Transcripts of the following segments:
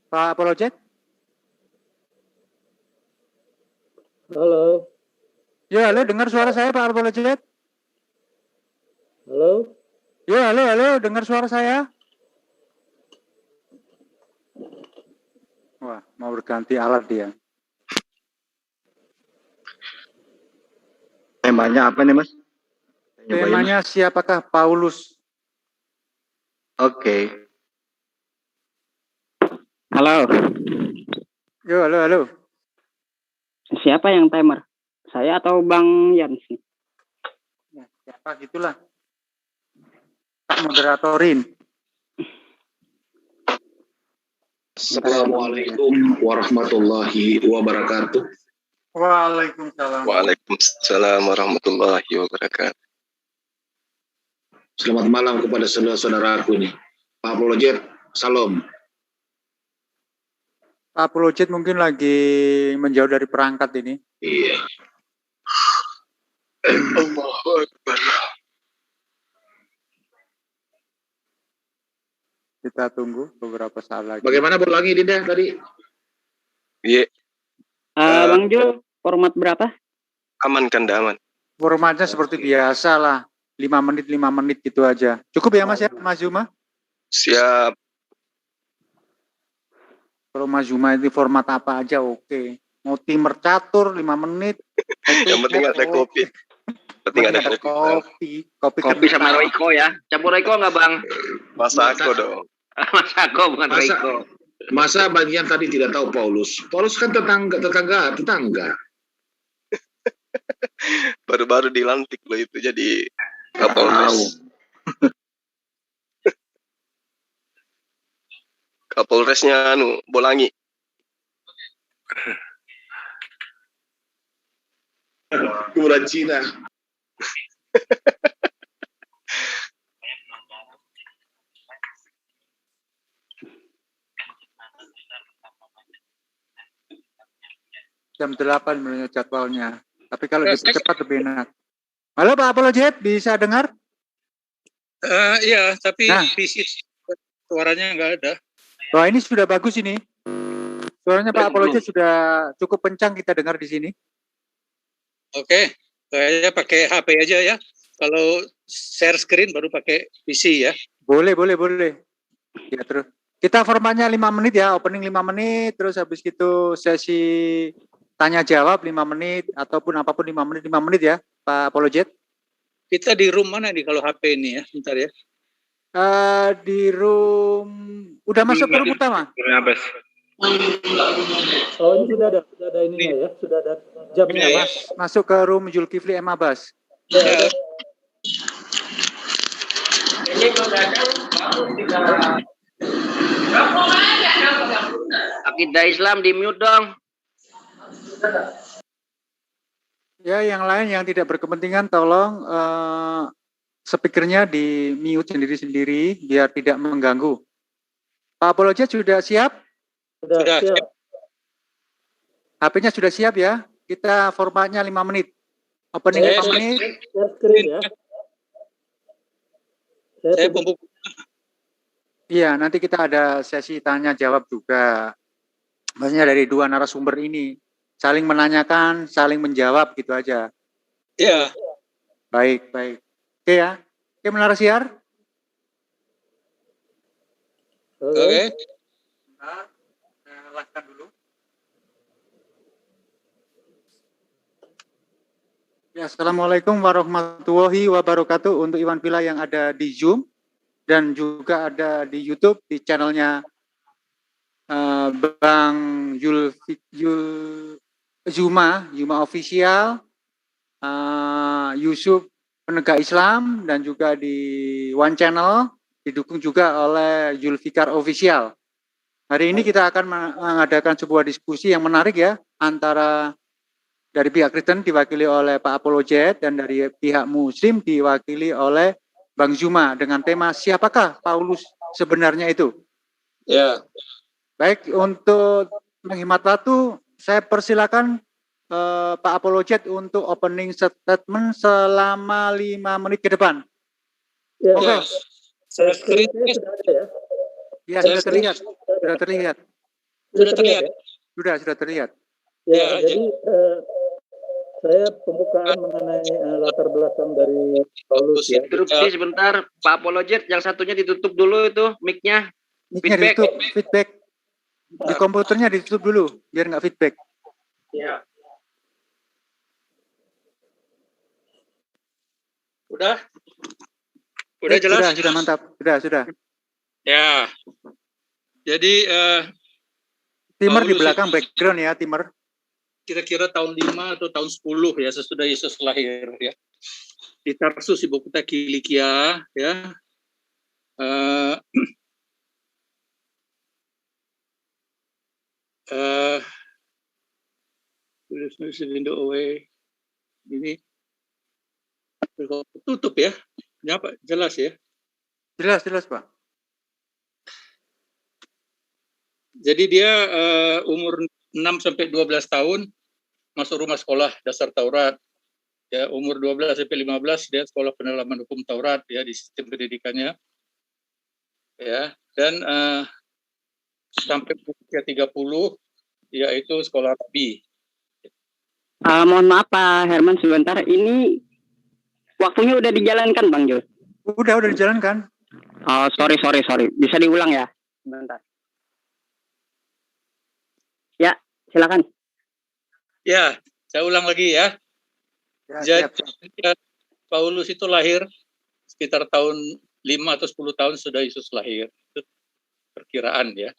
Pak Apologet? Halo. Ya, halo, dengar suara saya Pak Apologet? Halo. Ya, halo, dengar suara saya? Wah, mau berganti alat dia. Temanya apa nih, Mas? Temanya siapakah Paulus? Oke. Halo. Yo, halo. Siapa yang timer? Saya atau Bang Yans nih? Ya, siapa gitulah. Tak moderatorin. Assalamualaikum warahmatullahi wabarakatuh. Waalaikumsalam. Waalaikumsalam warahmatullahi wabarakatuh. Selamat malam kepada saudara-saudaraku ini. Pak Apologet, salam. Pak Apologet mungkin lagi menjauh dari perangkat ini. Iya. Allahu Akbar. Kita tunggu beberapa saat lagi. Bagaimana lagi Dinda tadi? Iya. Bang Jul, format berapa? Aman kan, aman. Formatnya seperti biasa lah. 5 menit gitu aja. Cukup ya Mas ya, Mas Zuma? Siap. Kalau Mas Zuma itu format apa aja oke. Mau timer catur 5 menit. Yang penting ada kopi. Penting ada kopi. Kopi sama Royco ya. Campur Royco nggak Bang? Masako dong. Masako bukan Royco. Masa bagian tadi tidak tahu Paulus? Paulus kan tetangga. Baru-baru dilantik loh itu jadi Kapolres. Kapolresnya Bolangi. Kemudian Cina. Jam 8 menurut jadwalnya. Tapi kalau dipercepat lebih enak. Halo Pak Apologet, bisa dengar? Iya, tapi PC suaranya nggak ada. Wah, ini sudah bagus ini. Suaranya Pak Apologet sudah cukup kencang kita dengar di sini. Oke, saya pakai HP aja ya. Kalau share screen baru pakai PC ya. Boleh. Ya terus. Kita formatnya 5 menit ya, opening 5 menit, terus habis itu sesi tanya jawab 5 menit, ataupun apapun 5 menit ya, Pak Apologet. Kita di room mana nih kalau HP ini ya, bentar ya. Di room, udah masuk ke room utama? Oh ini sudah ada ininya ya, sudah ada jamnya ya. Masuk ke room Zulkifli M. Abbas. Ya. Akidah Islam di mute dong. Ya, yang lain yang tidak berkepentingan tolong speakernya di mute sendiri-sendiri biar tidak mengganggu. Pak Apologet sudah siap? Sudah siap. HP-nya sudah siap ya? Kita formatnya 5 menit. Opening 5 menit. Share screen ya. Saya pembuka. Iya, nanti kita ada sesi tanya jawab juga. Maksudnya dari dua narasumber ini. Saling menanyakan, saling menjawab gitu aja. Iya. Baik. Oke ya. Oke, Menara Siar. Oke. Bentar, saya lakukan dulu. Ya, Assalamualaikum warahmatullahi wabarakatuh untuk Iwan Pila yang ada di Zoom dan juga ada di YouTube di channelnya Bang Zuma Official, Yusuf Penegak Islam, dan juga di One Channel didukung juga oleh Zulfikar Official. Hari ini kita akan mengadakan sebuah diskusi yang menarik ya, antara dari pihak Kristen diwakili oleh Pak Apologet dan dari pihak Muslim diwakili oleh Bang Zuma dengan tema siapakah Paulus sebenarnya itu. Ya. Baik, untuk menghemat waktu, saya persilakan Pak Apologet untuk opening statement selama 5 menit ke depan. Ya. Oke. Share screen saya sudah ada ya. Ya, sudah terlihat. Sudah terlihat. Sudah terlihat. Ya? Sudah terlihat. Ya, jadi saya pembukaan mengenai latar belakang dari Paulus ya. Interupsi sebentar, Pak Apologet, yang satunya ditutup dulu itu mic-nya. Mic-nya ditutup, feedback. Di komputernya ditutup dulu, biar nggak feedback. Ya. Udah jelas? Sudah mantap. Sudah. Ya. Jadi Timer di Paulus belakang itu background ya, timer. kira-kira tahun 5 atau tahun 10 ya sesudah Yesus lahir ya. Di Tarsus, ibu kota Kilikia ya. Window away. Ini tutup ya. Ini apa? Jelas ya. Jelas Pak. Jadi dia umur 6 sampai 12 tahun masuk rumah sekolah dasar Taurat. Ya, umur 12 sampai 15 dia sekolah pendalaman hukum Taurat ya di sistem pendidikannya. Ya, dan sampai usia 30 yaitu sekolah rabi. Mohon maaf Pak Herman sebentar, ini waktunya udah dijalankan Bang Jus? Udah dijalankan. Oh, sorry. Bisa diulang ya? Sebentar. Ya, silakan. Ya, saya ulang lagi ya. Ya, Jadi Paulus itu lahir sekitar tahun 5 atau 10 tahun sudah Yesus lahir. Itu perkiraan ya.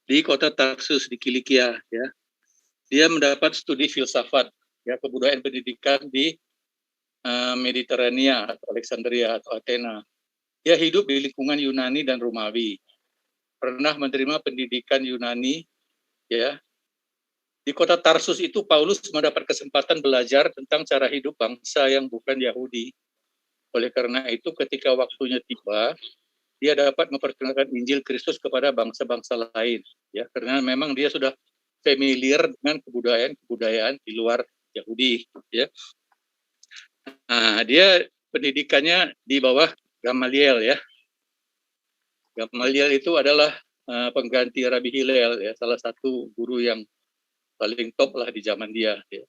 Di kota Tarsus di Kilikia ya. Dia mendapat studi filsafat ya, kebudayaan pendidikan di Mediterania atau Alexandria atau Athena. Dia hidup di lingkungan Yunani dan Romawi. Pernah menerima pendidikan Yunani ya. Di kota Tarsus itu Paulus mendapat kesempatan belajar tentang cara hidup bangsa yang bukan Yahudi. Oleh karena itu ketika waktunya tiba, dia dapat memperkenalkan Injil Kristus kepada bangsa-bangsa lain ya, karena memang dia sudah familiar dengan kebudayaan di luar Yahudi ya. Nah, dia pendidikannya di bawah Gamaliel ya. Gamaliel itu adalah pengganti Rabi Hillel ya, salah satu guru yang paling top lah di zaman dia ya.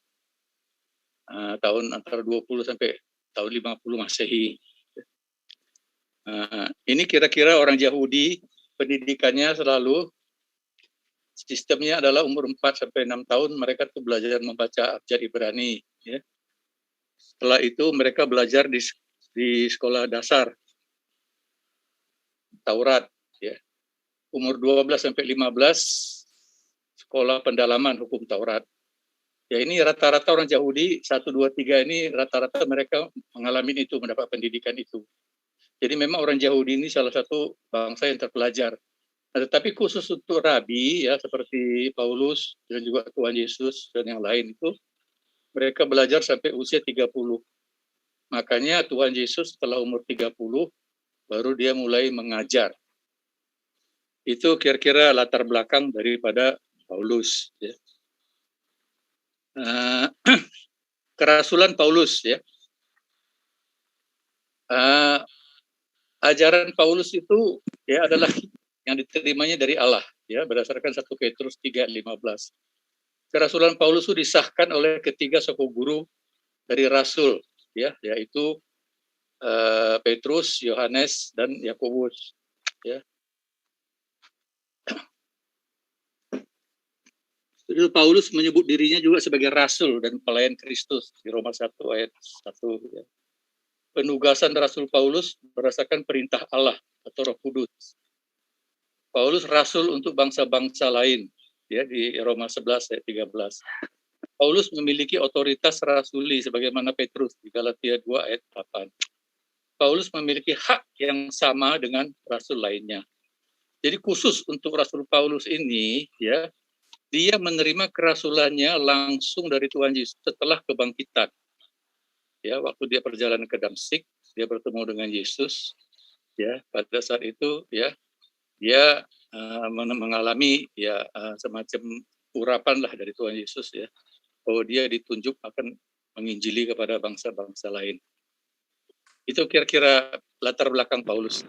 Tahun antara 20 sampai tahun 50 Masehi. Ini kira-kira orang Yahudi pendidikannya selalu sistemnya adalah umur 4 sampai 6 tahun mereka tuh belajar membaca abjad Ibrani ya. Setelah itu mereka belajar di sekolah dasar Taurat ya. Umur 12 sampai 15 sekolah pendalaman hukum Taurat. Ya, ini rata-rata orang Yahudi 1, 2, 3 ini rata-rata mereka mengalami itu, mendapat pendidikan itu. Jadi memang orang Yahudi ini salah satu bangsa yang terpelajar. Nah, tetapi khusus untuk rabi ya seperti Paulus dan juga Tuhan Yesus dan yang lain itu mereka belajar sampai usia 30. Makanya Tuhan Yesus setelah umur 30 baru dia mulai mengajar. Itu kira-kira latar belakang daripada Paulus ya. Kerasulan Paulus ya. Ajaran Paulus itu ya adalah yang diterimanya dari Allah ya berdasarkan 1 Petrus 3:15. Kerasulan Paulus itu disahkan oleh ketiga suku guru dari rasul ya, yaitu Petrus, Yohanes dan Yakobus ya. Paulus menyebut dirinya juga sebagai rasul dan pelayan Kristus di Roma 1 ayat 1 ya. Penugasan Rasul Paulus berdasarkan perintah Allah atau Roh Kudus. Paulus rasul untuk bangsa-bangsa lain ya di Roma 11 ayat 13. Paulus memiliki otoritas rasuli sebagaimana Petrus di Galatia 2 ayat 8. Paulus memiliki hak yang sama dengan rasul lainnya. Jadi khusus untuk Rasul Paulus ini ya, dia menerima kerasulannya langsung dari Tuhan Yesus setelah kebangkitan. Ya, waktu dia perjalanan ke Damsyik, dia bertemu dengan Yesus. Ya, pada saat itu ya, dia mengalami ya semacam urapan lah dari Tuhan Yesus ya, bahwa dia ditunjuk akan menginjili kepada bangsa-bangsa lain. Itu kira-kira latar belakang Paulus.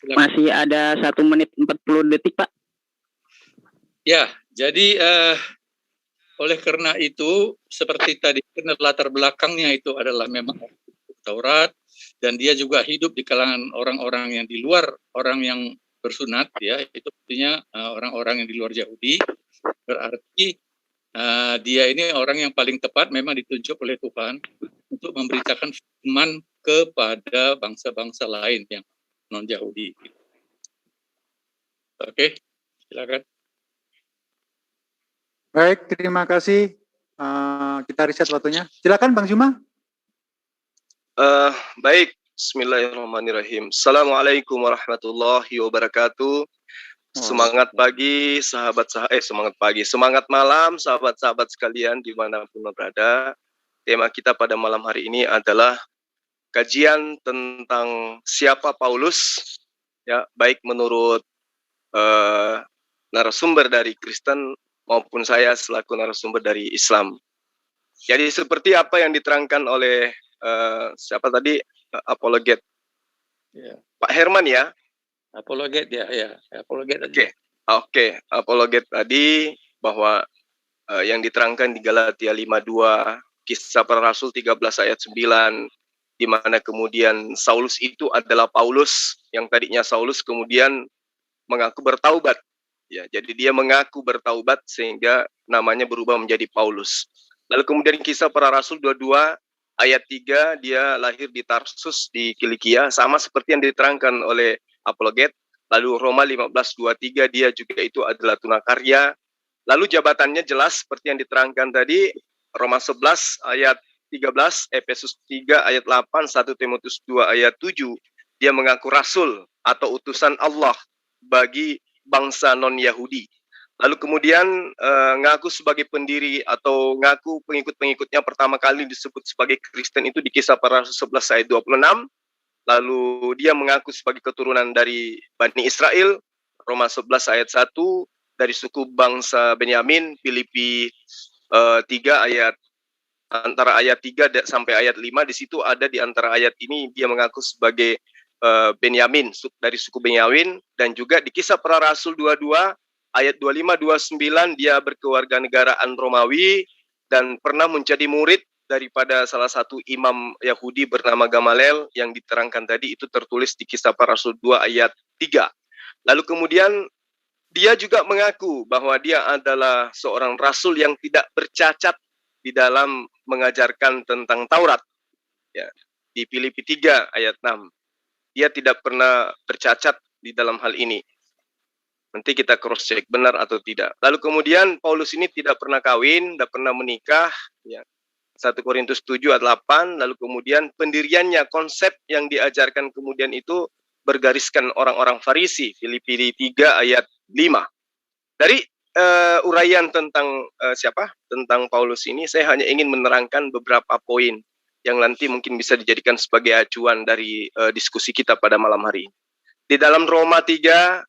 Silakan. Masih ada 1 menit 40 detik, Pak. Ya, jadi oleh karena itu, seperti tadi, latar belakangnya itu adalah memang Taurat, dan dia juga hidup di kalangan orang-orang yang di luar orang yang bersunat, ya, itu artinya orang-orang yang di luar Yahudi. Berarti dia ini orang yang paling tepat memang ditunjuk oleh Tuhan untuk memberitakan firman kepada bangsa-bangsa lain yang non-Yahudi. Oke, silakan. Baik, terima kasih. Kita riset waktunya. Silakan Bang Zuma. Baik, Bismillahirrahmanirrahim. Assalamualaikum warahmatullahi wabarakatuh. Semangat pagi, semangat malam, sahabat-sahabat sekalian dimanapun berada. Tema kita pada malam hari ini adalah kajian tentang siapa Paulus, ya, baik menurut narasumber dari Kristen maupun saya selaku narasumber dari Islam. Jadi seperti apa yang diterangkan oleh siapa tadi, apologet, Pak Herman ya. Apologet ya, apologet aja. Oke, apologet tadi bahwa yang diterangkan di Galatia 5:2, Kisah Para Rasul 13 ayat 9, di mana kemudian Saulus itu adalah Paulus, yang tadinya Saulus kemudian mengaku bertaubat. Ya, jadi dia mengaku bertaubat sehingga namanya berubah menjadi Paulus. Lalu kemudian Kisah Para Rasul 22 ayat 3, dia lahir di Tarsus di Kilikia, sama seperti yang diterangkan oleh apologet. Lalu Roma 15:23, dia juga itu adalah tunakarya. Lalu jabatannya jelas seperti yang diterangkan tadi, Roma 11 ayat 13, Efesus 3 ayat 8, 1 Timotius 2 ayat 7, dia mengaku rasul atau utusan Allah bagi bangsa non-Yahudi. Lalu kemudian ngaku sebagai pendiri atau ngaku pengikut-pengikutnya pertama kali disebut sebagai Kristen itu di Kisah Para Rasul 11 ayat 26. Lalu dia mengaku sebagai keturunan dari Bani Israel, Roma 11 ayat 1, dari suku bangsa Benyamin, Filipi 3 ayat, antara ayat 3 sampai ayat 5, di situ ada di antara ayat ini dia mengaku sebagai Benyamin, dari suku Benyamin. Dan juga di Kisah Para Rasul 22 ayat 25-29, dia berkewarganegaraan Romawi dan pernah menjadi murid daripada salah satu imam Yahudi bernama Gamaliel yang diterangkan tadi, itu tertulis di Kisah Para Rasul 2 ayat 3. Lalu kemudian dia juga mengaku bahwa dia adalah seorang rasul yang tidak bercacat di dalam mengajarkan tentang Taurat. Ya, di Filipi 3 ayat 6. Dia tidak pernah bercacat di dalam hal ini. Nanti kita cross check benar atau tidak. Lalu kemudian Paulus ini tidak pernah kawin, tidak pernah menikah, ya. 1 Korintus 7 ayat 8, lalu kemudian pendiriannya, konsep yang diajarkan kemudian itu bergariskan orang-orang Farisi, Filipi 3 ayat 5. Dari uraian tentang tentang Paulus ini, saya hanya ingin menerangkan beberapa poin yang nanti mungkin bisa dijadikan sebagai acuan dari diskusi kita pada malam hari ini. Di dalam Roma 3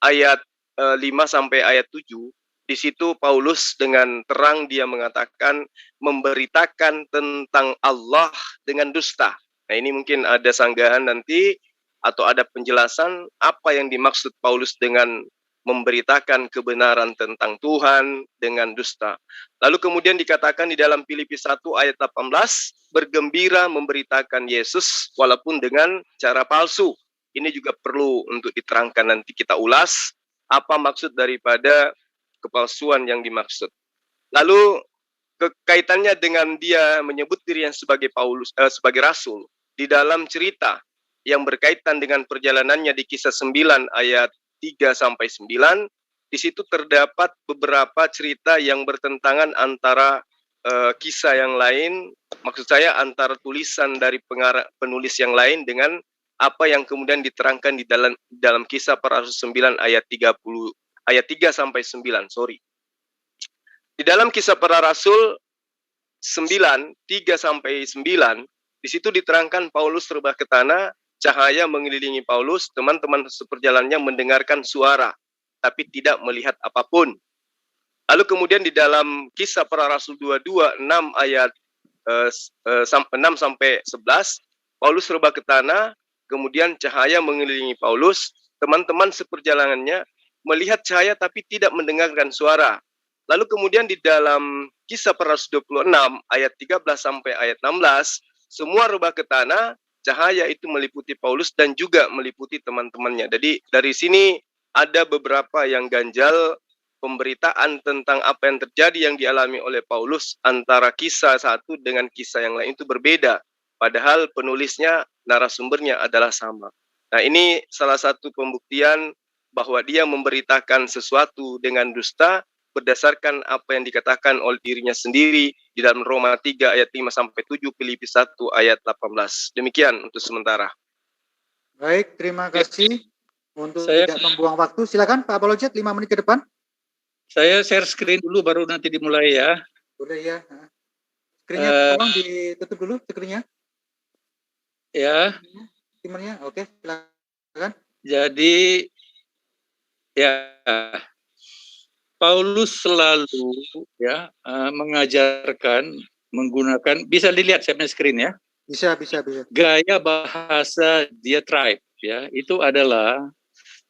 ayat 5 sampai ayat 7, di situ Paulus dengan terang dia mengatakan memberitakan tentang Allah dengan dusta. Nah, ini mungkin ada sanggahan nanti atau ada penjelasan apa yang dimaksud Paulus dengan memberitakan kebenaran tentang Tuhan dengan dusta. Lalu kemudian dikatakan di dalam Filipi 1 ayat 18, bergembira memberitakan Yesus walaupun dengan cara palsu. Ini juga perlu untuk diterangkan, nanti kita ulas apa maksud daripada kepalsuan yang dimaksud. Lalu kaitannya dengan dia menyebut dirinya sebagai Paulus, sebagai rasul, di dalam cerita yang berkaitan dengan perjalanannya di Kisah 9 ayat 3 sampai 9, di situ terdapat beberapa cerita yang bertentangan antara kisah yang lain, maksud saya antara tulisan dari penulis yang lain dengan apa yang kemudian diterangkan di dalam Kisah Para Rasul 9 ayat 3 sampai 9, Di dalam Kisah Para Rasul 9, 3 sampai 9, di situ diterangkan Paulus terbang ke tanah, cahaya mengelilingi Paulus, teman-teman seperjalanannya mendengarkan suara, tapi tidak melihat apapun. Lalu kemudian di dalam Kisah Para Rasul 22, 6 ayat 6 sampai 11, Paulus terbang ke tanah, kemudian cahaya mengelilingi Paulus, teman-teman seperjalanannya melihat cahaya tapi tidak mendengarkan suara. Lalu kemudian di dalam Kisah Para Rasul 26 ayat 13 sampai ayat 16, semua rubah ke tanah, cahaya itu meliputi Paulus dan juga meliputi teman-temannya. Jadi dari sini ada beberapa yang ganjal. Pemberitaan tentang apa yang terjadi yang dialami oleh Paulus antara kisah satu dengan kisah yang lain itu berbeda. Padahal penulisnya, narasumbernya adalah sama. Nah, ini salah satu pembuktian bahwa dia memberitakan sesuatu dengan dusta berdasarkan apa yang dikatakan oleh dirinya sendiri di dalam Roma 3 ayat 5 sampai 7, Filipi 1 ayat 18. Demikian untuk sementara. Baik, terima kasih. Untuk Saya- tidak membuang waktu, silakan Pak Apologet 5 menit ke depan. Saya share screen dulu baru nanti dimulai ya. Udah ya. Screen-nya tolong ditutup dulu, screen-nya. Ya, Timernya, oke, silakan. jadi ya Paulus selalu ya mengajarkan menggunakan, bisa dilihat saya punya screen ya. Bisa. Gaya bahasa diatribe ya, itu adalah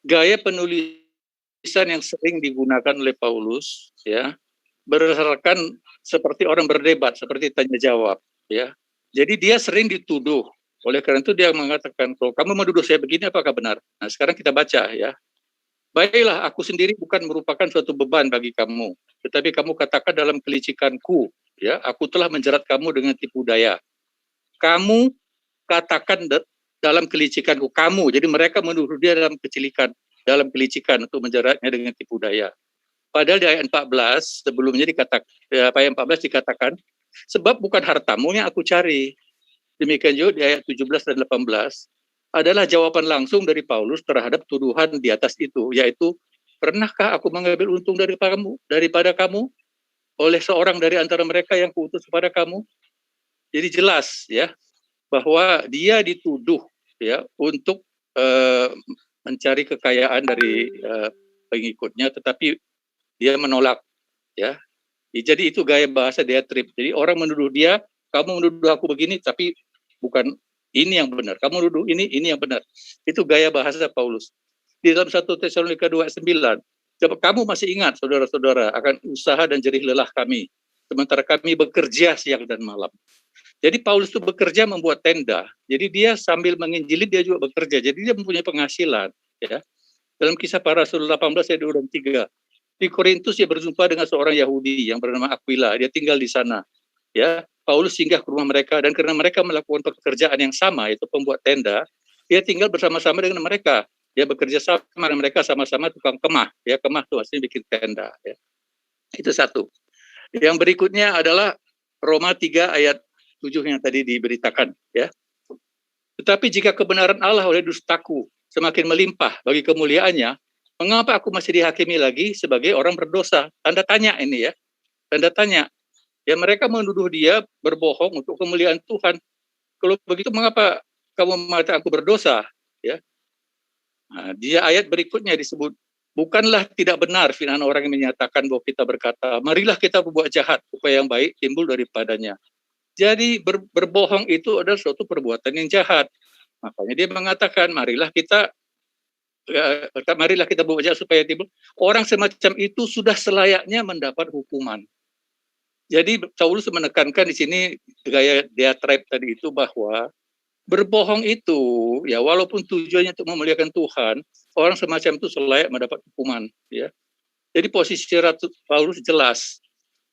gaya penulisan yang sering digunakan oleh Paulus ya, berdasarkan seperti orang berdebat, seperti tanya jawab ya. Jadi dia sering dituduh. Oleh karena itu dia mengatakan, kalau kamu menuduh saya begini apakah benar? Nah, sekarang kita baca ya. Baiklah, aku sendiri bukan merupakan suatu beban bagi kamu, tetapi kamu katakan dalam kelicikanku ya, aku telah menjerat kamu dengan tipu daya. Kamu katakan dalam kelicikanku, kamu. Jadi mereka menuduh dia dalam kelicikan untuk menjeratnya dengan tipu daya. Padahal di ayat 14 sebelumnya dikatakan, ayat 14 dikatakan, sebab bukan hartamu yang aku cari. Demikian juga di ayat 17 dan 18 adalah jawaban langsung dari Paulus terhadap tuduhan di atas itu, yaitu, pernahkah aku mengambil untung daripada kamu oleh seorang dari antara mereka yang kuutus kepada kamu? Jadi jelas ya bahwa dia dituduh ya untuk mencari kekayaan dari pengikutnya, tetapi dia menolak ya. Jadi itu gaya bahasa diatrib. Jadi orang menuduh dia, kamu menuduh aku begini, tapi bukan ini yang benar. Kamu menuduh ini yang benar. Itu gaya bahasa Paulus. Di dalam 1 Tesalonika 2:9, coba kamu masih ingat saudara-saudara akan usaha dan jerih lelah kami, sementara kami bekerja siang dan malam. Jadi Paulus itu bekerja membuat tenda. Jadi dia sambil menginjili dia juga bekerja. Jadi dia mempunyai penghasilan. Ya. Dalam Kisah Para Rasul 18 ayat 2 dan 3. Di Korintus dia berjumpa dengan seorang Yahudi yang bernama Aquila. Dia tinggal di sana. Ya, Paulus singgah ke rumah mereka dan karena mereka melakukan pekerjaan yang sama, yaitu pembuat tenda, dia tinggal bersama-sama dengan mereka. Dia bekerja sama dengan mereka, sama-sama tukang kemah. Ya, kemah itu hasilnya bikin tenda. Ya. Itu satu. Yang berikutnya adalah Roma 3 ayat 7 yang tadi diberitakan ya. Tetapi jika kebenaran Allah oleh dustaku semakin melimpah bagi kemuliaannya, mengapa aku masih dihakimi lagi sebagai orang berdosa? Tanda tanya ini ya. Tanda tanya. Ya mereka menuduh dia berbohong untuk kemuliaan Tuhan. Kalau begitu mengapa kamu mengatakan aku berdosa? Ya. Nah, dia ayat berikutnya disebut, bukanlah tidak benar firman orang yang menyatakan bahwa kita berkata, marilah kita berbuat jahat supaya yang baik timbul daripadanya. Jadi berbohong itu adalah suatu perbuatan yang jahat. Makanya dia mengatakan, marilah kita berbuat jahat supaya timbul. Orang semacam itu sudah selayaknya mendapat hukuman. Jadi Paulus menekankan di sini gaya diatribe tadi itu bahwa berbohong itu ya walaupun tujuannya untuk memuliakan Tuhan, orang semacam itu selayak mendapat hukuman. Ya. Jadi posisi Ratu Paulus jelas.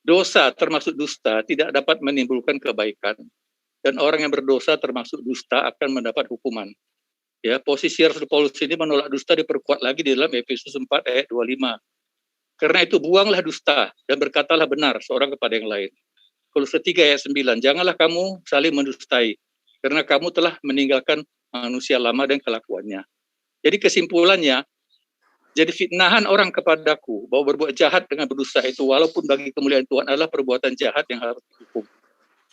Dosa termasuk dusta tidak dapat menimbulkan kebaikan. Dan orang yang berdosa termasuk dusta akan mendapat hukuman. Ya, posisi Rasul Paulus ini menolak dusta diperkuat lagi di dalam Efesus 4 ayat 25. Karena itu buanglah dusta dan berkatalah benar seorang kepada yang lain. Kolose 3 ayat 9, janganlah kamu saling mendustai, karena kamu telah meninggalkan manusia lama dan kelakuannya. Jadi kesimpulannya, jadi fitnahan orang kepadaku bahwa berbuat jahat dengan berdusta itu walaupun bagi kemuliaan Tuhan adalah perbuatan jahat yang harus dihukum.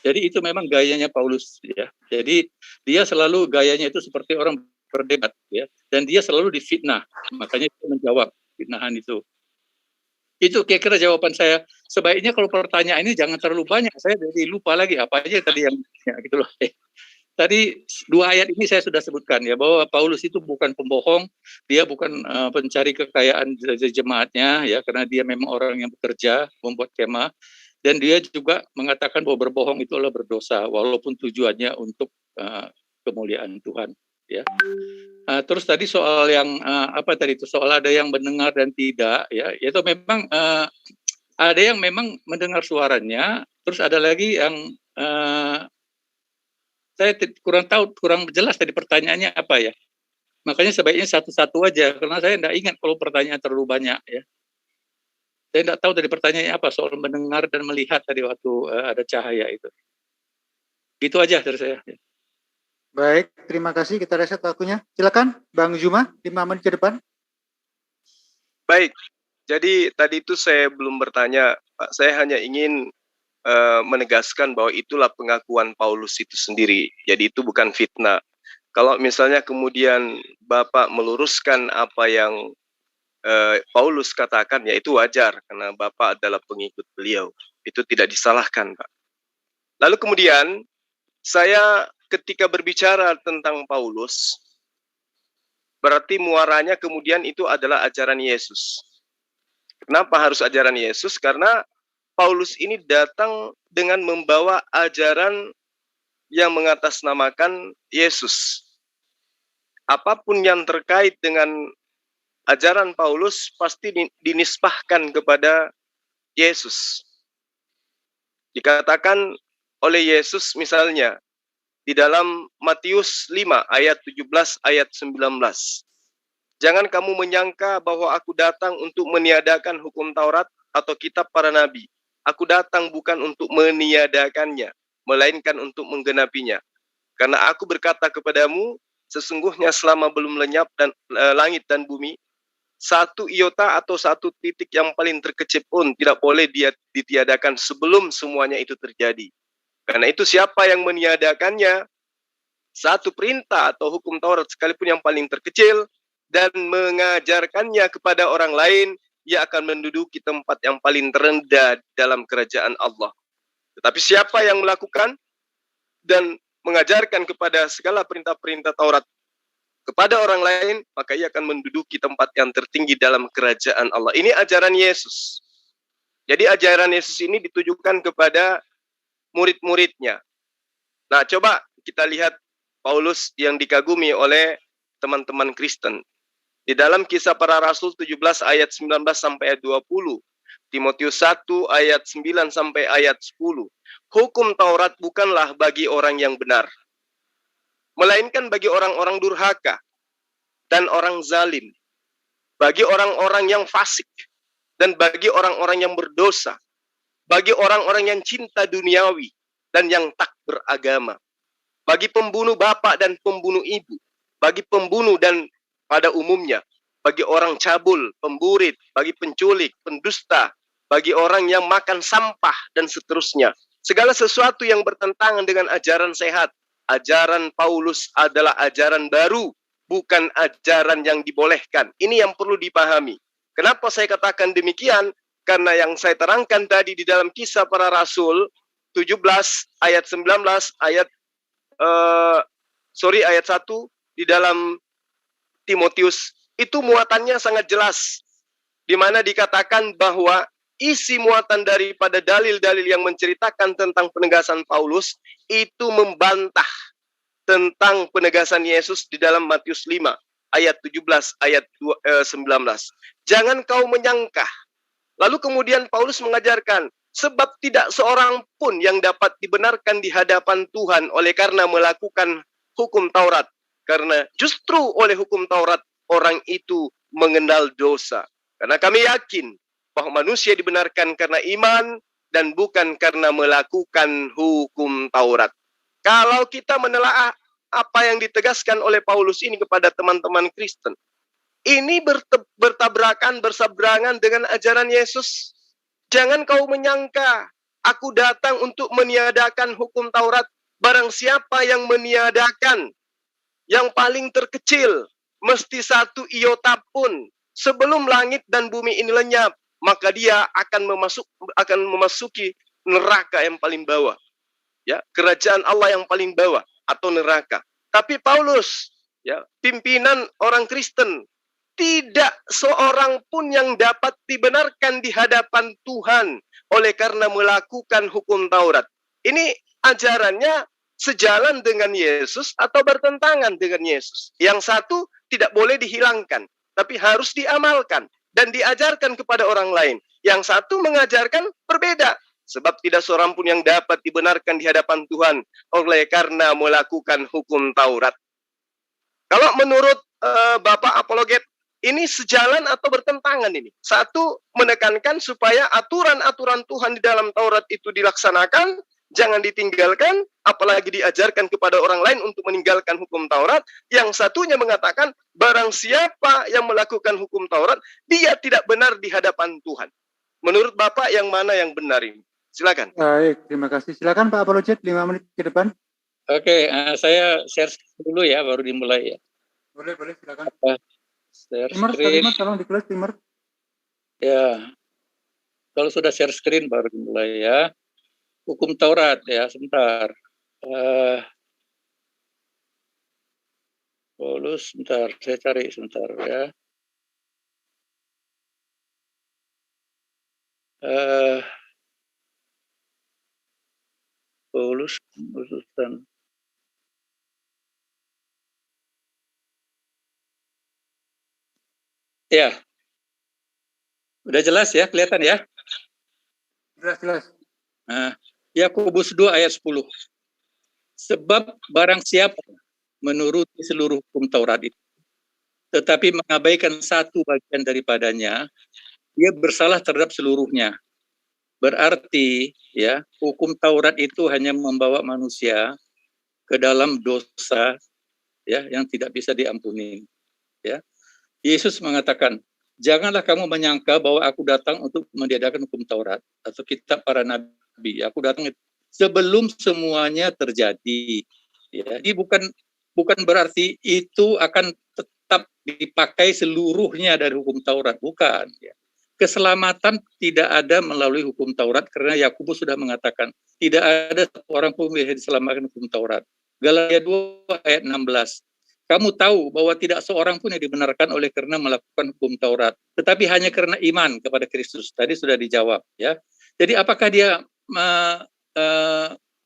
Jadi itu memang gayanya Paulus ya. Jadi dia selalu gayanya itu seperti orang berdebat ya, dan dia selalu difitnah. Makanya dia menjawab fitnahan itu. Itu kira-kira jawaban saya. Sebaiknya kalau pertanyaan ini jangan terlalu banyak. Saya jadi lupa lagi apa aja tadi yang ya, gitu loh. tadi 2 ayat ini saya sudah sebutkan ya, bahwa Paulus itu bukan pembohong, dia bukan pencari kekayaan jemaatnya ya, karena dia memang orang yang bekerja membuat kemah, dan dia juga mengatakan bahwa berbohong itu adalah berdosa walaupun tujuannya untuk kemuliaan Tuhan ya. Terus tadi soal yang apa tadi itu, soal ada yang mendengar dan tidak ya, itu memang ada yang memang mendengar suaranya, terus ada lagi yang saya kurang jelas tadi pertanyaannya apa ya. Makanya sebaiknya satu-satu aja, karena saya tidak ingat kalau pertanyaan terlalu banyak ya. Saya tidak tahu dari pertanyaannya apa soal mendengar dan melihat tadi waktu ada cahaya itu. Gitu aja dari saya. Baik, terima kasih. Kita reset waktunya. Silakan, Bang Zuma, 5 menit ke depan. Baik, jadi tadi itu saya belum bertanya, Pak. Saya hanya ingin menegaskan bahwa itulah pengakuan Paulus itu sendiri. Jadi itu bukan fitnah. Kalau misalnya kemudian Bapak meluruskan apa yang Paulus katakan, ya itu wajar karena Bapak adalah pengikut beliau. Itu tidak disalahkan, Pak. Lalu kemudian saya ketika berbicara tentang Paulus, berarti muaranya kemudian itu adalah ajaran Yesus. Kenapa harus ajaran Yesus? Karena Paulus ini datang dengan membawa ajaran yang mengatasnamakan Yesus. Apapun yang terkait dengan ajaran Paulus pasti dinisbahkan kepada Yesus. Dikatakan oleh Yesus misalnya di dalam Matius 5 ayat 17 ayat 19. Jangan kamu menyangka bahwa aku datang untuk meniadakan hukum Taurat atau kitab para nabi. Aku datang bukan untuk meniadakannya, melainkan untuk menggenapinya. Karena aku berkata kepadamu, sesungguhnya selama belum lenyap langit dan bumi, satu iota atau satu titik yang paling terkecil pun tidak boleh ditiadakan sebelum semuanya itu terjadi. Karena itu siapa yang meniadakannya, satu perintah atau hukum Taurat sekalipun yang paling terkecil, dan mengajarkannya kepada orang lain, ia akan menduduki tempat yang paling terendah dalam kerajaan Allah. Tetapi siapa yang melakukan dan mengajarkan kepada segala perintah-perintah Taurat kepada orang lain, maka ia akan menduduki tempat yang tertinggi dalam kerajaan Allah. Ini ajaran Yesus. Jadi ajaran Yesus ini ditujukan kepada murid-muridnya. Nah, coba kita lihat Paulus yang dikagumi oleh teman-teman Kristen. Di dalam Kisah Para Rasul 17 ayat 19 sampai ayat 20, Timotius 1 ayat 9 sampai ayat 10. Hukum Taurat bukanlah bagi orang yang benar, melainkan bagi orang-orang durhaka dan orang zalim, bagi orang-orang yang fasik dan bagi orang-orang yang berdosa, bagi orang-orang yang cinta duniawi dan yang tak beragama, bagi pembunuh bapak dan pembunuh ibu, bagi pembunuh dan pada umumnya, bagi orang cabul, pemburit, bagi penculik, pendusta, bagi orang yang makan sampah, dan seterusnya. Segala sesuatu yang bertentangan dengan ajaran sehat. Ajaran Paulus adalah ajaran baru, bukan ajaran yang dibolehkan. Ini yang perlu dipahami. Kenapa saya katakan demikian? Karena yang saya terangkan tadi di dalam Kisah Para Rasul 17 ayat 19 ayat 1 di dalam Timotius itu muatannya sangat jelas, di mana dikatakan bahwa isi muatan daripada dalil-dalil yang menceritakan tentang penegasan Paulus itu membantah tentang penegasan Yesus di dalam Matius 5 ayat 17 ayat 19. Jangan kau menyangka. Lalu kemudian Paulus mengajarkan, sebab tidak seorang pun yang dapat dibenarkan di hadapan Tuhan oleh karena melakukan hukum Taurat. Karena justru oleh hukum Taurat orang itu mengenal dosa. Karena kami yakin bahwa manusia dibenarkan karena iman dan bukan karena melakukan hukum Taurat. Kalau kita menelaah apa yang ditegaskan oleh Paulus ini kepada teman-teman Kristen, ini bertabrakan, berseberangan dengan ajaran Yesus. Jangan kau menyangka, aku datang untuk meniadakan hukum Taurat. Barang siapa yang meniadakan yang paling terkecil, mesti satu iota pun sebelum langit dan bumi ini lenyap, maka dia akan memasuki neraka yang paling bawah. Ya, kerajaan Allah yang paling bawah. atau neraka. Tapi Paulus, ya, pimpinan orang Kristen, tidak seorang pun yang dapat dibenarkan di hadapan Tuhan oleh karena melakukan hukum Taurat. Ini ajarannya sejalan dengan Yesus atau bertentangan dengan Yesus. Yang satu tidak boleh dihilangkan, tapi harus diamalkan dan diajarkan kepada orang lain. Yang satu mengajarkan berbeda, sebab tidak seorang pun yang dapat dibenarkan di hadapan Tuhan oleh karena melakukan hukum Taurat. Kalau menurut Bapak apologet, ini sejalan atau bertentangan ini? Satu, menekankan supaya aturan-aturan Tuhan di dalam Taurat itu dilaksanakan, jangan ditinggalkan, apalagi diajarkan kepada orang lain untuk meninggalkan hukum Taurat. Yang satunya mengatakan, barang siapa yang melakukan hukum Taurat, dia tidak benar di hadapan Tuhan. Menurut Bapak, yang mana yang benar ini? Silakan. Baik, terima kasih. Silakan Pak Apologet, 5 menit ke depan. Oke, saya share dulu ya, baru dimulai ya. Boleh, silakan. Share Timer, screen. tolong di-close timer. Ya, kalau sudah share screen baru dimulai ya. Hukum Taurat ya, sebentar. Paulus, sebentar, saya cari sebentar ya. Paulus, urusan. Ya, udah jelas ya, kelihatan ya. Jelas. Yakobus 2 ayat 10. Sebab barang siapa menuruti seluruh hukum Taurat itu, tetapi mengabaikan satu bagian daripadanya, dia bersalah terhadap seluruhnya. Berarti ya, hukum Taurat itu hanya membawa manusia ke dalam dosa ya yang tidak bisa diampuni. Ya. Yesus mengatakan, janganlah kamu menyangka bahwa aku datang untuk meniadakan hukum Taurat atau kitab para nabi. Aku datang sebelum semuanya terjadi. Ya, jadi bukan berarti itu akan tetap dipakai seluruhnya dari hukum Taurat, bukan. Ya. Keselamatan tidak ada melalui hukum Taurat karena Yakobus sudah mengatakan tidak ada orang pun yang diselamatkan hukum Taurat. Galatia 2 ayat 16. Kamu tahu bahwa tidak seorang pun yang dibenarkan oleh karena melakukan hukum Taurat, tetapi hanya karena iman kepada Kristus. Tadi sudah dijawab, ya. Jadi apakah dia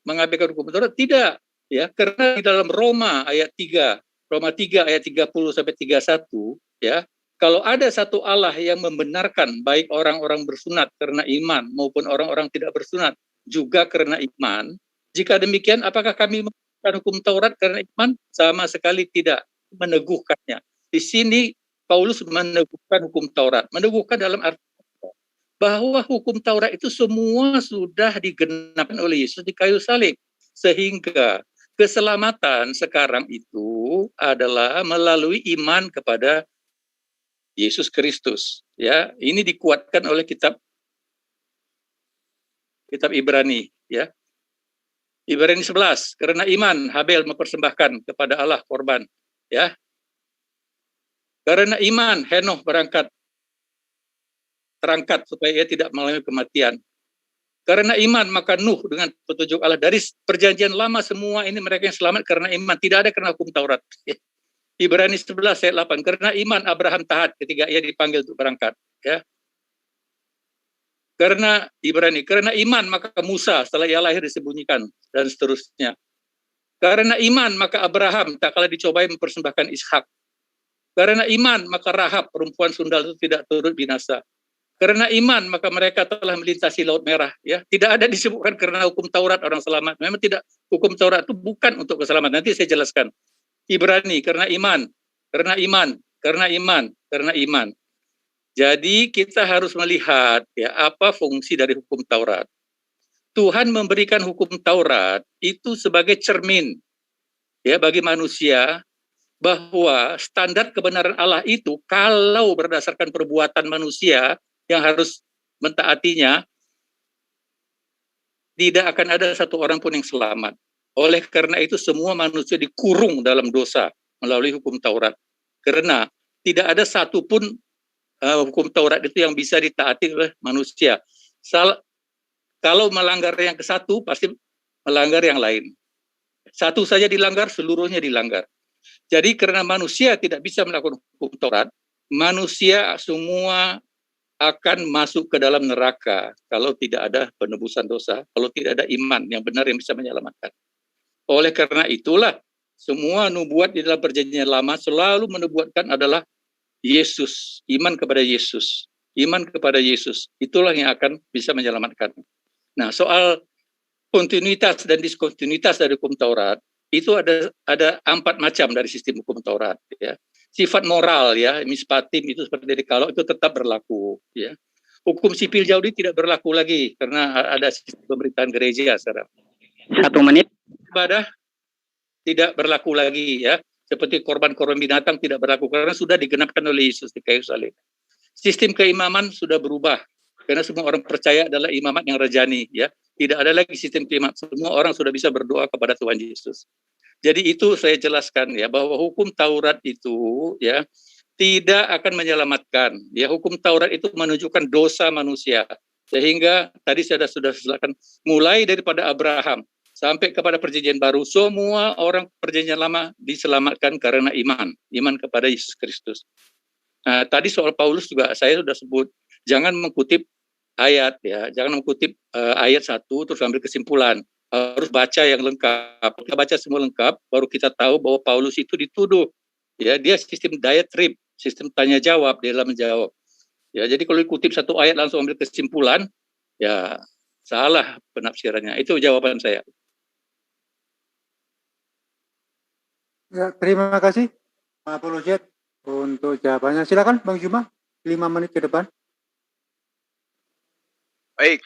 mengabaikan hukum Taurat? Tidak, ya. Karena di dalam Roma 3 ayat 30 sampai 31, ya. Kalau ada satu Allah yang membenarkan baik orang-orang bersunat karena iman maupun orang-orang tidak bersunat juga karena iman, jika demikian apakah kami hukum Taurat karena iman? Sama sekali tidak, meneguhkannya. Di sini Paulus meneguhkan hukum Taurat. Meneguhkan dalam arti bahwa hukum Taurat itu semua sudah digenapkan oleh Yesus di kayu salib. Sehingga keselamatan sekarang itu adalah melalui iman kepada Yesus Kristus. Ya, ini dikuatkan oleh kitab Ibrani, ya. Ibrani 11, karena iman Habel mempersembahkan kepada Allah korban, ya. Karena iman Henoh terangkat supaya ia tidak mengalami kematian. Karena iman maka Nuh dengan petunjuk Allah dari perjanjian lama semua ini mereka yang selamat karena iman, tidak ada karena hukum Taurat. Ibrani 11 ayat 8, karena iman Abraham taat ketika ia dipanggil untuk berangkat, ya. Karena iman maka Musa setelah ia lahir disembunyikan dan seterusnya. Karena iman maka Abraham tak kala dicobai mempersembahkan Ishak. Karena iman maka Rahab perempuan sundal itu tidak turut binasa. Karena iman maka mereka telah melintasi Laut Merah. Ya, tidak ada disebutkan karena hukum Taurat orang selamat. Memang tidak, hukum Taurat itu bukan untuk keselamatan. Nanti saya jelaskan. Ibrani karena iman. Jadi kita harus melihat ya apa fungsi dari hukum Taurat. Tuhan memberikan hukum Taurat itu sebagai cermin ya bagi manusia bahwa standar kebenaran Allah itu kalau berdasarkan perbuatan manusia yang harus mentaatinya tidak akan ada satu orang pun yang selamat. Oleh karena itu semua manusia dikurung dalam dosa melalui hukum Taurat. Karena tidak ada satupun hukum Taurat itu yang bisa ditaati oleh manusia. Kalau melanggar yang ke satu, pasti melanggar yang lain. satu saja dilanggar, seluruhnya dilanggar. Jadi karena manusia tidak bisa melakukan hukum Taurat, manusia semua akan masuk ke dalam neraka kalau tidak ada penebusan dosa, kalau tidak ada iman yang benar yang bisa menyelamatkan. Oleh karena itulah, semua nubuat di dalam perjanjian lama selalu menubuatkan adalah Yesus, iman kepada Yesus. Iman kepada Yesus, itulah yang akan bisa menyelamatkan. Nah, soal kontinuitas dan diskontinuitas dari hukum Taurat, itu ada 4 macam dari sistem hukum Taurat, ya. Sifat moral, ya, mispatim itu seperti dari kalau itu tetap berlaku, ya. Hukum sipil Yahudi tidak berlaku lagi karena ada sistem pemerintahan gereja sekarang. 1 menit. Ibadah tidak berlaku lagi, ya. Seperti korban-korban binatang tidak berlaku karena sudah digenapkan oleh Yesus di kayu salib. Sistem keimaman sudah berubah karena semua orang percaya adalah imamat yang rajani, ya. Tidak ada lagi sistem keimaman. Semua orang sudah bisa berdoa kepada Tuhan Yesus. Jadi itu saya jelaskan, ya, bahwa hukum Taurat itu, ya, tidak akan menyelamatkan. Ya, hukum Taurat itu menunjukkan dosa manusia. Sehingga tadi saya sudah jelaskan, mulai daripada Abraham sampai kepada perjanjian baru, semua orang perjanjian lama diselamatkan karena iman kepada Yesus Kristus. Nah, tadi soal Paulus juga saya sudah sebut, jangan mengutip ayat, ya, jangan mengutip ayat 1 terus ambil kesimpulan. Harus baca yang lengkap. Kita baca semua lengkap, baru kita tahu bahwa Paulus itu dituduh, ya, dia sistem diatrib, sistem tanya jawab, dia dalam menjawab. Ya, jadi kalau dikutip 1 ayat langsung ambil kesimpulan, ya salah penafsirannya. Itu jawaban saya. Ya, terima kasih Pak Apologet untuk jawabannya. Silakan Bang Juma, 5 menit ke depan. Baik.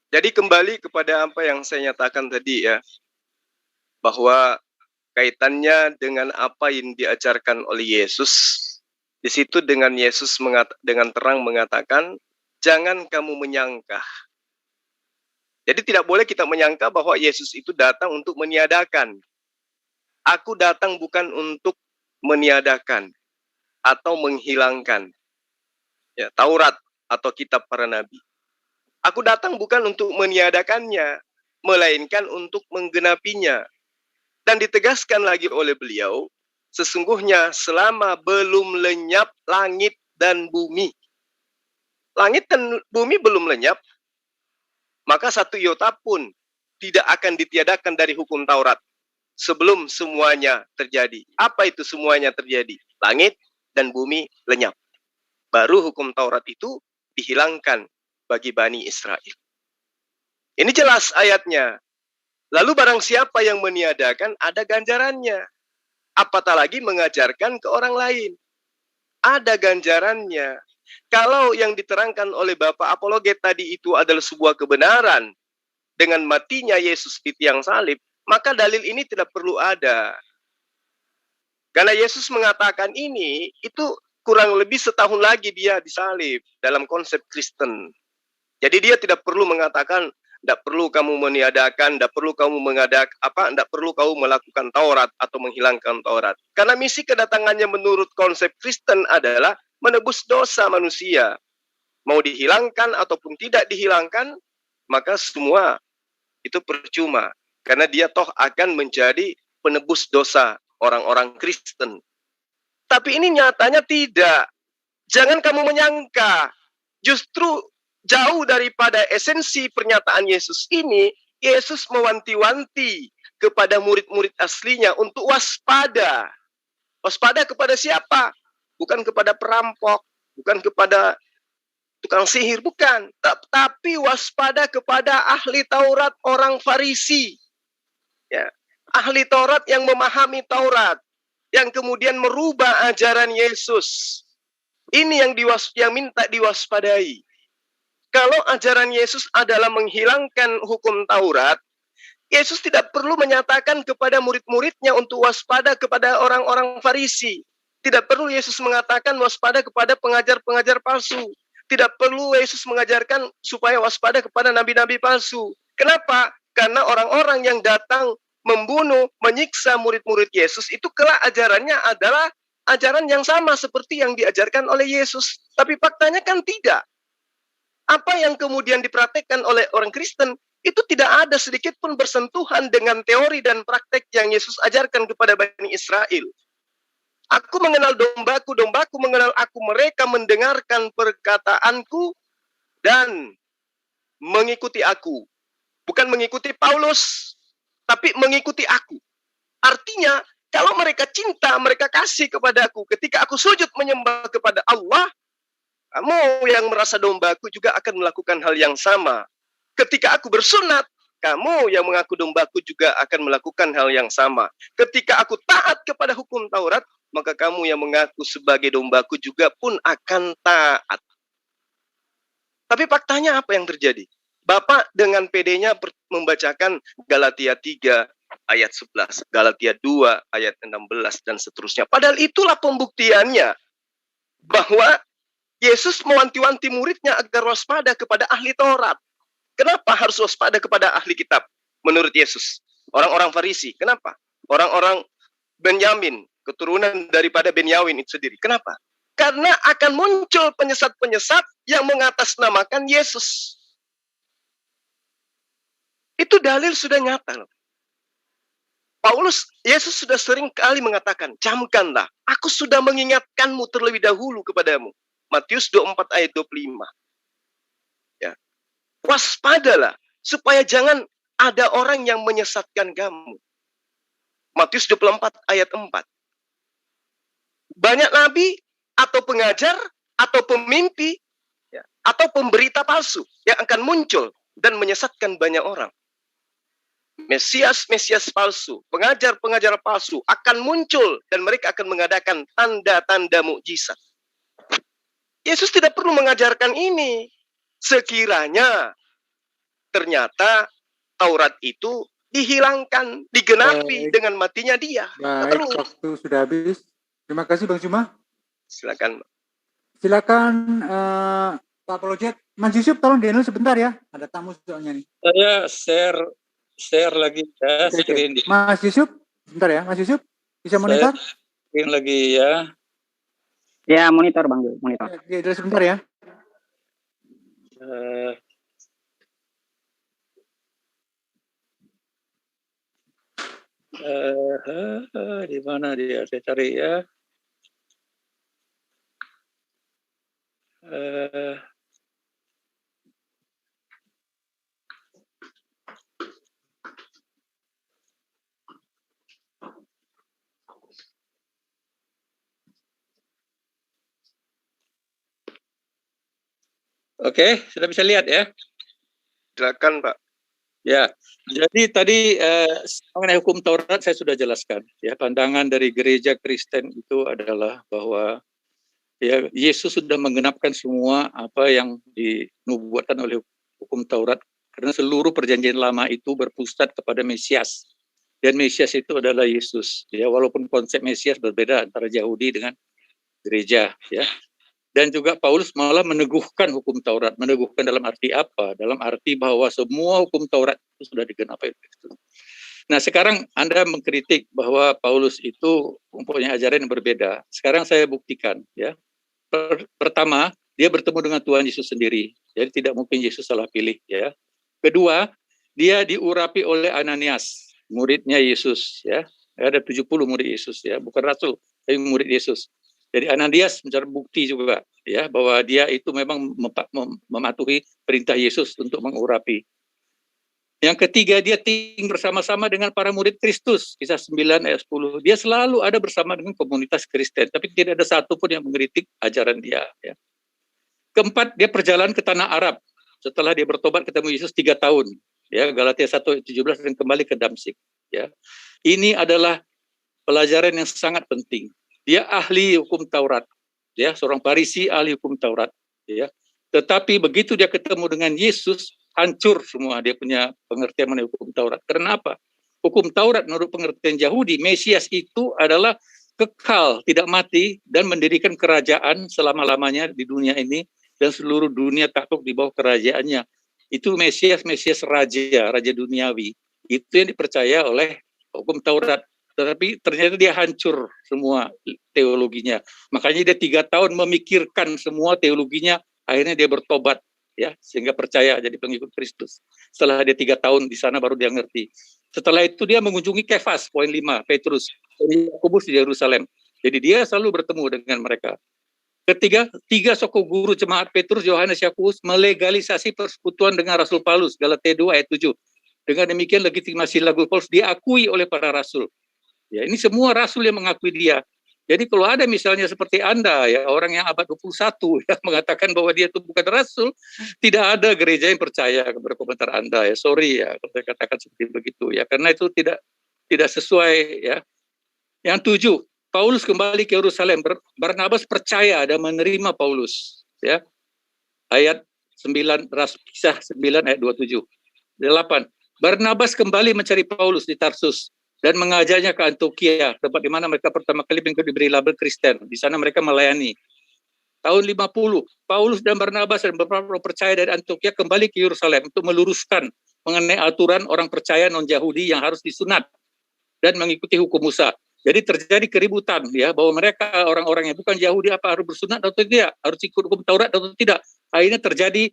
Jadi kembali kepada apa yang saya nyatakan tadi, ya, bahwa kaitannya dengan apa yang diajarkan oleh Yesus. Di situ dengan Yesus dengan terang mengatakan, jangan kamu menyangka. Jadi tidak boleh kita menyangka bahwa Yesus itu datang untuk meniadakan. Aku datang bukan untuk meniadakan atau menghilangkan, ya, Taurat atau kitab para nabi. Aku datang bukan untuk meniadakannya, melainkan untuk menggenapinya. Dan ditegaskan lagi oleh beliau, sesungguhnya selama belum lenyap langit dan bumi. Langit dan bumi belum lenyap, maka 1 iota pun tidak akan ditiadakan dari hukum Taurat sebelum semuanya terjadi. Apa itu semuanya terjadi? Langit dan bumi lenyap. Baru hukum Taurat itu dihilangkan bagi Bani Israel. Ini jelas ayatnya. Lalu barang siapa yang meniadakan, ada ganjarannya. Apatah lagi mengajarkan ke orang lain. Ada ganjarannya. Kalau yang diterangkan oleh Bapak Apologet tadi itu adalah sebuah kebenaran, dengan matinya Yesus di tiang salib, maka dalil ini tidak perlu ada. Karena Yesus mengatakan ini, itu kurang lebih setahun lagi dia disalib dalam konsep Kristen. Jadi dia tidak perlu mengatakan, tidak perlu kamu meniadakan, tidak perlu kamu tidak perlu kamu melakukan Taurat atau menghilangkan Taurat. Karena misi kedatangannya menurut konsep Kristen adalah menebus dosa manusia. Mau dihilangkan ataupun tidak dihilangkan, maka semua itu percuma. Karena dia toh akan menjadi penebus dosa orang-orang Kristen. Tapi ini nyatanya tidak. Jangan kamu menyangka. Justru jauh daripada esensi pernyataan Yesus ini, Yesus mewanti-wanti kepada murid-murid aslinya untuk waspada. Waspada kepada siapa? Bukan kepada perampok, bukan kepada tukang sihir, bukan. Tapi waspada kepada ahli Taurat, orang Farisi. Ya, ahli Taurat yang memahami Taurat, yang kemudian merubah ajaran Yesus. Ini yang minta diwaspadai. Kalau ajaran Yesus adalah menghilangkan hukum Taurat, Yesus tidak perlu menyatakan kepada murid-muridnya untuk waspada kepada orang-orang Farisi. Tidak perlu Yesus mengatakan waspada kepada pengajar-pengajar palsu. Tidak perlu Yesus mengajarkan supaya waspada kepada nabi-nabi palsu. Kenapa? Karena orang-orang yang datang membunuh, menyiksa murid-murid Yesus itu kelak ajarannya adalah ajaran yang sama seperti yang diajarkan oleh Yesus. Tapi faktanya kan tidak. Apa yang kemudian dipraktekkan oleh orang Kristen itu tidak ada sedikit pun bersentuhan dengan teori dan praktek yang Yesus ajarkan kepada Bani Israel. Aku mengenal dombaku, dombaku mengenal aku, mereka mendengarkan perkataanku dan mengikuti aku. Bukan mengikuti Paulus, tapi mengikuti aku. Artinya, kalau mereka cinta, mereka kasih kepadaku. Ketika aku sujud menyembah kepada Allah, kamu yang merasa dombaku juga akan melakukan hal yang sama. Ketika aku bersunat, kamu yang mengaku dombaku juga akan melakukan hal yang sama. Ketika aku taat kepada hukum Taurat, maka kamu yang mengaku sebagai dombaku juga pun akan taat. Tapi faktanya apa yang terjadi? Bapak dengan PD-nya membacakan Galatia 3 ayat 11, Galatia 2 ayat 16 dan seterusnya. Padahal itulah pembuktiannya bahwa Yesus mewanti-wanti muridnya agar waspada kepada ahli Taurat. Kenapa harus waspada kepada ahli kitab? Menurut Yesus, orang-orang Farisi. Kenapa? Orang-orang Benyamin, keturunan daripada Benyamin itu sendiri. Kenapa? Karena akan muncul penyesat-penyesat yang mengatasnamakan Yesus. Itu dalil sudah nyata loh. Yesus sudah sering kali mengatakan, camkanlah, aku sudah mengingatkanmu terlebih dahulu kepadamu. Matius 24 ayat 25. Ya. Waspadalah, supaya jangan ada orang yang menyesatkan kamu. Matius 24 ayat 4. Banyak nabi, atau pengajar, atau pemimpi, ya, atau pemberita palsu yang akan muncul dan menyesatkan banyak orang. Mesias palsu, pengajar palsu akan muncul dan mereka akan mengadakan tanda-tanda mukjizat. Yesus tidak perlu mengajarkan ini. Sekiranya ternyata Taurat itu dihilangkan, digenapi dengan matinya dia. Baik, waktu sudah habis. Terima kasih Bang Juma. Silakan. Silakan Pak Apologet. Mas Yusuf tolong di sebentar ya. Ada tamu soalnya nih. Saya share lagi ya, screen. Mas Yusuf, sebentar ya. Mas Yusuf, bisa monitor? Screen lagi ya. Ya, monitor Bang, monitor. Ya, sebentar ya. Di mana dia? Saya cari ya. Oke, sudah bisa lihat ya? Silakan Pak. Ya, jadi tadi mengenai hukum Taurat saya sudah jelaskan. Ya, pandangan dari gereja Kristen itu adalah bahwa ya Yesus sudah menggenapkan semua apa yang dinubuatkan oleh hukum Taurat, karena seluruh perjanjian lama itu berpusat kepada Mesias, dan Mesias itu adalah Yesus. Ya, walaupun konsep Mesias berbeda antara Yahudi dengan gereja. Ya, dan juga Paulus malah meneguhkan hukum Taurat. Meneguhkan dalam arti apa? Dalam arti bahwa semua hukum Taurat itu sudah digenapi. Nah, sekarang Anda mengkritik bahwa Paulus itu mempunyai ajaran yang berbeda. Sekarang saya buktikan, ya. Pertama, dia bertemu dengan Tuhan Yesus sendiri. Jadi tidak mungkin Yesus salah pilih, ya. Kedua, dia diurapi oleh Ananias, muridnya Yesus, ya. Ada 70 murid Yesus, ya, bukan rasul, tapi murid Yesus. Jadi Ananias mencari bukti juga, ya, bahwa dia itu memang mematuhi perintah Yesus untuk mengurapi. Yang ketiga, dia tinggal bersama-sama dengan para murid Kristus, kisah 9 ayat 10. Dia selalu ada bersama dengan komunitas Kristen, tapi tidak ada satupun yang mengkritik ajaran dia. Ya. Keempat, dia perjalanan ke tanah Arab. Setelah dia bertobat ketemu Yesus 3 tahun. Ya, Galatia 1 ayat 17 dan kembali ke Damsyik. Ya. Ini adalah pelajaran yang sangat penting. Dia ahli hukum Taurat, ya, seorang Farisi ahli hukum Taurat, ya. Tetapi begitu dia ketemu dengan Yesus, hancur semua dia punya pengertian mengenai hukum Taurat. Karena apa? Hukum Taurat menurut pengertian Yahudi, Mesias itu adalah kekal, tidak mati, dan mendirikan kerajaan selama-lamanya di dunia ini, dan seluruh dunia takluk di bawah kerajaannya. Itu Mesias raja duniawi. Itu yang dipercaya oleh hukum Taurat. Tetapi ternyata dia hancur semua teologinya. Makanya dia 3 tahun memikirkan semua teologinya, akhirnya dia bertobat. ya, sehingga percaya jadi pengikut Kristus. Setelah dia 3 tahun di sana baru dia ngerti. Setelah itu dia mengunjungi Kefas, poin 5, Petrus, Yakobus di Yerusalem. Jadi dia selalu bertemu dengan mereka. Ketiga, 3 suku guru jemaat Petrus, Yohanes, Yakobus melegalisasi persekutuan dengan Rasul Paulus, Galatia 2 ayat 7. Dengan demikian legitimasi Rasul Paulus diakui oleh para rasul. Ya, ini semua rasul yang mengakui dia. Jadi kalau ada misalnya seperti Anda, ya, orang yang abad 21 yang mengatakan bahwa dia itu bukan rasul, tidak ada gereja yang percaya kepada komentar Anda, ya. Sorry ya kalau saya katakan seperti begitu, ya, karena itu tidak sesuai, ya. Yang 7, Paulus kembali ke Yerusalem. Barnabas percaya dan menerima Paulus, ya. Ayat 9, Kisah 9 ayat 27. 8, Barnabas kembali mencari Paulus di Tarsus dan mengajarnya ke Antioquia, tempat di mana mereka pertama kali diberi label Kristen. Di sana mereka melayani. Tahun 50, Paulus dan Barnabas dan beberapa orang percaya dari Antioquia kembali ke Yerusalem untuk meluruskan mengenai aturan orang percaya non-Yahudi yang harus disunat dan mengikuti hukum Musa. Jadi terjadi keributan, ya, bahwa mereka orang-orang yang bukan Yahudi apa harus bersunat atau tidak, harus ikut hukum Taurat atau tidak. Akhirnya terjadi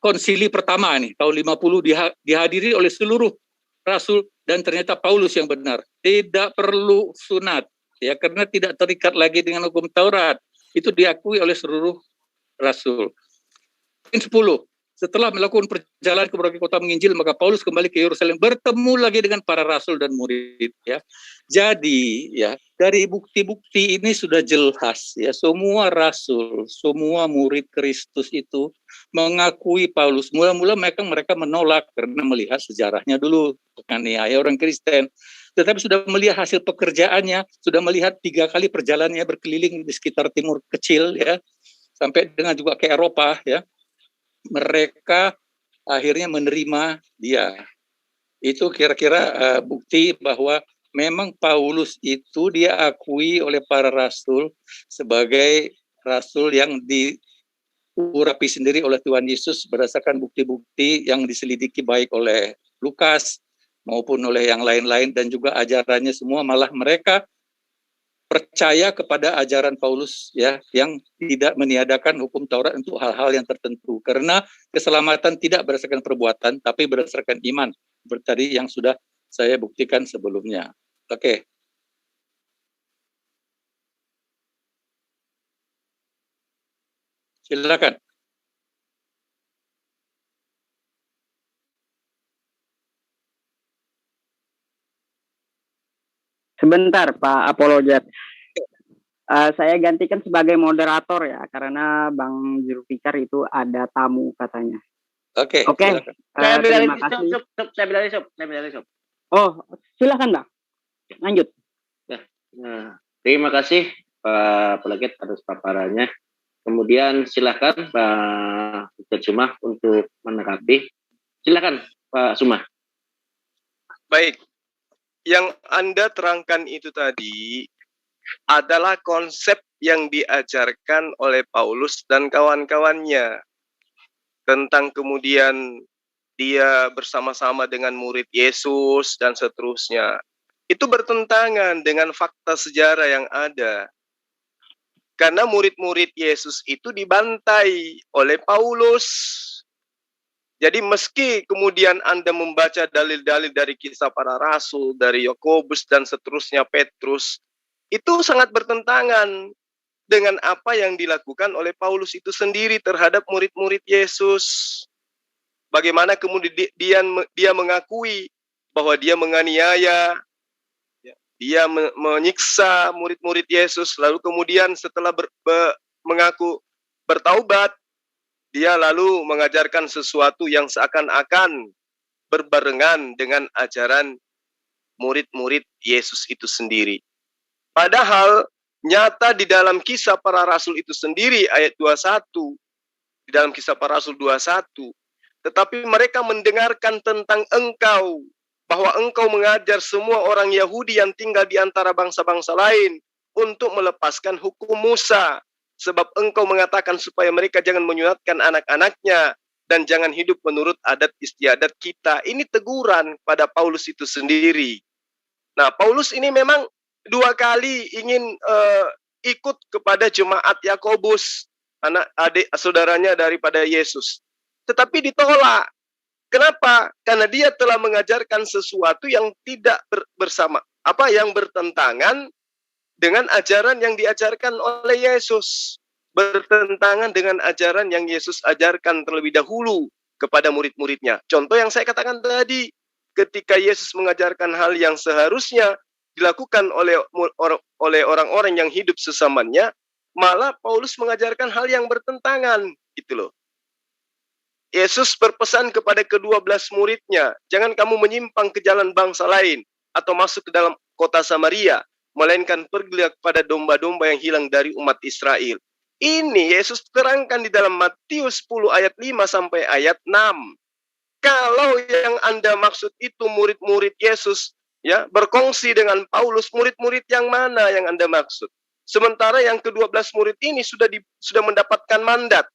konsili pertama nih, tahun 50 dihadiri oleh seluruh rasul dan ternyata Paulus yang benar. Tidak perlu sunat, ya, karena tidak terikat lagi dengan hukum Taurat. Itu diakui oleh seluruh rasul. 10. Setelah melakukan perjalanan ke berbagai kota menginjil, maka Paulus kembali ke Yerusalem bertemu lagi dengan para rasul dan murid, ya. Jadi, ya, dari bukti-bukti ini sudah jelas, ya, semua rasul, semua murid Kristus itu mengakui Paulus. Mula-mula mereka menolak karena melihat sejarahnya dulu, menganiaya orang Kristen. Tetapi sudah melihat hasil pekerjaannya, sudah melihat 3 kali perjalanannya berkeliling di sekitar Timur Kecil, ya, sampai dengan juga ke Eropa, ya. Mereka akhirnya menerima dia. Itu kira-kira bukti bahwa memang Paulus itu dia akui oleh para rasul sebagai rasul yang diurapi sendiri oleh Tuhan Yesus berdasarkan bukti-bukti yang diselidiki baik oleh Lukas maupun oleh yang lain-lain, dan juga ajarannya semua malah mereka percaya kepada ajaran Paulus, ya, yang tidak meniadakan hukum Taurat untuk hal-hal yang tertentu, karena keselamatan tidak berdasarkan perbuatan tapi berdasarkan iman, seperti tadi yang sudah saya buktikan sebelumnya. Oke. Silakan. Sebentar, Pak Apologet. Saya gantikan sebagai moderator, ya, karena Bang Juru Fikar itu ada tamu katanya. Oke. Terima kasih. Saya bilang. Oh, silakan, Bang. Lanjut. Nah, terima kasih Pak Apologet atas paparannya. Kemudian silakan Pak Dr. Sumah untuk menanggapi. Silakan Pak Sumah. Baik. Yang Anda terangkan itu tadi adalah konsep yang diajarkan oleh Paulus dan kawan-kawannya tentang kemudian dia bersama-sama dengan murid Yesus dan seterusnya. Itu bertentangan dengan fakta sejarah yang ada. Karena murid-murid Yesus itu dibantai oleh Paulus. Jadi meski kemudian Anda membaca dalil-dalil dari Kisah Para Rasul, dari Yakobus dan seterusnya Petrus, itu sangat bertentangan dengan apa yang dilakukan oleh Paulus itu sendiri terhadap murid-murid Yesus. Bagaimana kemudian dia mengakui bahwa dia menganiaya, dia menyiksa murid-murid Yesus, lalu kemudian setelah mengaku bertaubat, dia lalu mengajarkan sesuatu yang seakan-akan berbarengan dengan ajaran murid-murid Yesus itu sendiri. Padahal nyata di dalam Kisah Para Rasul itu sendiri ayat 21, di dalam Kisah Para Rasul 21, tetapi mereka mendengarkan tentang engkau, bahwa engkau mengajar semua orang Yahudi yang tinggal di antara bangsa-bangsa lain untuk melepaskan hukum Musa. Sebab engkau mengatakan supaya mereka jangan menyunatkan anak-anaknya dan jangan hidup menurut adat istiadat kita. Ini teguran pada Paulus itu sendiri. Nah, Paulus ini memang 2 kali ingin ikut kepada jemaat Yakobus, anak adik saudaranya daripada Yesus. tetapi ditolak. Kenapa? Karena dia telah mengajarkan sesuatu yang tidak yang bertentangan dengan ajaran yang diajarkan oleh Yesus. Bertentangan dengan ajaran yang Yesus ajarkan terlebih dahulu kepada murid-muridnya. Contoh yang saya katakan tadi, ketika Yesus mengajarkan hal yang seharusnya dilakukan oleh orang-orang yang hidup sesamanya, malah Paulus mengajarkan hal yang bertentangan, gitu loh. Yesus berpesan kepada ke-12 muridnya, jangan kamu menyimpang ke jalan bangsa lain atau masuk ke dalam kota Samaria, melainkan pergilah kepada domba-domba yang hilang dari umat Israel. Ini Yesus terangkan di dalam Matius 10 ayat 5 sampai ayat 6. Kalau yang Anda maksud itu murid-murid Yesus, ya, berkongsi dengan Paulus, murid-murid yang mana yang Anda maksud? Sementara yang ke-12 murid ini sudah mendapatkan mandat.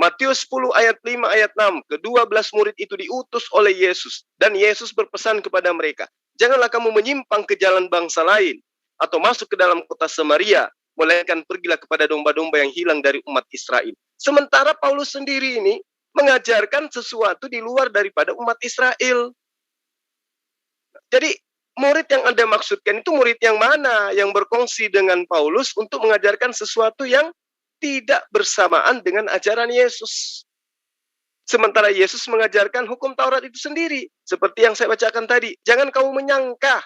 Matius 10 ayat 5 ayat 6, ke-12 murid itu diutus oleh Yesus, dan Yesus berpesan kepada mereka, janganlah kamu menyimpang ke jalan bangsa lain, atau masuk ke dalam kota Samaria, melainkan pergilah kepada domba-domba yang hilang dari umat Israel. Sementara Paulus sendiri ini mengajarkan sesuatu di luar daripada umat Israel. Jadi murid yang Anda maksudkan itu murid yang mana yang berkongsi dengan Paulus untuk mengajarkan sesuatu yang tidak bersamaan dengan ajaran Yesus. Sementara Yesus mengajarkan hukum Taurat itu sendiri. Seperti yang saya bacakan tadi. Jangan kau menyangka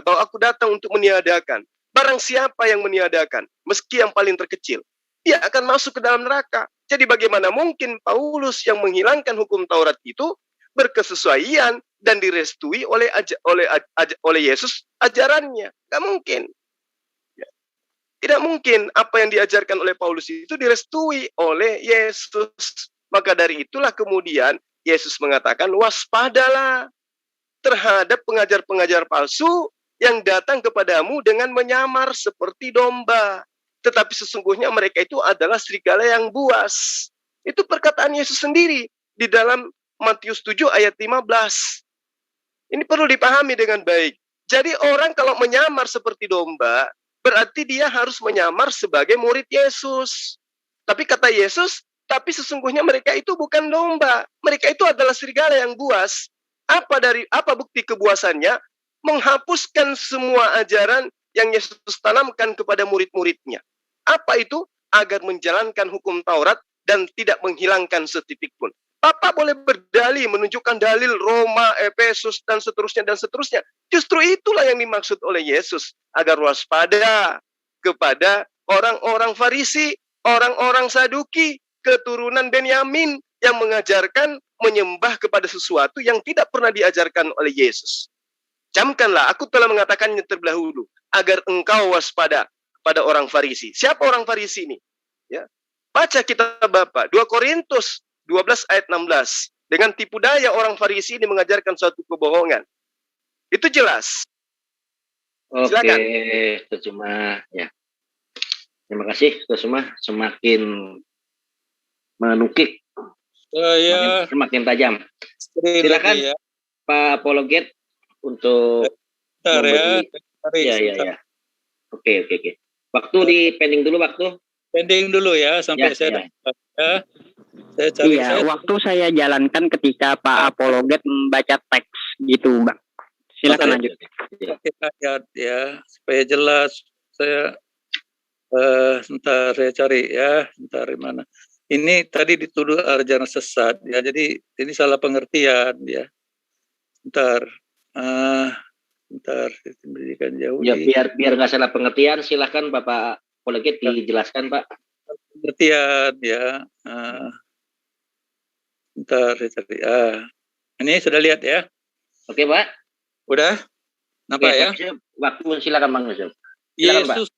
bahwa aku datang untuk meniadakan. Barang siapa yang meniadakan, meski yang paling terkecil, dia akan masuk ke dalam neraka. Jadi bagaimana mungkin Paulus yang menghilangkan hukum Taurat itu berkesesuaian dan direstui oleh Yesus ajarannya? Gak mungkin. Tidak mungkin apa yang diajarkan oleh Paulus itu direstui oleh Yesus. Maka dari itulah kemudian Yesus mengatakan, waspadalah terhadap pengajar-pengajar palsu yang datang kepadamu dengan menyamar seperti domba. Tetapi sesungguhnya mereka itu adalah serigala yang buas. Itu perkataan Yesus sendiri di dalam Matius 7 ayat 15. Ini perlu dipahami dengan baik. Jadi orang kalau menyamar seperti domba, berarti dia harus menyamar sebagai murid Yesus. Tapi kata Yesus, tapi sesungguhnya mereka itu bukan domba. Mereka itu adalah serigala yang buas. Apa bukti kebuasannya? Menghapuskan semua ajaran yang Yesus tanamkan kepada murid-muridnya. Apa itu? Agar menjalankan hukum Taurat dan tidak menghilangkan setitik pun. Bapak boleh berdalih, menunjukkan dalil Roma, Efesus, dan seterusnya, dan seterusnya. Justru itulah yang dimaksud oleh Yesus. Agar waspada kepada orang-orang Farisi, orang-orang Saduki, keturunan Benyamin, yang mengajarkan menyembah kepada sesuatu yang tidak pernah diajarkan oleh Yesus. Camkanlah, aku telah mengatakannya terlebih dahulu, agar engkau waspada kepada orang Farisi. Siapa orang Farisi ini? Ya. Baca kitab Bapak, 2 Korintus 12 ayat 16. Dengan tipu daya orang Farisi ini mengajarkan suatu kebohongan. Itu jelas. Silakan. Oke, Sesuma. Ya. Terima kasih, Sesuma. Semakin menukik, semakin tajam. Silakan, ya. Pak Apologet, untuk memberi. Ya. Oke. Waktu di pending dulu, Pending dulu ya, sampai saya dapat. Ya. Saya cari. Iya, waktu saya jalankan ketika Pak Apologet membaca teks gitu, Bang. Silakan lanjut. Ayat ya, supaya jelas. Saya sebentar saya cari ya, sebentar di mana. Ini tadi dituduh ajaran sesat ya, jadi ini salah pengertian ya. Sebentar, pendidikan jauh. Ya, biar nggak salah pengertian, silakan Bapak Apologet dijelaskan, Pak. Pengertian ya. Bentar, saya cari. Ini sudah lihat ya? Oke, Pak. Udah? Nampak ya? Waktu silakan, Bang Yusuf. Yesus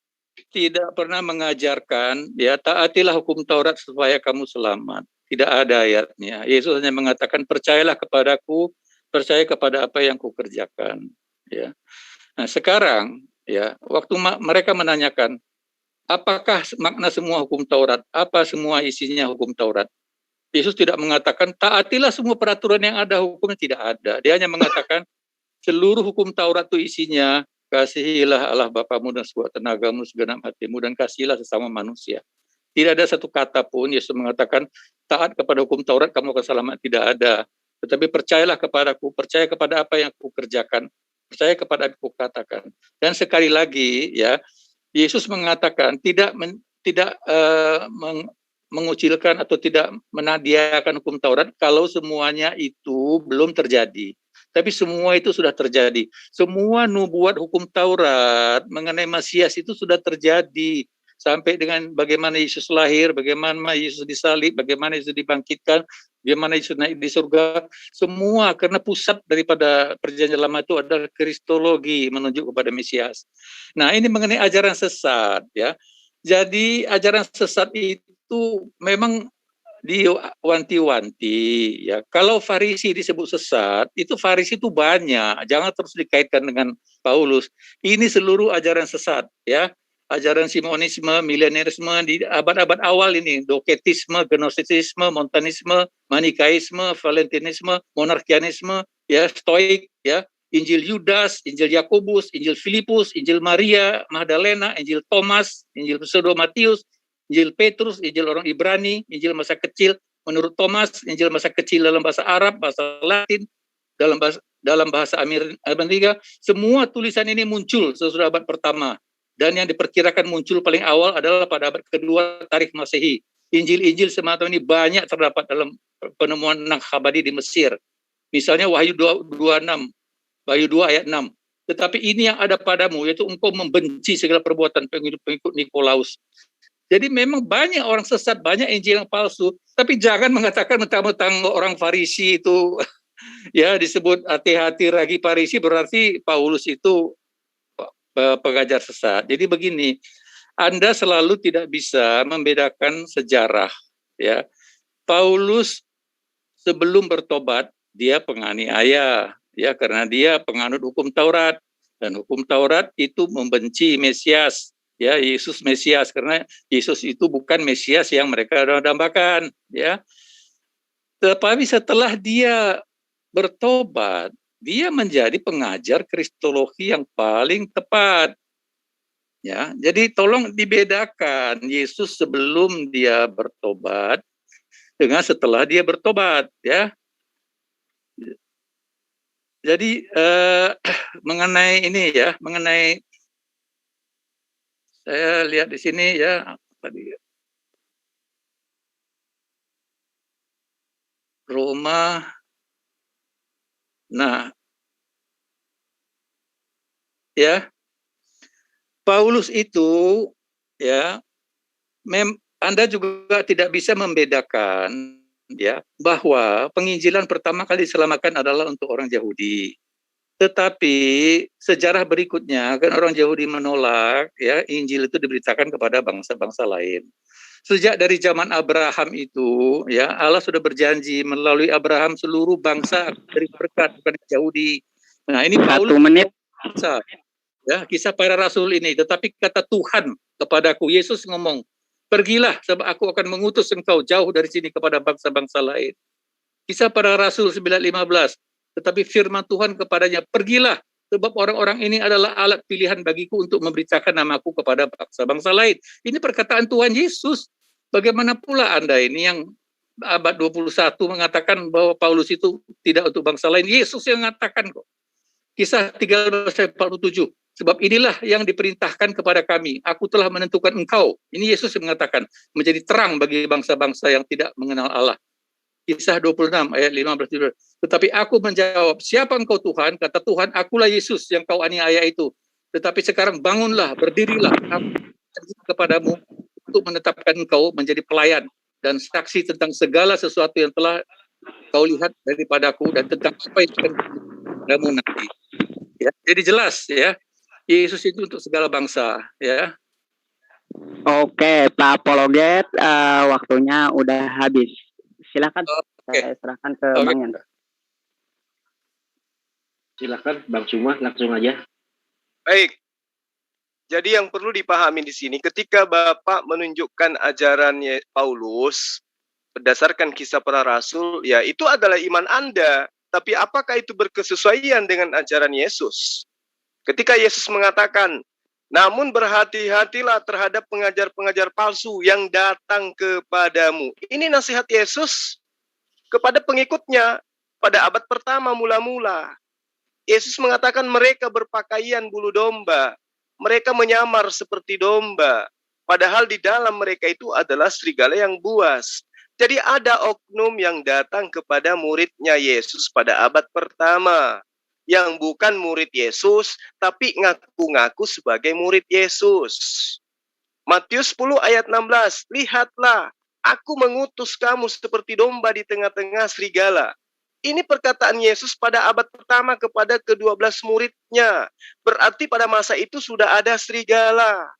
tidak pernah mengajarkan, ya, taatilah hukum Taurat supaya kamu selamat. Tidak ada ayatnya. Yesus hanya mengatakan, percayalah kepadaku, percaya kepada apa yang kukerjakan. Ya. Nah, sekarang, ya, waktu mereka menanyakan, apakah makna semua hukum Taurat? Apa semua isinya hukum Taurat? Yesus tidak mengatakan, taatilah semua peraturan yang ada, hukumnya tidak ada. Dia hanya mengatakan, seluruh hukum Taurat itu isinya, kasihilah Allah Bapamu dan sekuat tenagamu, segenap hatimu, dan kasihilah sesama manusia. Tidak ada satu kata pun Yesus mengatakan taat kepada hukum Taurat kamu akan selamat, tidak ada. Tetapi percayalah kepadaku, percaya kepada apa yang aku kerjakan, percaya kepada apa yang aku katakan. Dan sekali lagi ya, Yesus mengatakan tidak mengucilkan atau tidak menadiakan hukum Taurat kalau semuanya itu belum terjadi. Tapi semua itu sudah terjadi. Semua nubuat hukum Taurat mengenai Mesias itu sudah terjadi. Sampai dengan bagaimana Yesus lahir, bagaimana Yesus disalib, bagaimana Yesus dibangkitkan, bagaimana Yesus naik di surga. Semua karena pusat daripada perjanjian lama itu adalah kristologi menunjuk kepada Mesias. Nah, ini mengenai ajaran sesat ya. Jadi ajaran sesat itu memang diwanti-wanti ya. Kalau Farisi disebut sesat, itu Farisi itu banyak, jangan terus dikaitkan dengan Paulus. Ini seluruh ajaran sesat ya. Ajaran Simonisme, milenarisme di abad-abad awal ini, doketisme, gnostisisme, montanisme, manikaisme, valentinisme, monarkianisme, ya, stoik, ya, Injil Yudas, Injil Yakobus, Injil Filipus, Injil Maria Magdalena, Injil Thomas, Injil Pseudo Matius, Injil Petrus, Injil orang Ibrani, Injil masa kecil menurut Thomas, Injil masa kecil dalam bahasa Arab, bahasa Latin, dalam bahasa Amerika. Semua tulisan ini muncul sesudah abad pertama. Dan yang diperkirakan muncul paling awal adalah pada abad kedua tarikh Masehi. Injil-injil semacam ini banyak terdapat dalam penemuan Naqshbandi di Mesir. Misalnya Wahyu 26, Wahyu 2 ayat 6. Tetapi ini yang ada padamu, yaitu engkau membenci segala perbuatan pengikut Nikolaus. Jadi memang banyak orang sesat, banyak Injil yang palsu, tapi jangan mengatakan mentang-mentang orang Farisi itu ya disebut hati-hati lagi Farisi berarti Paulus itu pengajar sesat. Jadi begini, Anda selalu tidak bisa membedakan sejarah ya. Paulus sebelum bertobat dia penganiaya ya, karena dia penganut hukum Taurat, dan hukum Taurat itu membenci Mesias. Ya, Yesus Mesias, karena Yesus itu bukan Mesias yang mereka dambakan, ya. Tetapi setelah dia bertobat, dia menjadi pengajar kristologi yang paling tepat. Ya, jadi tolong dibedakan Yesus sebelum dia bertobat dengan setelah dia bertobat, ya. Jadi mengenai ini ya, mengenai saya lihat di sini ya tadi Roma. Nah, ya Paulus itu ya, Anda juga tidak bisa membedakan ya bahwa penginjilan pertama kali diselamatkan adalah untuk orang Yahudi. Tetapi sejarah berikutnya kan orang Yahudi menolak ya Injil itu diberitakan kepada bangsa-bangsa lain. Sejak dari zaman Abraham itu ya Allah sudah berjanji melalui Abraham seluruh bangsa dari berkat bukan Yahudi. Nah, ini Paulus 1 menit. Ya, kisah para rasul ini, tetapi kata Tuhan kepadaku, Yesus ngomong, pergilah sebab aku akan mengutus engkau jauh dari sini kepada bangsa-bangsa lain. Kisah para rasul 9:15. Tetapi firman Tuhan kepadanya, pergilah, sebab orang-orang ini adalah alat pilihan bagiku untuk memberitakan namaku kepada bangsa-bangsa lain. Ini perkataan Tuhan Yesus. Bagaimana pula Anda ini yang abad 21 mengatakan bahwa Paulus itu tidak untuk bangsa lain. Yesus yang mengatakan kok. Kisah 13:47. Sebab inilah yang diperintahkan kepada kami. Aku telah menentukan engkau. Ini Yesus yang mengatakan, menjadi terang bagi bangsa-bangsa yang tidak mengenal Allah. Kisah 26 ayat 15. Tetapi aku menjawab, siapa engkau Tuhan? Kata Tuhan, akulah Yesus yang kau aniaya itu. Tetapi sekarang bangunlah, berdirilah, aku kepadamu untuk menetapkan engkau menjadi pelayan dan saksi tentang segala sesuatu yang telah kau lihat daripadaku dan tentang apa yang akan kepadamu nanti. Ya, jadi jelas ya, Yesus itu untuk segala bangsa. Ya. Oke, Pak Apologet, waktunya udah habis. Silakan, saya serahkan ke Bang Yan. Silakan Bang Suma, langsung aja. Baik. Jadi yang perlu dipahami di sini, ketika Bapak menunjukkan ajarannya Paulus berdasarkan kisah para rasul, ya itu adalah iman Anda. Tapi apakah itu berkesesuaian dengan ajaran Yesus? Ketika Yesus mengatakan, Namun berhati-hatilah terhadap pengajar-pengajar palsu yang datang kepadamu. Ini nasihat Yesus kepada pengikutnya pada abad pertama mula-mula. Yesus mengatakan mereka berpakaian bulu domba. Mereka menyamar seperti domba. Padahal di dalam mereka itu adalah serigala yang buas. Jadi ada oknum yang datang kepada muridnya Yesus pada abad pertama. Yang bukan murid Yesus, tapi ngaku-ngaku sebagai murid Yesus. Matius 10 ayat 16, lihatlah, aku mengutus kamu seperti domba di tengah-tengah serigala. Ini perkataan Yesus pada abad pertama kepada ke-12 muridnya. Berarti pada masa itu sudah ada serigala.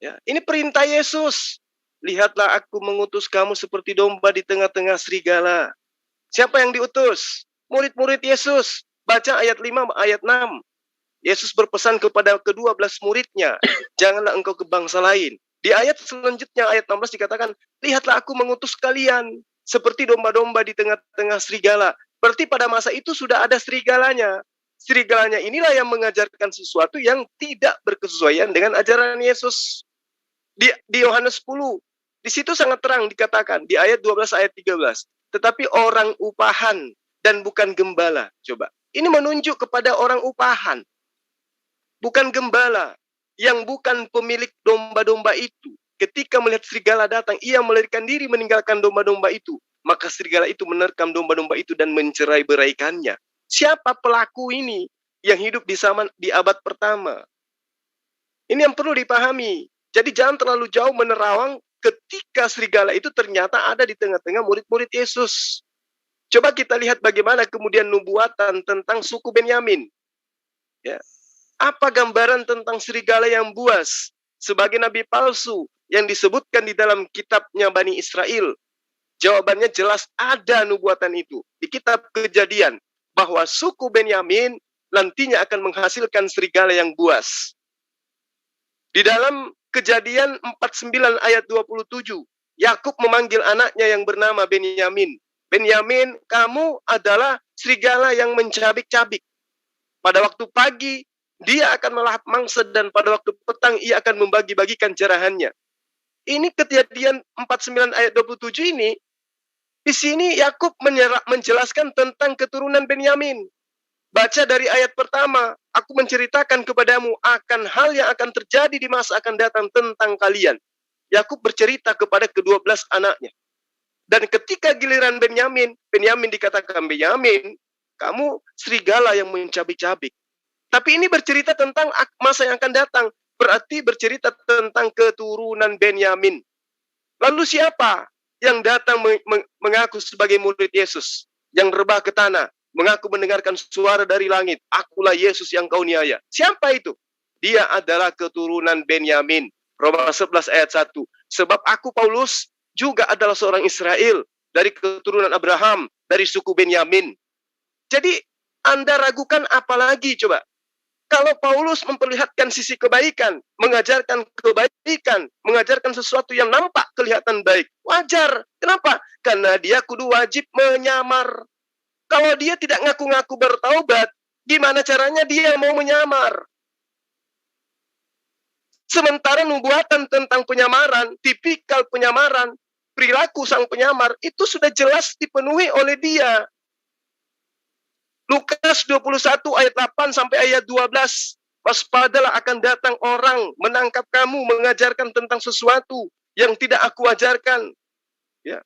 Ya, ini perintah Yesus. Lihatlah, aku mengutus kamu seperti domba di tengah-tengah serigala. Siapa yang diutus? Murid-murid Yesus. Baca ayat 5, ayat 6. Yesus berpesan kepada ke-12 muridnya, janganlah engkau ke bangsa lain. Di ayat selanjutnya, ayat 16 dikatakan, lihatlah aku mengutus kalian seperti domba-domba di tengah-tengah serigala. Berarti pada masa itu sudah ada serigalanya. Serigalanya inilah yang mengajarkan sesuatu yang tidak berkesesuaian dengan ajaran Yesus. Di Yohanes 10, di situ sangat terang dikatakan, di ayat 12, ayat 13. Tetapi orang upahan dan bukan gembala. Coba, ini menunjuk kepada orang upahan. Bukan gembala, yang bukan pemilik domba-domba itu. Ketika melihat serigala datang, ia melarikan diri meninggalkan domba-domba itu. Maka serigala itu menerkam domba-domba itu dan mencerai-beraikannya. Siapa pelaku ini yang hidup di abad pertama? Ini yang perlu dipahami. Jadi jangan terlalu jauh menerawang ketika serigala itu ternyata ada di tengah-tengah murid-murid Yesus. Coba kita lihat bagaimana kemudian nubuatan tentang suku Benyamin. Ya. Apa gambaran tentang serigala yang buas sebagai nabi palsu yang disebutkan di dalam kitabnya Bani Israel? Jawabannya jelas ada nubuatan itu di kitab Kejadian bahwa suku Benyamin nantinya akan menghasilkan serigala yang buas. Di dalam Kejadian 49 ayat 27, Yakub memanggil anaknya yang bernama Benyamin. Benyamin, kamu adalah serigala yang mencabik-cabik. Pada waktu pagi dia akan melahap mangsa dan pada waktu petang ia akan membagi-bagikan jarahannya. Ini Kejadian 49 ayat 27 ini. Di sini Yakub menjelaskan tentang keturunan Benyamin. Baca dari ayat pertama, aku menceritakan kepadamu akan hal yang akan terjadi di masa akan datang tentang kalian. Yakub bercerita kepada ke-12 anaknya. Dan ketika giliran Benyamin dikatakan, Benyamin, kamu serigala yang mencabik-cabik. Tapi ini bercerita tentang masa yang akan datang. Berarti bercerita tentang keturunan Benyamin. Lalu siapa yang datang mengaku sebagai murid Yesus? Yang rebah ke tanah, mengaku mendengarkan suara dari langit. Akulah Yesus yang kau niaya. Siapa itu? Dia adalah keturunan Benyamin. Roma 11 ayat 1. Sebab aku Paulus juga adalah seorang Israel. Dari keturunan Abraham. Dari suku Benyamin. Jadi Anda ragukan apa lagi coba? Kalau Paulus memperlihatkan sisi kebaikan, mengajarkan kebaikan, mengajarkan sesuatu yang nampak kelihatan baik, wajar. Kenapa? Karena dia kudu wajib menyamar. Kalau dia tidak ngaku-ngaku bertaubat, gimana caranya dia mau menyamar? Sementara nubuatan tentang penyamaran, tipikal penyamaran, perilaku sang penyamar, itu sudah jelas dipenuhi oleh dia. Lukas 21 ayat 8 sampai ayat 12. Waspadalah akan datang orang menangkap kamu, mengajarkan tentang sesuatu yang tidak aku ajarkan. Ya.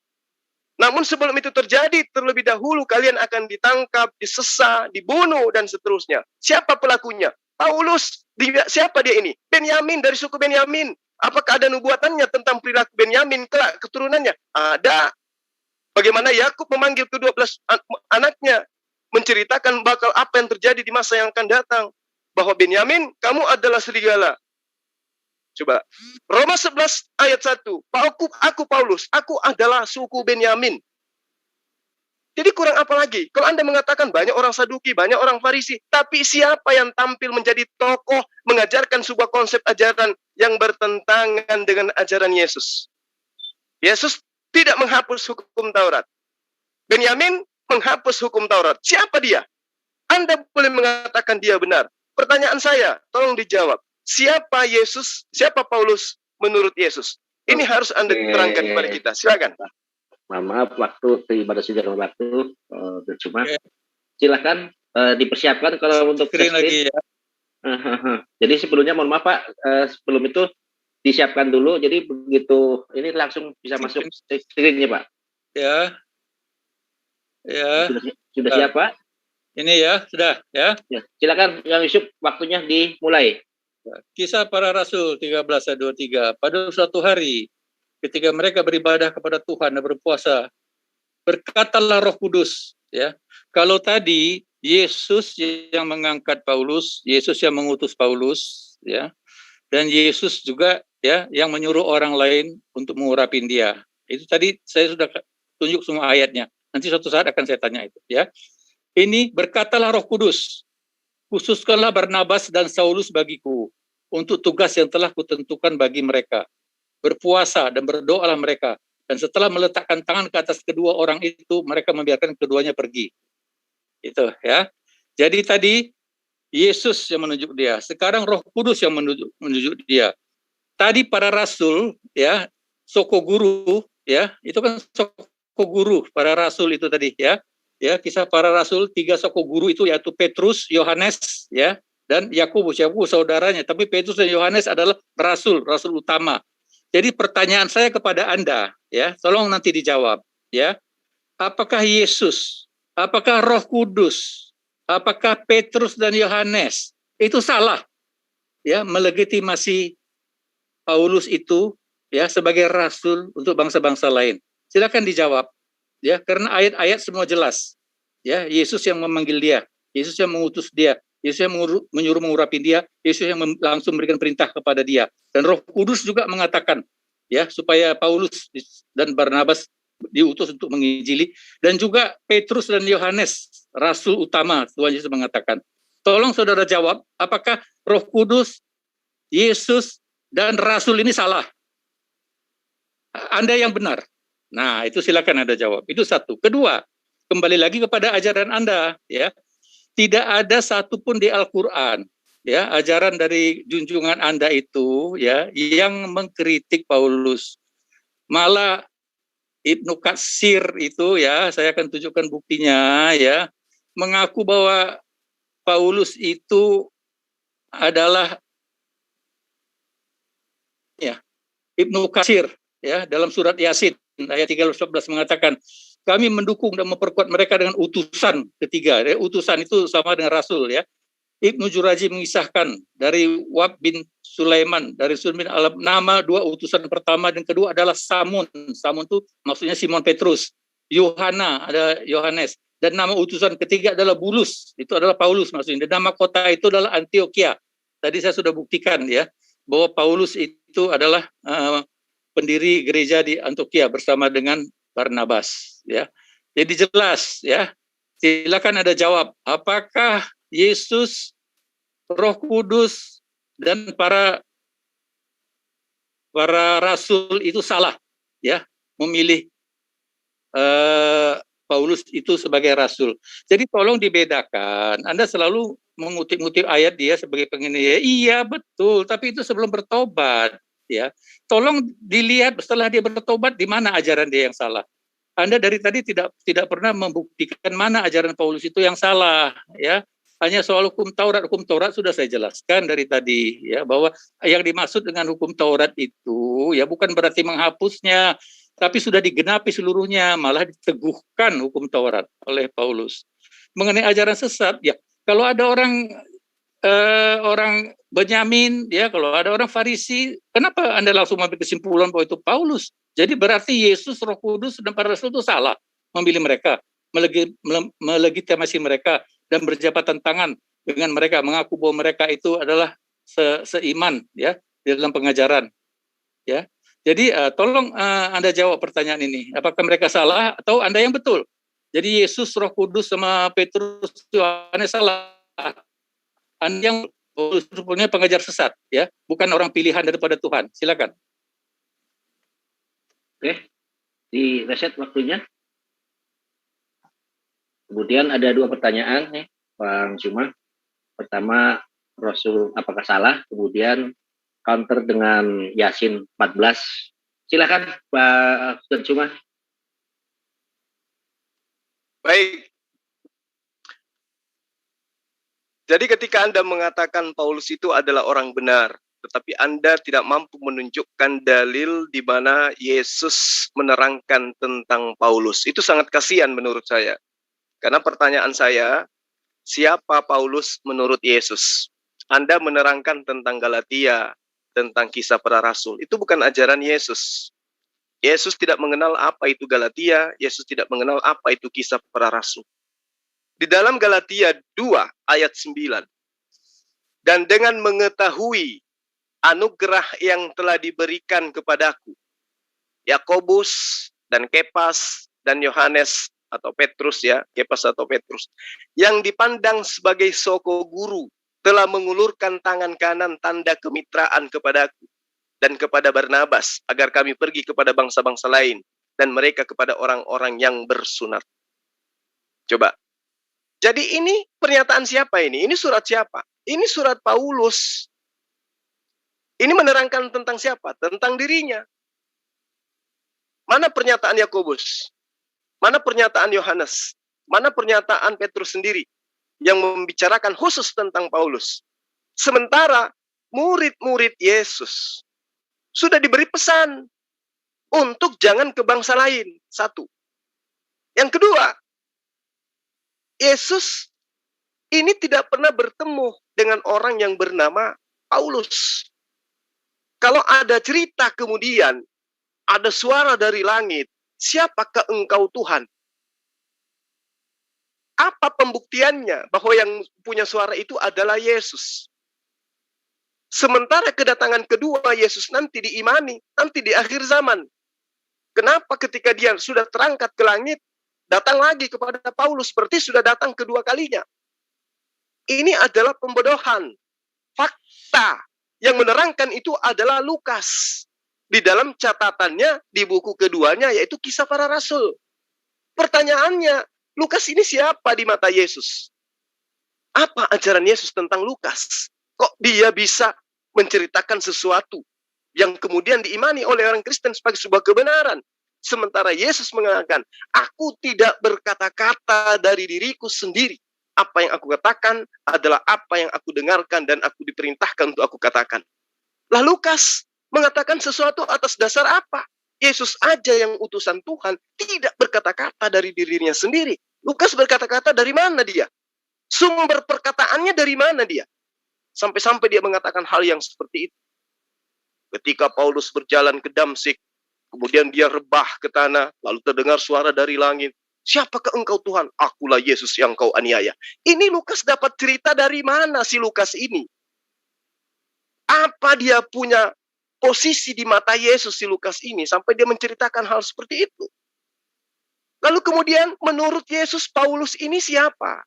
Namun sebelum itu terjadi, terlebih dahulu kalian akan ditangkap, disesa, dibunuh, dan seterusnya. Siapa pelakunya? Paulus. Siapa dia ini? Benyamin, dari suku Benyamin. Apakah ada nubuatannya tentang perilaku Benyamin kelak keturunannya? Ada. Bagaimana Yakub memanggil ke-12 anaknya, menceritakan bakal apa yang terjadi di masa yang akan datang. Bahwa Benyamin, kamu adalah serigala. Coba. Roma 11 ayat 1. Aku Paulus, aku adalah suku Benyamin. Jadi kurang apa lagi? Kalau Anda mengatakan banyak orang Saduki, banyak orang Farisi. Tapi siapa yang tampil menjadi tokoh, mengajarkan sebuah konsep ajaran yang bertentangan dengan ajaran Yesus? Yesus tidak menghapus hukum Taurat. Benyamin menghapus hukum Taurat. Siapa dia? Anda boleh mengatakan dia benar. Pertanyaan saya, tolong dijawab. siapa Yesus, siapa Paulus menurut Yesus? Ini harus Anda terangkan kepada kita. Silakan. Maaf, waktu ibadah sudah waktu cuma silakan dipersiapkan kalau untuk Screen lagi ya. Jadi sebelumnya mohon maaf Pak, sebelum itu disiapkan dulu. Jadi begitu ini langsung bisa masuk screen-nya Pak. Ya. Ya. Sudah siap Pak? Ini ya, sudah ya. Ya, silakan Yang Yusuf, waktunya dimulai. Kisah Para Rasul 13 ayat 23. Pada suatu hari ketika mereka beribadah kepada Tuhan dan berpuasa, berkatalah Roh Kudus, ya. Kalau tadi Yesus yang mengangkat Paulus, Yesus yang mengutus Paulus, ya. Dan Yesus juga ya yang menyuruh orang lain untuk mengurapin dia. Itu tadi saya sudah tunjuk semua ayatnya. Nanti suatu saat akan saya tanya itu, ya. Ini berkatalah Roh Kudus, khususkanlah Barnabas dan Saulus bagiku untuk tugas yang telah kutentukan bagi mereka. Berpuasa dan berdoalah mereka. Dan setelah meletakkan tangan ke atas kedua orang itu, mereka membiarkan keduanya pergi. Itu ya. Jadi tadi Yesus yang menunjuk dia. Sekarang Roh Kudus yang menunjuk dia. Tadi para rasul ya, soko guru ya, itu kan soko guru para rasul itu tadi ya. Ya, kisah para rasul, 3 soko guru itu yaitu Petrus, Yohanes ya, dan Yakobus. Yakobus saudaranya, tapi Petrus dan Yohanes adalah rasul utama. Jadi pertanyaan saya kepada Anda ya, tolong nanti dijawab ya. Apakah Yesus, apakah Roh Kudus, apakah Petrus dan Yohanes itu salah ya melegitimasi Paulus itu ya sebagai rasul untuk bangsa-bangsa lain? Silakan dijawab ya, karena ayat-ayat semua jelas ya. Yesus yang memanggil dia, Yesus yang mengutus dia, Yesus yang menyuruh mengurapi dia, Yesus yang langsung memberikan perintah kepada dia, dan Roh Kudus juga mengatakan ya supaya Paulus dan Barnabas diutus untuk menginjili, dan juga Petrus dan Yohanes rasul utama Tuhan Yesus mengatakan. Tolong saudara jawab, apakah Roh Kudus, Yesus dan rasul ini salah? Anda yang benar. Nah, itu silakan Anda jawab. Itu satu. Kedua, kembali lagi kepada ajaran Anda, ya. Tidak ada satupun di Al-Qur'an, ya, ajaran dari junjungan Anda itu, ya, yang mengkritik Paulus. Malah Ibnu Katsir itu, ya, saya akan tunjukkan buktinya, ya, mengaku bahwa Paulus itu adalah, ya, Ibnu Katsir, ya, dalam surat Yasin ayat 13-14 mengatakan, kami mendukung dan memperkuat mereka dengan utusan ketiga. Ya, utusan itu sama dengan rasul ya. Ibnu Juraji mengisahkan dari Wahb bin Sulaiman, dari Sulaiman alam, nama 2 utusan pertama dan kedua adalah Samun. Samun itu maksudnya Simon Petrus. Yohana ada Yohanes. Dan nama utusan ketiga adalah Bulus, itu adalah Paulus maksudnya. Dan nama kota itu adalah Antioquia. Tadi saya sudah buktikan ya bahwa Paulus itu adalah pendiri gereja di Antioquia bersama dengan Barnabas ya. Jadi jelas ya. Silakan Anda jawab, apakah Yesus, Roh Kudus dan para rasul itu salah ya memilih Paulus itu sebagai rasul. Jadi tolong dibedakan. Anda selalu mengutip-ngutip ayat dia sebagai penginjil. Iya betul, tapi itu sebelum bertobat. Ya, tolong dilihat setelah dia bertobat di mana ajaran dia yang salah. Anda dari tadi tidak pernah membuktikan mana ajaran Paulus itu yang salah, ya. Hanya soal hukum Taurat sudah saya jelaskan dari tadi, ya, bahwa yang dimaksud dengan hukum Taurat itu ya bukan berarti menghapusnya, tapi sudah digenapi seluruhnya, malah diteguhkan hukum Taurat oleh Paulus. Mengenai ajaran sesat, ya, kalau ada orang Benyamin, ya, kalau ada orang Farisi, kenapa Anda langsung mengambil kesimpulan bahwa itu Paulus? Jadi berarti Yesus, Roh Kudus, dan para rasul itu salah memilih mereka, melegitimasi mereka, dan berjabatan tangan dengan mereka, mengaku bahwa mereka itu adalah seiman, ya, di dalam pengajaran, ya. Jadi tolong Anda jawab pertanyaan ini, apakah mereka salah atau Anda yang betul? Jadi Yesus, Roh Kudus, sama Petrus, Yohanes salah. Anda yang sebetulnya pengajar sesat, ya, bukan orang pilihan daripada Tuhan. Silakan. Oke, di reset waktunya. Kemudian ada 2 pertanyaan nih, Bang Suma. Pertama, Rasul apakah salah, kemudian counter dengan Yasin 14. Silakan Pak Ustadz Cuma. Baik. Jadi ketika Anda mengatakan Paulus itu adalah orang benar, tetapi Anda tidak mampu menunjukkan dalil di mana Yesus menerangkan tentang Paulus. Itu sangat kasihan menurut saya. Karena pertanyaan saya, siapa Paulus menurut Yesus? Anda menerangkan tentang Galatia, tentang kisah para rasul. Itu bukan ajaran Yesus. Yesus tidak mengenal apa itu Galatia, Yesus tidak mengenal apa itu kisah para rasul. Di dalam Galatia 2 ayat 9, dan dengan mengetahui anugerah yang telah diberikan kepadaku, Yakobus dan Kepas dan Yohanes atau Petrus ya, Kepas atau Petrus, yang dipandang sebagai soko guru, telah mengulurkan tangan kanan tanda kemitraan kepadaku dan kepada Barnabas, agar kami pergi kepada bangsa-bangsa lain, dan mereka kepada orang-orang yang bersunat. Coba. Jadi ini pernyataan siapa ini? Ini surat siapa? Ini surat Paulus. Ini menerangkan tentang siapa? Tentang dirinya. Mana pernyataan Yakobus? Mana pernyataan Yohanes? Mana pernyataan Petrus sendiri yang membicarakan khusus tentang Paulus? Sementara murid-murid Yesus sudah diberi pesan untuk jangan ke bangsa lain. Satu. Yang kedua, Yesus ini tidak pernah bertemu dengan orang yang bernama Paulus. Kalau ada cerita kemudian, ada suara dari langit, siapakah engkau Tuhan? Apa pembuktiannya bahwa yang punya suara itu adalah Yesus? Sementara kedatangan kedua Yesus nanti diimani, nanti di akhir zaman. Kenapa ketika dia sudah terangkat ke langit, datang lagi kepada Paulus, berarti sudah datang kedua kalinya. Ini adalah pembodohan. Fakta yang menerangkan itu adalah Lukas. Di dalam catatannya, di buku keduanya, yaitu Kisah Para Rasul. Pertanyaannya, Lukas ini siapa di mata Yesus? Apa ajaran Yesus tentang Lukas? Kok dia bisa menceritakan sesuatu yang kemudian diimani oleh orang Kristen sebagai sebuah kebenaran? Sementara Yesus mengatakan, aku tidak berkata-kata dari diriku sendiri. Apa yang aku katakan adalah apa yang aku dengarkan dan aku diperintahkan untuk aku katakan. Lah Lukas mengatakan sesuatu atas dasar apa? Yesus aja yang utusan Tuhan tidak berkata-kata dari dirinya sendiri. Lukas berkata-kata dari mana dia? Sumber perkataannya dari mana dia? Sampai-sampai dia mengatakan hal yang seperti itu. Ketika Paulus berjalan ke Damsyik, kemudian dia rebah ke tanah, lalu terdengar suara dari langit. Siapakah engkau Tuhan? Akulah Yesus yang kau aniaya. Ini Lukas dapat cerita dari mana si Lukas ini? Apa dia punya posisi di mata Yesus si Lukas ini sampai dia menceritakan hal seperti itu? Lalu kemudian menurut Yesus Paulus ini siapa?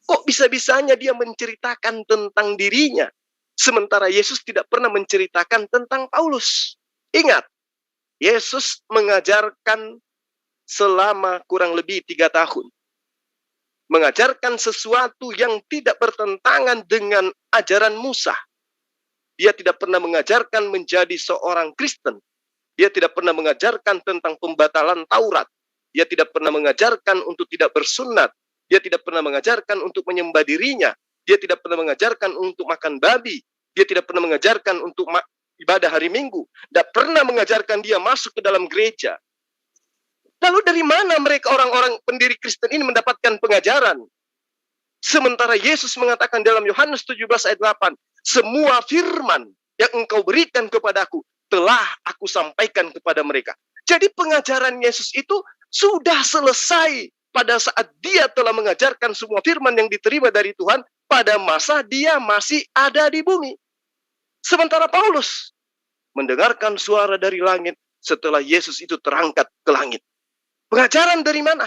Kok bisa-bisanya dia menceritakan tentang dirinya? Sementara Yesus tidak pernah menceritakan tentang Paulus. Ingat, Yesus mengajarkan selama kurang lebih 3 tahun. Mengajarkan sesuatu yang tidak bertentangan dengan ajaran Musa. Dia tidak pernah mengajarkan menjadi seorang Kristen. Dia tidak pernah mengajarkan tentang pembatalan Taurat. Dia tidak pernah mengajarkan untuk tidak bersunat. Dia tidak pernah mengajarkan untuk menyembah dirinya. Dia tidak pernah mengajarkan untuk makan babi. Dia tidak pernah mengajarkan untuk ibadah hari Minggu. Tidak pernah mengajarkan dia masuk ke dalam gereja. Lalu dari mana mereka orang-orang pendiri Kristen ini mendapatkan pengajaran? Sementara Yesus mengatakan dalam Yohanes 17 ayat 8, semua firman yang engkau berikan kepadaku telah aku sampaikan kepada mereka. Jadi pengajaran Yesus itu sudah selesai pada saat dia telah mengajarkan semua firman yang diterima dari Tuhan pada masa dia masih ada di bumi. Sementara Paulus mendengarkan suara dari langit setelah Yesus itu terangkat ke langit. Pengajaran dari mana?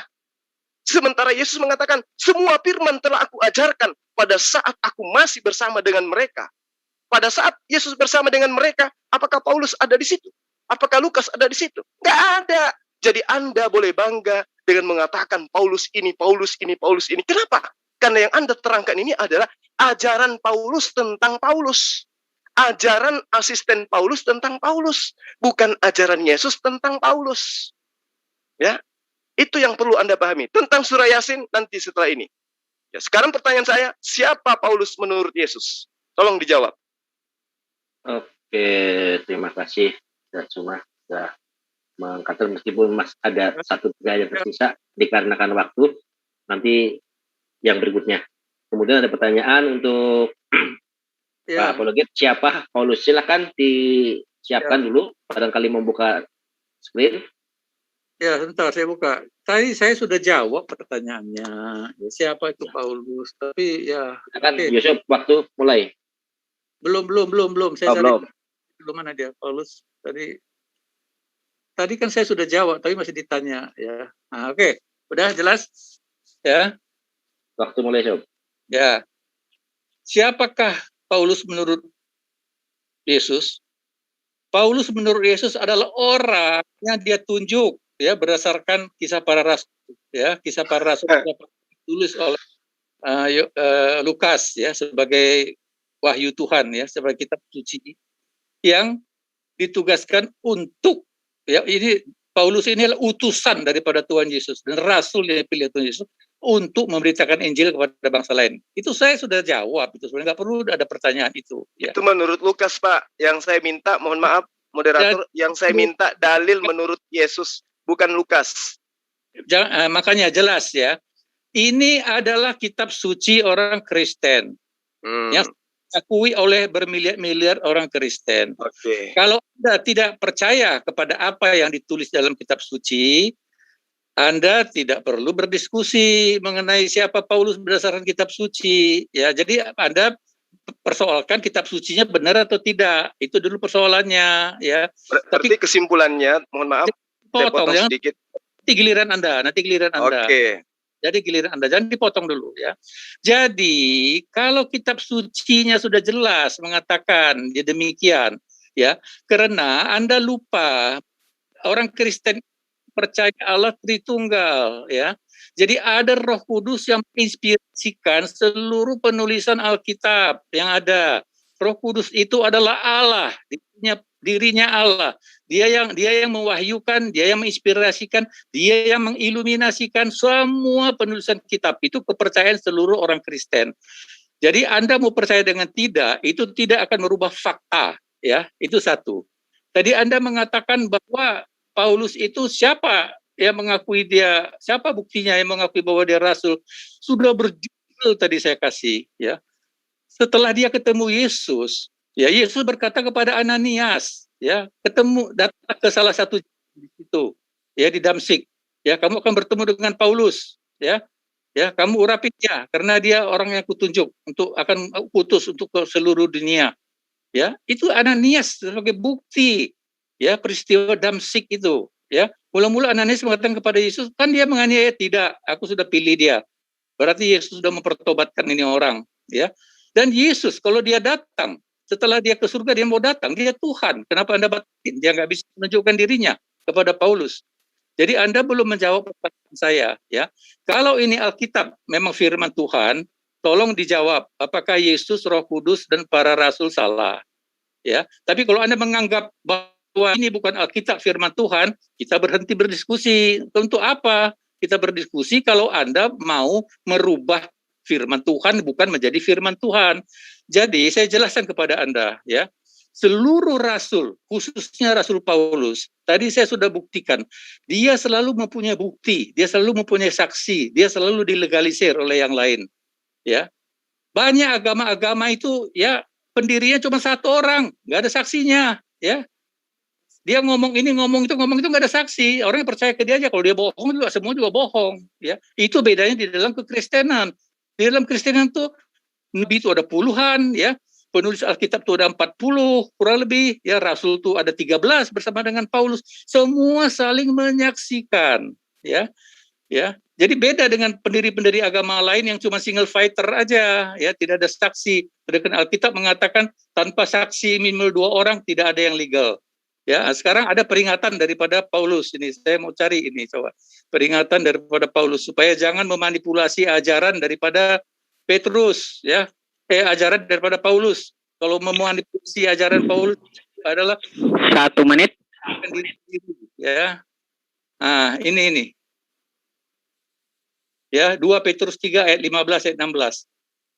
Sementara Yesus mengatakan, semua firman telah aku ajarkan pada saat aku masih bersama dengan mereka. Pada saat Yesus bersama dengan mereka, apakah Paulus ada di situ? Apakah Lukas ada di situ? Nggak ada. Jadi Anda boleh bangga dengan mengatakan Paulus ini, Paulus ini, Paulus ini. Kenapa? karena yang Anda terangkan ini adalah ajaran Paulus tentang Paulus. Ajaran asisten Paulus tentang Paulus, bukan ajaran Yesus tentang Paulus. Ya, itu yang perlu Anda pahami. Tentang surah Yasin nanti setelah ini. Ya, sekarang pertanyaan saya, siapa Paulus menurut Yesus? Tolong dijawab. Oke, terima kasih. Sudah mengatakan meskipun ada 1-3 yang tersisa dikarenakan waktu. Nanti yang berikutnya. Kemudian ada pertanyaan untuk Pak Apologet, siapa Paulus? Silakan disiapkan dulu, barangkali membuka screen. Ya, sebentar saya buka. Tadi saya sudah jawab pertanyaannya. Ya, siapa itu Paulus? Tapi ya. Silakan, Yusuf, waktu mulai. Belum. Saya belum. Belum mana dia Paulus? Tadi kan saya sudah jawab, tapi masih ditanya ya. Nah, oke. Udah jelas? Ya. Waktu mulai, Sob. Ya. Siapakah Paulus menurut Yesus? Paulus menurut Yesus adalah orang yang dia tunjuk ya berdasarkan kisah para rasul ya, kisah para rasul ditulis oleh Lukas ya sebagai wahyu Tuhan ya, sebagai kitab suci yang ditugaskan untuk ya, ini Paulus ini adalah utusan daripada Tuhan Yesus dan rasul yang dipilih Tuhan Yesus untuk memberitakan Injil kepada bangsa lain. Itu saya sudah jawab, itu sebenarnya nggak perlu ada pertanyaan itu. Ya. Itu menurut Lukas, Pak. Yang saya minta, mohon maaf, moderator, yang saya minta dalil menurut Yesus, bukan Lukas. Makanya jelas ya, ini adalah kitab suci orang Kristen yang diakui oleh bermiliar-miliar orang Kristen. Kalau Anda tidak percaya kepada apa yang ditulis dalam kitab suci, Anda tidak perlu berdiskusi mengenai siapa Paulus berdasarkan kitab suci. Ya, jadi Anda persoalkan kitab sucinya benar atau tidak. Itu dulu persoalannya. Ya. Tapi kesimpulannya, mohon maaf, saya potong sedikit. Nanti giliran Anda. Oke. Jadi giliran Anda, jangan dipotong dulu ya. Jadi kalau kitab sucinya sudah jelas mengatakan ya demikian, ya, karena Anda lupa orang Kristen percaya Allah Tritunggal ya. Jadi ada Roh Kudus yang menginspirasikan seluruh penulisan Alkitab yang ada. Roh Kudus itu adalah Allah, dirinya Allah. Dia yang mewahyukan, dia yang menginspirasikan, dia yang mengiluminasikan semua penulisan kitab. Itu kepercayaan seluruh orang Kristen. Jadi Anda mau percaya dengan tidak, itu tidak akan merubah fakta, ya. Itu satu. Tadi Anda mengatakan bahwa Paulus itu siapa yang mengakui dia, siapa buktinya yang mengakui bahwa dia rasul? Sudah berjudul tadi saya kasih, ya. Setelah dia ketemu Yesus, ya Yesus berkata kepada Ananias, ya, datang ke salah satu di situ, ya di Damsik, ya kamu akan bertemu dengan Paulus, ya kamu urapi dia karena dia orang yang kutunjuk untuk akan utus untuk ke seluruh dunia, ya itu Ananias sebagai bukti. Ya, peristiwa Damsik itu, ya. Mula-mula Ananias mengatakan kepada Yesus, kan dia menganiaya, tidak, aku sudah pilih dia. Berarti Yesus sudah mempertobatkan ini orang, ya. Dan Yesus kalau dia datang, setelah dia ke surga dia mau datang, dia Tuhan. Kenapa Anda batin? Dia nggak bisa menunjukkan dirinya kepada Paulus. Jadi Anda belum menjawab pertanyaan saya, ya. Kalau ini Alkitab memang firman Tuhan, tolong dijawab, apakah Yesus, Roh Kudus dan para rasul salah? Ya. Tapi kalau Anda menganggap bahwa ini bukan Alkitab firman Tuhan, kita berhenti berdiskusi. Untuk apa kita berdiskusi kalau Anda mau merubah firman Tuhan bukan menjadi firman Tuhan? Jadi saya jelaskan kepada Anda, ya. Seluruh rasul, khususnya Rasul Paulus, tadi saya sudah buktikan, dia selalu mempunyai bukti, dia selalu mempunyai saksi, dia selalu dilegalisir oleh yang lain, ya. Banyak agama-agama itu, ya, pendirinya cuma satu orang, nggak ada saksinya, ya. Dia ngomong ini, ngomong itu nggak ada saksi. Orang yang percaya ke dia aja. Kalau dia bohong juga semua juga bohong. Ya, itu bedanya di dalam kekristenan. Di dalam Kristenan tuh Nabi itu ada puluhan, ya. Penulis Alkitab itu ada 40 kurang lebih. Ya, Rasul itu ada 13 bersama dengan Paulus. Semua saling menyaksikan. Ya, ya. Jadi beda dengan pendiri-pendiri agama lain yang cuma single fighter aja. Ya, tidak ada saksi. Sedangkan Alkitab mengatakan tanpa saksi minimal 2 orang tidak ada yang legal. Ya, sekarang ada peringatan daripada Paulus ini. Saya mau cari ini coba. Peringatan daripada Paulus supaya jangan memanipulasi ajaran daripada Petrus, ya, ajaran daripada Paulus. Kalau memanipulasi ajaran Paulus adalah 1 menit. Ya. Nah, ini. Ya, 2 Petrus 3 ayat 15 ayat 16.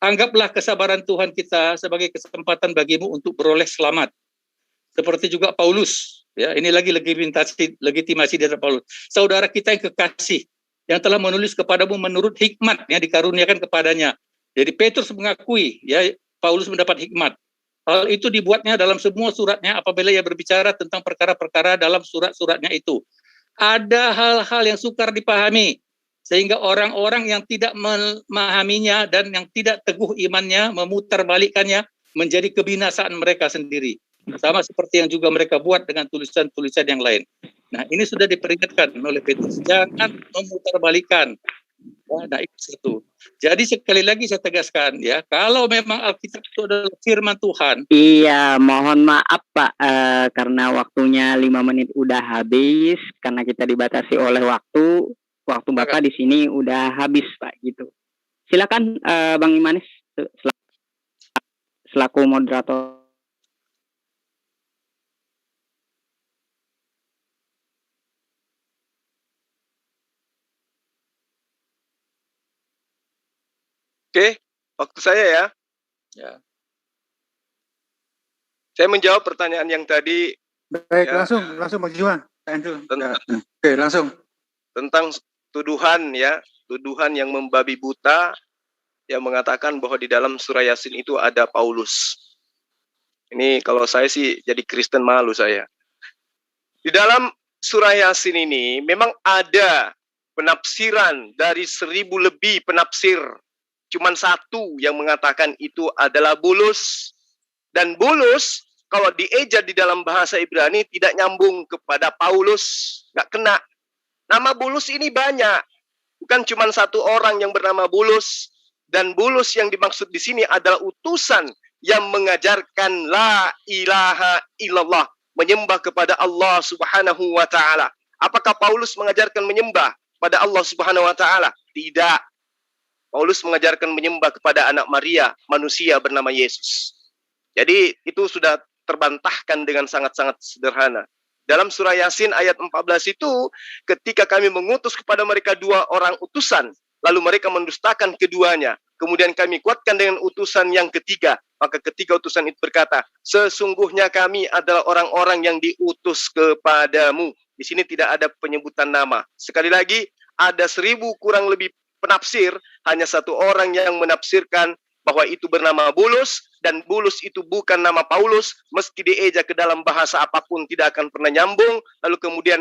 Anggaplah kesabaran Tuhan kita sebagai kesempatan bagimu untuk beroleh selamat. Seperti juga Paulus, ya, ini lagi legitimasi dari Paulus. Saudara kita yang kekasih, yang telah menulis kepadamu menurut hikmat yang dikaruniakan kepadanya. Jadi Petrus mengakui, ya, Paulus mendapat hikmat. Hal itu dibuatnya dalam semua suratnya apabila ia berbicara tentang perkara-perkara dalam surat-suratnya itu. Ada hal-hal yang sukar dipahami, sehingga orang-orang yang tidak memahaminya dan yang tidak teguh imannya memutarbalikkannya menjadi kebinasaan mereka sendiri. Sama seperti yang juga mereka buat dengan tulisan-tulisan yang lain. Nah, ini sudah diperingatkan oleh Petrus. Jangan memutarbalikkan. Nah, itu satu. Jadi sekali lagi saya tegaskan, ya, kalau memang Alkitab itu adalah firman Tuhan. Iya, mohon maaf Pak, karena waktunya 5 menit udah habis, karena kita dibatasi oleh waktu Bapak di sini udah habis Pak, gitu. Silakan Bang Imanis selaku moderator. Oke, waktu saya ya. Ya. Saya menjawab pertanyaan yang tadi. Baik, ya, langsung Bang Juan. Oke, langsung. Tentang tuduhan, ya, tuduhan yang membabi buta, yang mengatakan bahwa di dalam surah Yasin itu ada Paulus. Ini kalau saya sih jadi Kristen malu saya. Di dalam surah Yasin ini memang ada penafsiran dari 1000 lebih penafsir. Cuman satu yang mengatakan itu adalah Bulus. Dan Bulus kalau dieja di dalam bahasa Ibrani tidak nyambung kepada Paulus. Nggak kena. Nama Bulus ini banyak. Bukan cuma satu orang yang bernama Bulus. Dan Bulus yang dimaksud di sini adalah utusan yang mengajarkan la ilaha illallah. Menyembah kepada Allah subhanahu wa ta'ala. Apakah Paulus mengajarkan menyembah pada Allah subhanahu wa ta'ala? Tidak. Paulus mengajarkan menyembah kepada anak Maria, manusia bernama Yesus. Jadi itu sudah terbantahkan dengan sangat-sangat sederhana. Dalam surah Yasin ayat 14 itu, ketika kami mengutus kepada mereka 2 orang utusan, lalu mereka mendustakan keduanya. Kemudian kami kuatkan dengan utusan yang ketiga. Maka ketiga utusan itu berkata, sesungguhnya kami adalah orang-orang yang diutus kepadamu. Di sini tidak ada penyebutan nama. Sekali lagi, ada 1000 kurang lebih penafsir, hanya satu orang yang menafsirkan bahwa itu bernama Bulus, dan Bulus itu bukan nama Paulus, meski dieja ke dalam bahasa apapun tidak akan pernah nyambung. Lalu kemudian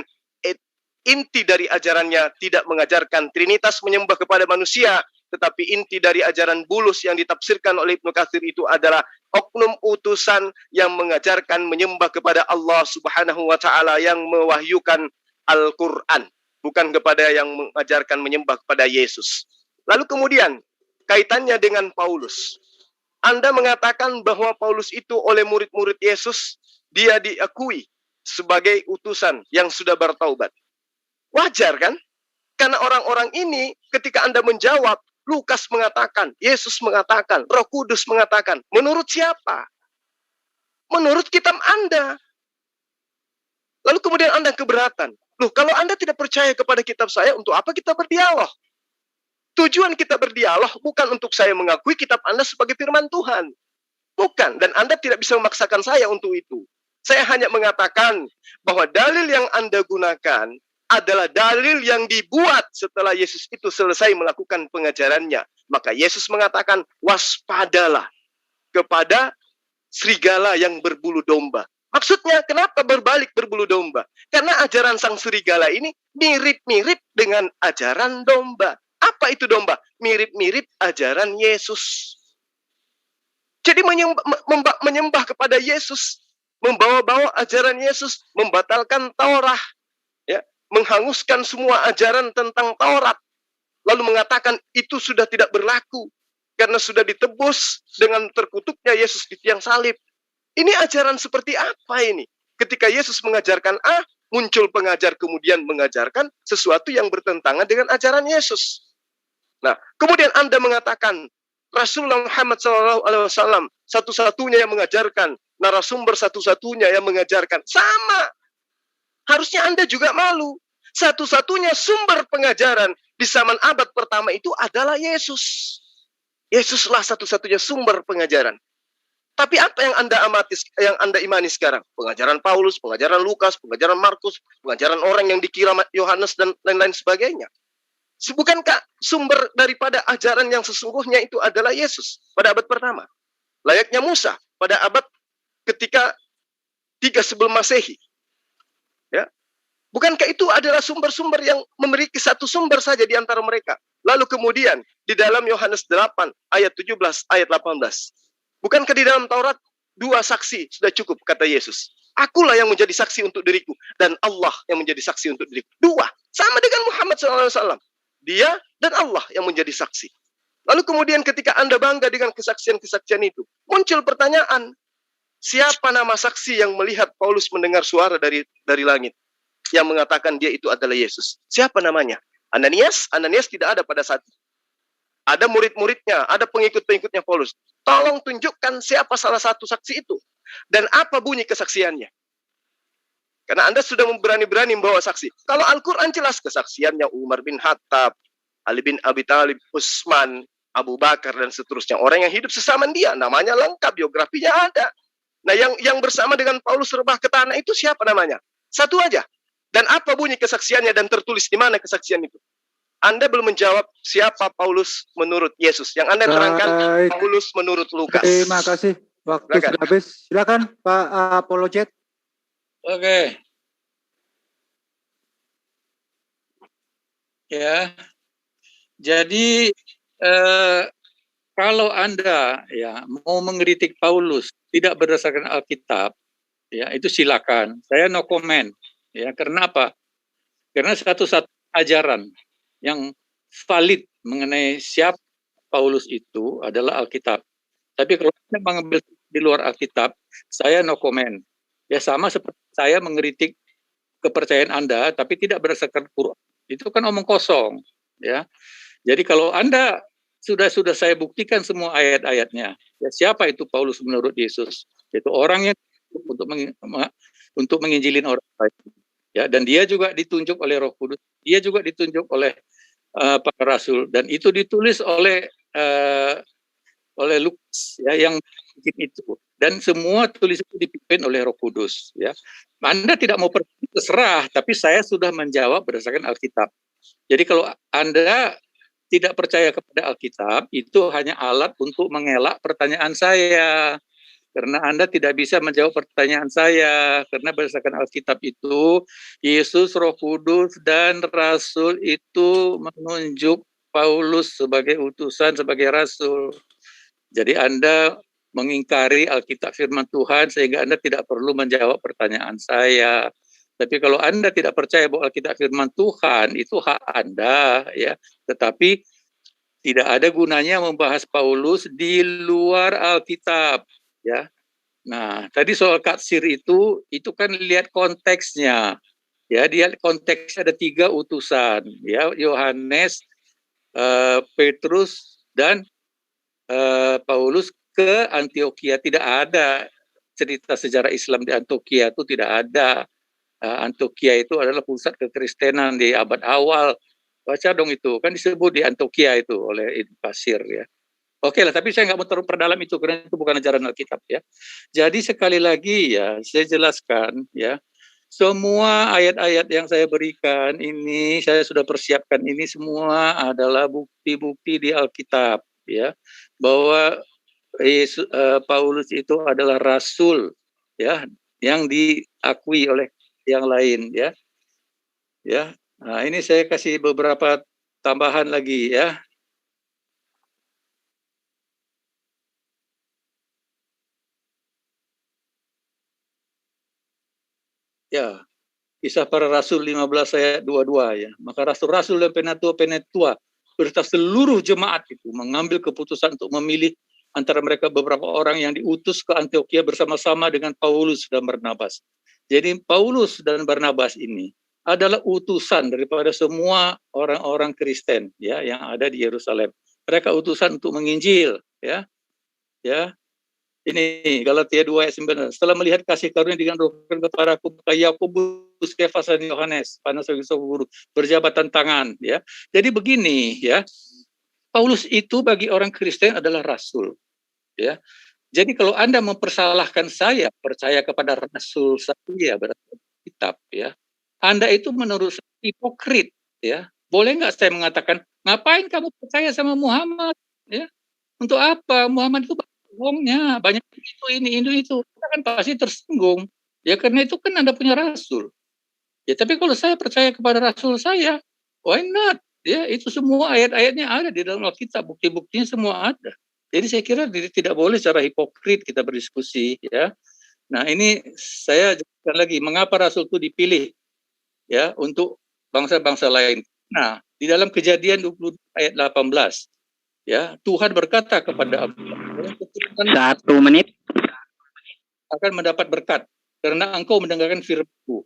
inti dari ajarannya tidak mengajarkan Trinitas menyembah kepada manusia, tetapi inti dari ajaran Bulus yang ditafsirkan oleh Ibnu Katsir itu adalah oknum utusan yang mengajarkan menyembah kepada Allah subhanahu wa ta'ala yang mewahyukan Al-Quran. Bukan kepada yang mengajarkan menyembah kepada Yesus. Lalu kemudian, kaitannya dengan Paulus. Anda mengatakan bahwa Paulus itu oleh murid-murid Yesus, dia diakui sebagai utusan yang sudah bertaubat. Wajar kan? Karena orang-orang ini ketika Anda menjawab, Lukas mengatakan, Yesus mengatakan, Roh Kudus mengatakan. Menurut siapa? Menurut kitab Anda. Lalu kemudian Anda keberatan. Loh, kalau Anda tidak percaya kepada kitab saya, untuk apa kita berdialog? Tujuan kita berdialog bukan untuk saya mengakui kitab Anda sebagai firman Tuhan. Bukan, dan Anda tidak bisa memaksakan saya untuk itu. Saya hanya mengatakan bahwa dalil yang Anda gunakan adalah dalil yang dibuat setelah Yesus itu selesai melakukan pengajarannya. Maka Yesus mengatakan, waspadalah kepada serigala yang berbulu domba. Maksudnya, kenapa berbalik berbulu domba? Karena ajaran sang serigala ini mirip-mirip dengan ajaran domba. Apa itu domba? Mirip-mirip ajaran Yesus. Jadi menyembah kepada Yesus, membawa-bawa ajaran Yesus, membatalkan Taurat, ya, menghanguskan semua ajaran tentang Taurat, lalu mengatakan itu sudah tidak berlaku karena sudah ditebus dengan terkutuknya Yesus di tiang salib. Ini ajaran seperti apa ini? Ketika Yesus mengajarkan A, muncul pengajar kemudian mengajarkan sesuatu yang bertentangan dengan ajaran Yesus. Nah, kemudian Anda mengatakan, Rasulullah Muhammad SAW satu-satunya yang mengajarkan, narasumber satu-satunya yang mengajarkan. Sama. Harusnya Anda juga malu. Satu-satunya sumber pengajaran di zaman abad pertama itu adalah Yesus. Yesuslah satu-satunya sumber pengajaran. Tapi apa yang Anda amati, yang Anda imani sekarang? Pengajaran Paulus, pengajaran Lukas, pengajaran Markus, pengajaran orang yang dikira Yohanes dan lain-lain sebagainya. Bukankah sumber daripada ajaran yang sesungguhnya itu adalah Yesus pada abad pertama? Layaknya Musa pada abad ketika 3 sebelum Masehi. Ya. Bukankah itu adalah sumber-sumber yang memiliki satu sumber saja di antara mereka? Lalu kemudian di dalam Yohanes 8 ayat 17 ayat 18. Bukankah di dalam Taurat 2 saksi sudah cukup, kata Yesus. Akulah yang menjadi saksi untuk diriku dan Allah yang menjadi saksi untuk diriku. 2, sama dengan Muhammad SAW. Dia dan Allah yang menjadi saksi. Lalu kemudian ketika Anda bangga dengan kesaksian-kesaksian itu, muncul pertanyaan, siapa nama saksi yang melihat Paulus mendengar suara dari langit yang mengatakan dia itu adalah Yesus? Siapa namanya? Ananias? Ananias tidak ada pada saat itu. Ada murid-muridnya, ada pengikut-pengikutnya Paulus. Tolong tunjukkan siapa salah satu saksi itu. Dan apa bunyi kesaksiannya. Karena Anda sudah berani-berani membawa saksi. Kalau Al-Quran jelas kesaksiannya Umar bin Khattab, Ali bin Abi Thalib, Utsman, Abu Bakar, dan seterusnya. Orang yang hidup sesama dia, namanya lengkap, biografinya ada. Nah, yang bersama dengan Paulus rebah ke tanah itu siapa namanya? Satu aja. Dan apa bunyi kesaksiannya dan tertulis di mana kesaksian itu? Anda belum menjawab siapa Paulus menurut Yesus. Yang Anda terangkan Paulus menurut Lukas. Terima kasih. Waktu sudah habis. Silakan Pak Apologet. Oke. Ya. Jadi kalau Anda ya mau mengkritik Paulus tidak berdasarkan Alkitab, ya itu silakan. Saya no comment. Ya, karena apa? Karena satu-satu ajaran yang valid mengenai siapa Paulus itu adalah Alkitab. Tapi kalau Anda mengambil di luar Alkitab, saya no comment. Ya sama seperti saya mengkritik kepercayaan Anda, tapi tidak berdasarkan Quran. Itu kan omong kosong. Ya. Jadi kalau Anda sudah saya buktikan semua ayat-ayatnya. Ya, siapa itu Paulus menurut Yesus? Itu orang yang untuk menginjilin orang lain. Ya, dan dia juga ditunjuk oleh Roh Kudus. Dia juga ditunjuk oleh para rasul. Dan itu ditulis oleh Lukas ya, yang bikin itu. Dan semua tulis itu dipimpin oleh Roh Kudus. Ya. Anda tidak mau pergi terserah, tapi saya sudah menjawab berdasarkan Alkitab. Jadi kalau Anda tidak percaya kepada Alkitab, itu hanya alat untuk mengelak pertanyaan saya. Karena Anda tidak bisa menjawab pertanyaan saya. Karena berdasarkan Alkitab itu, Yesus, Roh Kudus, dan Rasul itu menunjuk Paulus sebagai utusan, sebagai Rasul. Jadi Anda mengingkari Alkitab firman Tuhan sehingga Anda tidak perlu menjawab pertanyaan saya. Tapi kalau Anda tidak percaya bahwa Alkitab firman Tuhan, itu hak Anda, ya. Tetapi tidak ada gunanya membahas Paulus di luar Alkitab, ya. Nah, tadi soal katsir itu kan lihat konteksnya. Ya, dia konteksnya ada 3 utusan, ya, Yohanes, Petrus, dan Paulus ke Antioquia. Tidak ada cerita sejarah Islam di Antioquia, itu tidak ada. Antioquia itu adalah pusat kekristenan di abad awal. Baca dong itu, kan disebut di Antioquia itu oleh Ibnu Katsir, ya. Oke lah, tapi saya nggak mau terlalu perdalam itu karena itu bukan ajaran Alkitab, ya. Jadi sekali lagi ya, saya jelaskan ya, semua ayat-ayat yang saya berikan ini, saya sudah persiapkan ini semua adalah bukti-bukti di Alkitab, ya, bahwa Paulus itu adalah rasul, ya, yang diakui oleh yang lain, ya. Ya. Nah, ini saya kasih beberapa tambahan lagi, ya. Ya, Kisah Para Rasul 15 ayat 22, ya. Maka rasul-rasul dan penatua serta seluruh jemaat itu mengambil keputusan untuk memilih antara mereka beberapa orang yang diutus ke Antioquia bersama-sama dengan Paulus dan Barnabas. Jadi Paulus dan Barnabas ini adalah utusan daripada semua orang-orang Kristen, ya, yang ada di Yerusalem. Mereka utusan untuk menginjil, ya. Ya. Ini Galatia 2 ayat 9. Setelah melihat kasih karunia dengan Roh kepadaku, Yakobus, Kefas dan Yohanes, Panas guru, berjabatan tangan, ya. Jadi begini, ya. Paulus itu bagi orang Kristen adalah rasul, ya. Jadi kalau Anda mempersalahkan saya percaya kepada rasul saya berarti kitab, ya. Anda itu menurut saya hipokrit, ya. Boleh nggak saya mengatakan, ngapain kamu percaya sama Muhammad, ya? Untuk apa? Muhammad itu bohongnya, banyak ini itu. Kita kan pasti tersinggung. Ya karena itu kan Anda punya rasul. Ya tapi kalau saya percaya kepada rasul saya, why not? Ya itu semua ayat-ayatnya ada di dalam Alkitab, bukti-buktinya semua ada. Jadi saya kira tidak boleh secara hipokrit kita berdiskusi, ya. Nah ini saya jelaskan lagi mengapa rasul itu dipilih, ya, untuk bangsa-bangsa lain. Nah di dalam Kejadian 20 ayat 18. Ya, Tuhan berkata kepada Abraham, 1 menit akan mendapat berkat karena engkau mendengarkan firman-Ku.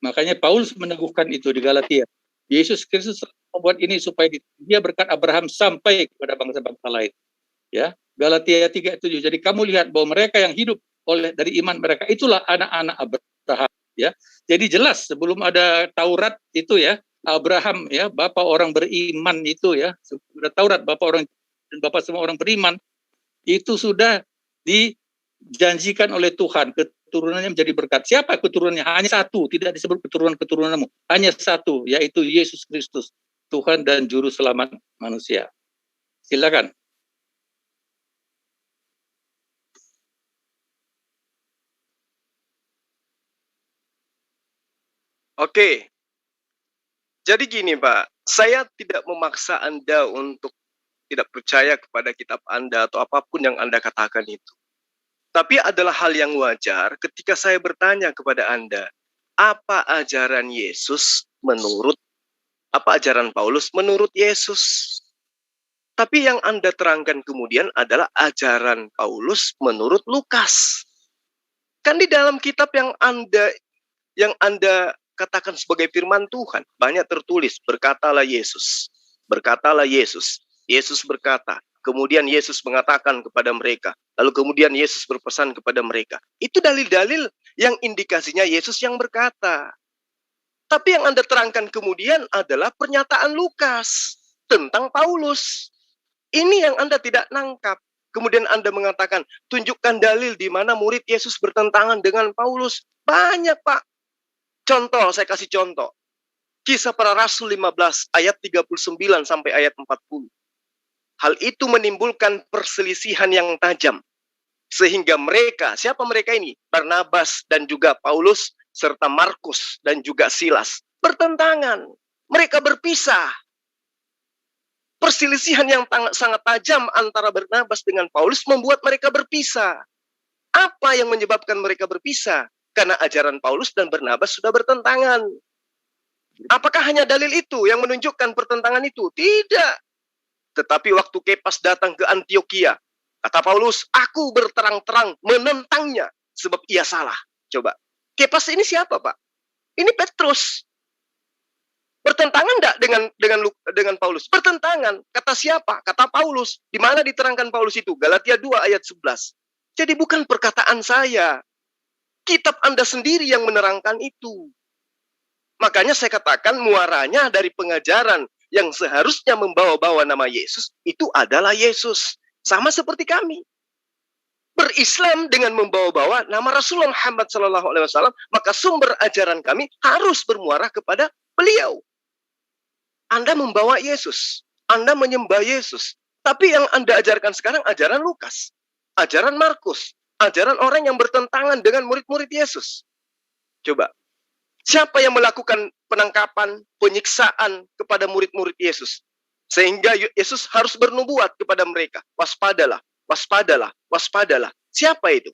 Makanya Paulus meneguhkan itu di Galatia. Yesus Kristus membuat ini supaya dia berkat Abraham sampai kepada bangsa-bangsa lain. Ya, Galatia 3:7. Jadi kamu lihat bahwa mereka yang hidup dari iman mereka itulah anak-anak Abraham. Ya, jadi jelas sebelum ada Taurat itu, ya, Abraham, ya, bapak orang beriman itu, ya, sudah Taurat bapak orang dan bapak semua orang beriman itu sudah dijanjikan oleh Tuhan keturunannya menjadi berkat. Siapa keturunannya? Hanya satu, tidak disebut keturunan-keturunanmu, hanya satu, yaitu Yesus Kristus, Tuhan dan juru selamat manusia. Silakan. Oke. Jadi gini Pak, saya tidak memaksa Anda untuk tidak percaya kepada kitab Anda atau apapun yang Anda katakan itu. Tapi adalah hal yang wajar ketika saya bertanya kepada Anda, apa ajaran Yesus menurut, apa ajaran Paulus menurut Yesus? Tapi yang Anda terangkan kemudian adalah ajaran Paulus menurut Lukas. Kan di dalam kitab yang Anda katakan sebagai firman Tuhan, banyak tertulis, berkatalah Yesus. Berkatalah Yesus. Yesus berkata, kemudian Yesus mengatakan kepada mereka, lalu kemudian Yesus berpesan kepada mereka. Itu dalil-dalil yang indikasinya Yesus yang berkata. Tapi yang Anda terangkan kemudian adalah pernyataan Lukas tentang Paulus. Ini yang Anda tidak nangkap. Kemudian Anda mengatakan, tunjukkan dalil di mana murid Yesus bertentangan dengan Paulus. Banyak, Pak. Contoh, saya kasih contoh. Kisah Para Rasul 15 ayat 39 sampai ayat 40. Hal itu menimbulkan perselisihan yang tajam. Sehingga mereka, siapa mereka ini? Barnabas dan juga Paulus, serta Markus dan juga Silas, bertentangan. Mereka berpisah. Perselisihan yang sangat tajam antara Barnabas dengan Paulus membuat mereka berpisah. Apa yang menyebabkan mereka berpisah? Karena ajaran Paulus dan Barnabas sudah bertentangan. Apakah hanya dalil itu yang menunjukkan pertentangan itu? Tidak. Tetapi waktu Kepas datang ke Antioquia, kata Paulus, aku berterang-terang menentangnya sebab ia salah. Coba. Kepas ini siapa, Pak? Ini Petrus. Bertentangan enggak dengan Paulus? Bertentangan. Kata siapa? Kata Paulus. Di mana diterangkan Paulus itu? Galatia 2 ayat 11. Jadi bukan perkataan saya. Kitab Anda sendiri yang menerangkan itu. Makanya saya katakan muaranya dari pengajaran yang seharusnya membawa-bawa nama Yesus, itu adalah Yesus. Sama seperti kami. Berislam dengan membawa-bawa nama Rasulullah Muhammad SAW, maka sumber ajaran kami harus bermuara kepada beliau. Anda membawa Yesus. Anda menyembah Yesus. Tapi yang Anda ajarkan sekarang ajaran Lukas. Ajaran Markus. Ajaran orang yang bertentangan dengan murid-murid Yesus. Coba. Siapa yang melakukan penangkapan, penyiksaan kepada murid-murid Yesus? Sehingga Yesus harus bernubuat kepada mereka. Waspadalah, waspadalah, waspadalah. Siapa itu?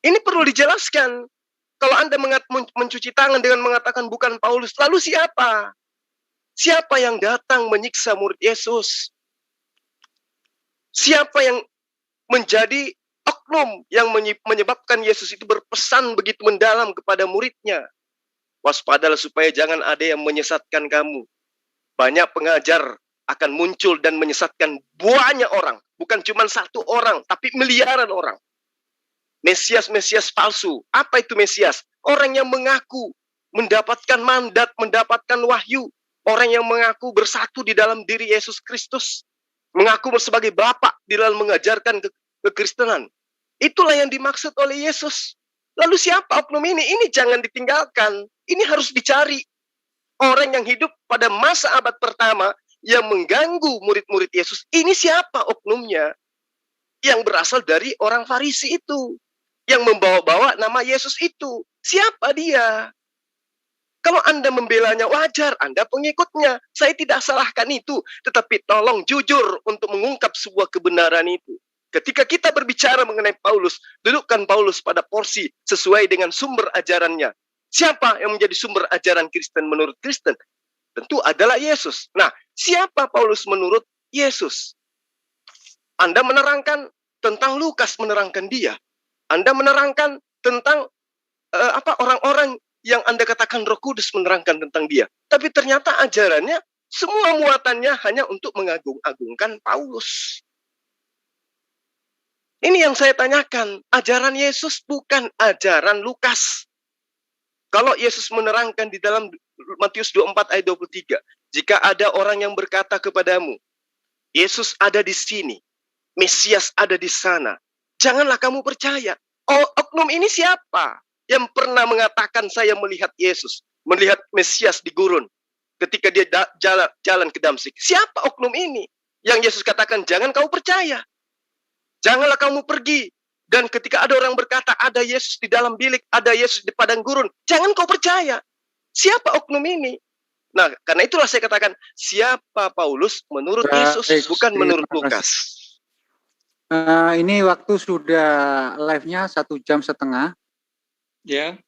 Ini perlu dijelaskan. Kalau Anda mencuci tangan dengan mengatakan bukan Paulus, lalu siapa? Siapa yang datang menyiksa murid Yesus? Siapa yang menjadi oknum yang menyebabkan Yesus itu berpesan begitu mendalam kepada muridnya? Waspadalah supaya jangan ada yang menyesatkan kamu. Banyak pengajar akan muncul dan menyesatkan banyak orang. Bukan cuma satu orang, tapi miliaran orang. Mesias-mesias palsu. Apa itu Mesias? Orang yang mengaku mendapatkan mandat, mendapatkan wahyu. Orang yang mengaku bersatu di dalam diri Yesus Kristus. Mengaku sebagai Bapa di dalam mengajarkan kekristenan. Itulah yang dimaksud oleh Yesus. Lalu siapa oknum ini? Ini jangan ditinggalkan. Ini harus dicari. Orang yang hidup pada masa abad pertama yang mengganggu murid-murid Yesus, ini siapa oknumnya? Yang berasal dari orang Farisi itu, yang membawa-bawa nama Yesus itu. Siapa dia? Kalau Anda membelanya wajar, Anda pengikutnya. Saya tidak salahkan itu, tetapi tolong jujur untuk mengungkap sebuah kebenaran itu. Ketika kita berbicara mengenai Paulus, dudukkan Paulus pada porsi sesuai dengan sumber ajarannya. Siapa yang menjadi sumber ajaran Kristen menurut Kristen? Tentu adalah Yesus. Nah, siapa Paulus menurut Yesus? Anda menerangkan tentang Lukas, menerangkan dia. Anda menerangkan tentang orang-orang yang Anda katakan Roh Kudus menerangkan tentang dia. Tapi ternyata ajarannya, semua muatannya hanya untuk mengagung-agungkan Paulus. Ini yang saya tanyakan. Ajaran Yesus bukan ajaran Lukas. Kalau Yesus menerangkan di dalam Matius 24 ayat 23, jika ada orang yang berkata kepadamu, Yesus ada di sini, Mesias ada di sana, janganlah kamu percaya. Oh, oknum ini siapa yang pernah mengatakan saya melihat Yesus, melihat Mesias di gurun ketika dia jalan ke Damsyik? Siapa oknum ini yang Yesus katakan jangan kamu percaya, janganlah kamu pergi? Dan ketika ada orang berkata ada Yesus di dalam bilik, ada Yesus di padang gurun, jangan kau percaya. Siapa oknum ini? Nah, karena itulah saya katakan, siapa Paulus menurut Yesus, bukan menurut Lukas. Ini waktu sudah live-nya 1,5 jam. Ya.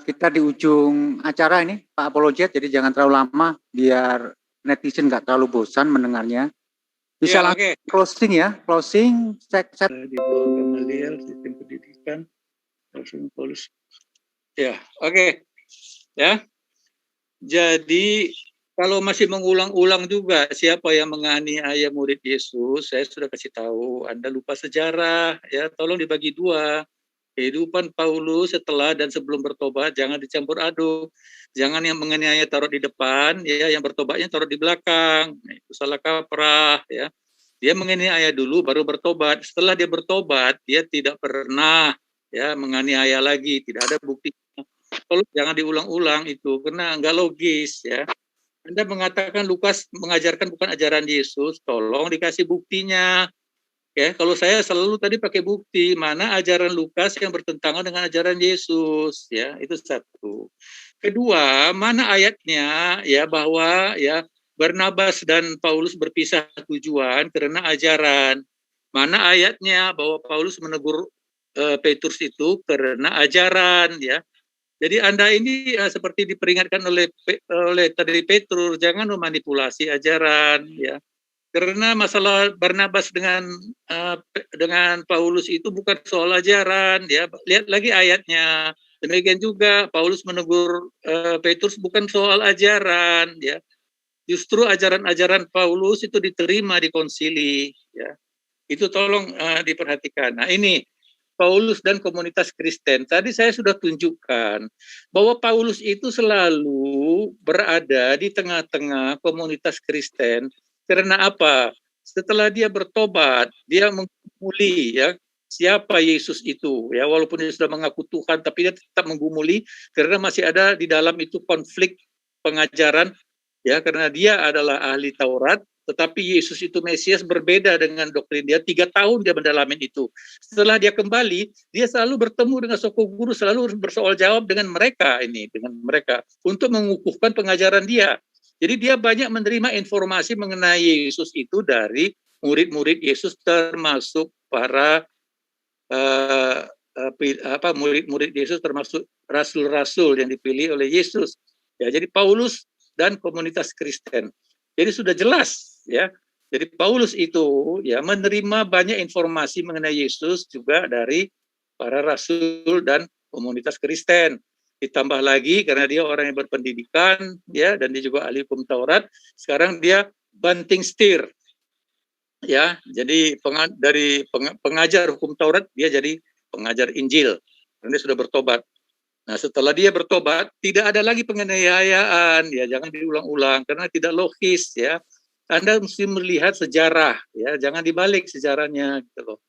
Kita di ujung acara ini, Pak Apologet, jadi jangan terlalu lama, biar netizen nggak terlalu bosan mendengarnya. Bisa Ya, langsung closing ya, closing, cek. Di bawah Gamaliel, sistem pendidikan, Rasul Paulus. Ya, oke. Ya. Jadi kalau masih mengulang-ulang juga siapa yang menganiaya murid Yesus, saya sudah kasih tahu. Anda lupa sejarah, ya. Tolong dibagi dua. Kehidupan Paulus setelah dan sebelum bertobat jangan dicampur aduk. Jangan yang menganiaya taruh di depan, ya, yang bertobatnya taruh di belakang. Itu salah kaprah, ya. Dia menganiaya dulu baru bertobat. Setelah dia bertobat, dia tidak pernah, ya, menganiaya lagi, tidak ada buktinya. Kalau jangan diulang-ulang itu karena enggak logis, ya. Anda mengatakan Lukas mengajarkan bukan ajaran Yesus, tolong dikasih buktinya. Ya, kalau saya selalu tadi pakai bukti mana ajaran Lukas yang bertentangan dengan ajaran Yesus, ya, itu satu. Kedua, mana ayatnya ya bahwa ya Barnabas dan Paulus berpisah tujuan karena ajaran. Mana ayatnya bahwa Paulus menegur Petrus itu karena ajaran, ya. Jadi Anda ini seperti diperingatkan oleh tadi Petrus, jangan memanipulasi ajaran, ya. Karena masalah Barnabas dengan Paulus itu bukan soal ajaran, ya. Lihat lagi ayatnya. Demikian juga Paulus menegur Petrus bukan soal ajaran, ya. Justru ajaran-ajaran Paulus itu diterima di konsili, ya. Itu tolong diperhatikan. Nah, ini Paulus dan komunitas Kristen. Tadi saya sudah tunjukkan bahwa Paulus itu selalu berada di tengah-tengah komunitas Kristen. Karena apa? Setelah dia bertobat, dia menggumuli, ya, siapa Yesus itu, ya, walaupun dia sudah mengaku Tuhan, tapi dia tetap menggumuli karena masih ada di dalam itu konflik pengajaran, ya, karena dia adalah ahli Taurat, tetapi Yesus itu Mesias berbeda dengan doktrin dia. 3 tahun dia mendalamin itu. Setelah dia kembali, dia selalu bertemu dengan soko guru, selalu bersoal jawab dengan mereka untuk mengukuhkan pengajaran dia. Jadi dia banyak menerima informasi mengenai Yesus itu dari murid-murid Yesus, termasuk para murid-murid Yesus, termasuk rasul-rasul yang dipilih oleh Yesus. Ya, jadi Paulus dan komunitas Kristen. Jadi sudah jelas, ya. Jadi Paulus itu ya menerima banyak informasi mengenai Yesus juga dari para rasul dan komunitas Kristen. Ditambah lagi karena dia orang yang berpendidikan, ya, dan dia juga ahli hukum Taurat. Sekarang dia banting setir. Ya, jadi pengajar hukum Taurat dia jadi pengajar Injil. Dan dia sudah bertobat. Nah, setelah dia bertobat, tidak ada lagi penganiayaan, ya jangan diulang-ulang karena tidak logis, ya. Anda mesti melihat sejarah, ya, jangan dibalik sejarahnya, gitu loh.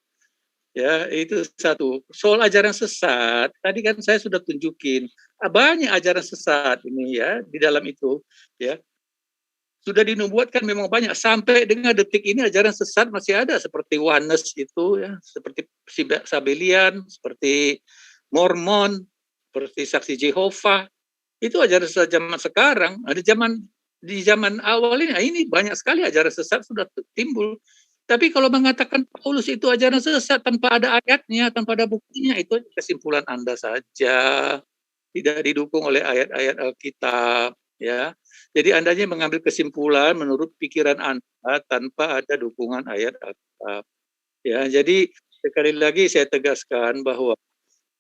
Ya, itu satu. Soal ajaran sesat, tadi kan saya sudah tunjukin banyak ajaran sesat ini, ya, di dalam itu, ya. Sudah dinubuatkan memang banyak sampai dengan detik ini ajaran sesat masih ada seperti Oneness itu, ya, seperti Sabelian, seperti Mormon, seperti Saksi Jehovah. Itu ajaran sesat zaman sekarang. Ada di zaman awal ini banyak sekali ajaran sesat sudah timbul. Tapi kalau mengatakan Paulus itu ajaran sesat tanpa ada ayatnya, tanpa ada buktinya, itu kesimpulan Anda saja. Tidak didukung oleh ayat-ayat Alkitab, ya. Jadi Anda mengambil kesimpulan menurut pikiran Anda tanpa ada dukungan ayat Alkitab. Ya, jadi sekali lagi saya tegaskan bahwa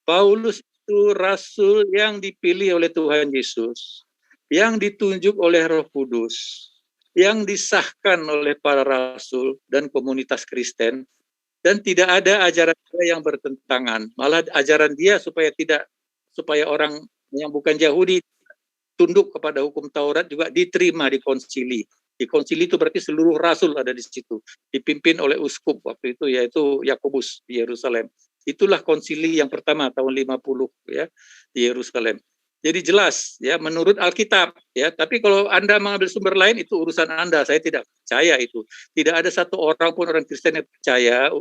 Paulus itu rasul yang dipilih oleh Tuhan Yesus, yang ditunjuk oleh Roh Kudus, yang disahkan oleh para rasul dan komunitas Kristen, dan tidak ada ajaran dia yang bertentangan. Malah ajaran dia supaya orang yang bukan Yahudi tunduk kepada hukum Taurat juga diterima di konsili. Di konsili itu berarti seluruh rasul ada di situ, dipimpin oleh uskup waktu itu, yaitu Yakobus di Yerusalem. Itulah konsili yang pertama tahun 50, ya, di Yerusalem. Jadi jelas, ya, menurut Alkitab, ya. Tapi kalau Anda mengambil sumber lain itu urusan Anda. Saya tidak percaya itu. Tidak ada satu orang pun orang Kristen yang percaya,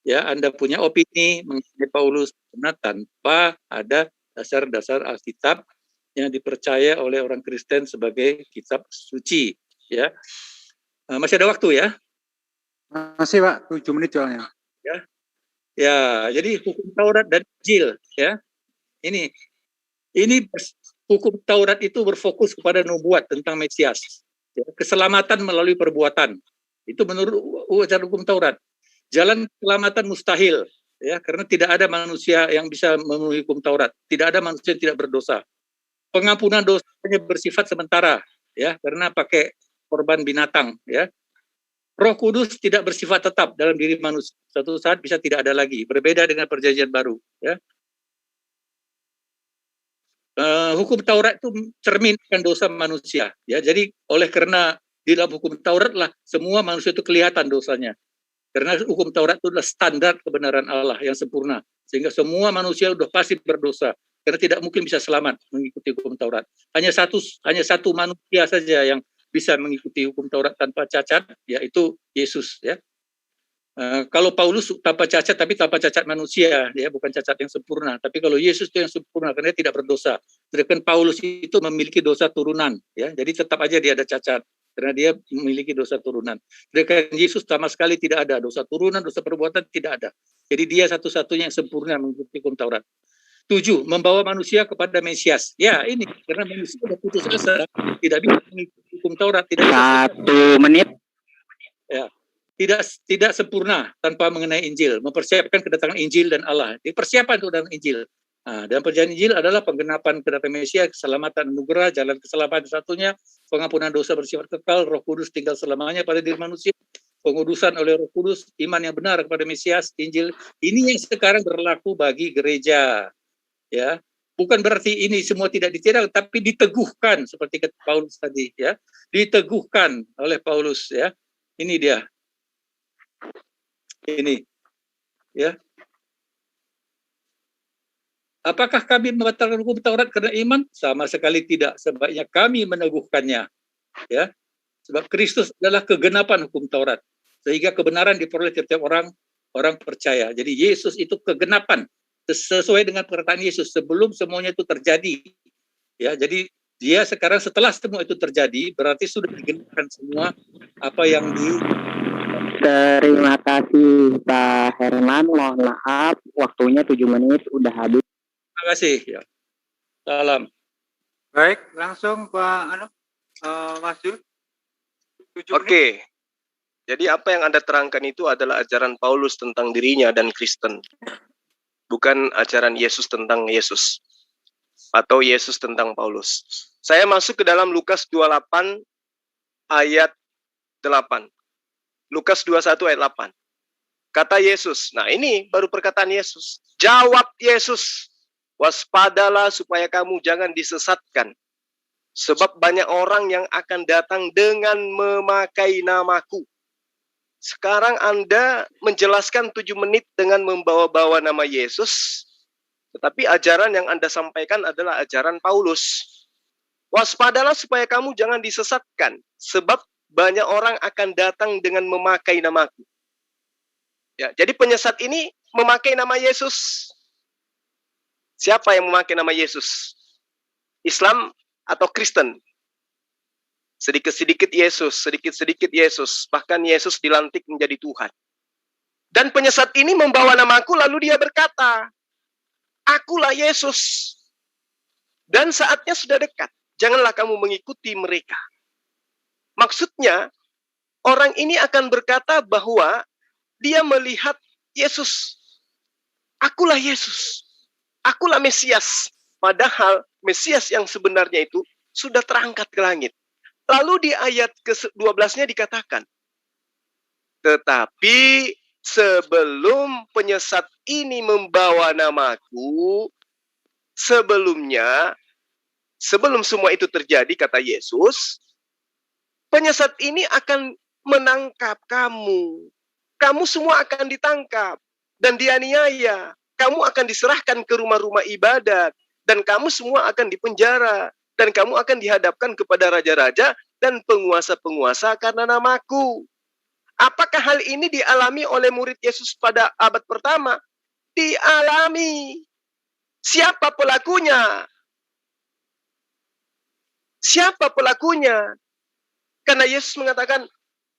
ya, Anda punya opini mengenai Paulus karena tanpa ada dasar-dasar Alkitab yang dipercaya oleh orang Kristen sebagai kitab suci, ya. Masih ada waktu, ya? Masih, Pak, 7 menit soalnya. Ya. Ya, jadi hukum Taurat dan Injil, ya. Ini hukum Taurat itu berfokus kepada nubuat tentang Mesias, ya. Keselamatan melalui perbuatan. Itu menurut ajaran hukum Taurat. Jalan keselamatan mustahil, ya, karena tidak ada manusia yang bisa memenuhi hukum Taurat. Tidak ada manusia yang tidak berdosa. Pengampunan dosanya bersifat sementara, ya, karena pakai korban binatang, ya. Roh Kudus tidak bersifat tetap dalam diri manusia. Suatu saat bisa tidak ada lagi. Berbeda dengan perjanjian baru, ya. Hukum Taurat itu cerminkan dosa manusia, ya. Jadi oleh karena di dalam hukum Taurat lah semua manusia itu kelihatan dosanya. Karena hukum Taurat itu adalah standar kebenaran Allah yang sempurna, sehingga semua manusia sudah pasti berdosa. Karena tidak mungkin bisa selamat mengikuti hukum Taurat. Hanya satu manusia saja yang bisa mengikuti hukum Taurat tanpa cacat, yaitu Yesus, ya. Kalau Paulus tanpa cacat, tapi tanpa cacat manusia, ya, bukan cacat yang sempurna. Tapi kalau Yesus itu yang sempurna, karena dia tidak berdosa. Sedangkan Paulus itu memiliki dosa turunan, ya. Jadi tetap aja dia ada cacat, karena dia memiliki dosa turunan. Sedangkan Yesus sama sekali tidak ada dosa turunan, dosa perbuatan tidak ada. Jadi dia satu-satunya yang sempurna mengikuti hukum Taurat. 7, membawa manusia kepada Mesias. Ya, ini karena manusia sudah putus asa, tidak bisa mengikuti hukum Taurat, tidak bisa. 1 menit. Ya, tidak sempurna tanpa mengenai Injil, mempersiapkan kedatangan Injil dan Allah. Dipersiapkan untuk datang Injil. Nah, dan perjanjian Injil adalah penggenapan kedatangan Mesias, keselamatan anugerah, jalan keselamatan satunya, pengampunan dosa bersifat kekal, Roh Kudus tinggal selamanya pada diri manusia, pengudusan oleh Roh Kudus, iman yang benar kepada Mesias, Injil. Ini yang sekarang berlaku bagi gereja. Ya, bukan berarti ini semua tidak ditiadakan, tapi diteguhkan seperti kata Paulus tadi, ya, diteguhkan oleh Paulus, ya. Ini dia, ini, ya. Apakah kami membatalkan hukum Taurat karena iman? Sama sekali tidak. Sebaiknya kami meneguhkannya, ya. Sebab Kristus adalah kegenapan hukum Taurat, sehingga kebenaran diperoleh tiap-tiap orang percaya. Jadi Yesus itu kegenapan. Sesuai dengan perkataan Yesus sebelum semuanya itu terjadi, ya. Jadi dia sekarang setelah semua itu terjadi berarti sudah digenapkan semua apa yang di. Terima kasih Pak Herman, mohon maaf waktunya 7 menit udah habis. Terima kasih, ya. Salam. Baik, langsung Pak Mas Jul. Oke. Jadi apa yang Anda terangkan itu adalah ajaran Paulus tentang dirinya dan Kristen. Bukan ajaran Yesus tentang Yesus atau Yesus tentang Paulus. Saya masuk ke dalam Lukas 28 ayat 8. Lukas 21 ayat 8. Kata Yesus, nah ini baru perkataan Yesus. Jawab Yesus, waspadalah supaya kamu jangan disesatkan. Sebab banyak orang yang akan datang dengan memakai namaku. Sekarang Anda menjelaskan 7 menit dengan membawa-bawa nama Yesus. Tetapi ajaran yang Anda sampaikan adalah ajaran Paulus. Waspadalah supaya kamu jangan disesatkan. Sebab banyak orang akan datang dengan memakai namaku. Ya, jadi penyesat ini memakai nama Yesus. Siapa yang memakai nama Yesus? Islam atau Kristen? Sedikit-sedikit Yesus, sedikit-sedikit Yesus. Bahkan Yesus dilantik menjadi Tuhan. Dan penyesat ini membawa namaku lalu dia berkata, akulah Yesus. Dan saatnya sudah dekat. Janganlah kamu mengikuti mereka. Maksudnya, orang ini akan berkata bahwa dia melihat Yesus. Akulah Yesus. Akulah Mesias. Padahal Mesias yang sebenarnya itu sudah terangkat ke langit. Lalu di ayat ke-12-nya dikatakan, tetapi sebelum penyesat ini membawa namaku, sebelum semua itu terjadi, kata Yesus, penyesat ini akan menangkap kamu. Kamu semua akan ditangkap dan dianiaya. Kamu akan diserahkan ke rumah-rumah ibadat. Dan kamu semua akan dipenjara. Dan kamu akan dihadapkan kepada raja-raja dan penguasa-penguasa karena namaku. Apakah hal ini dialami oleh murid Yesus pada abad pertama? Dialami. Siapa pelakunya? Siapa pelakunya? Karena Yesus mengatakan,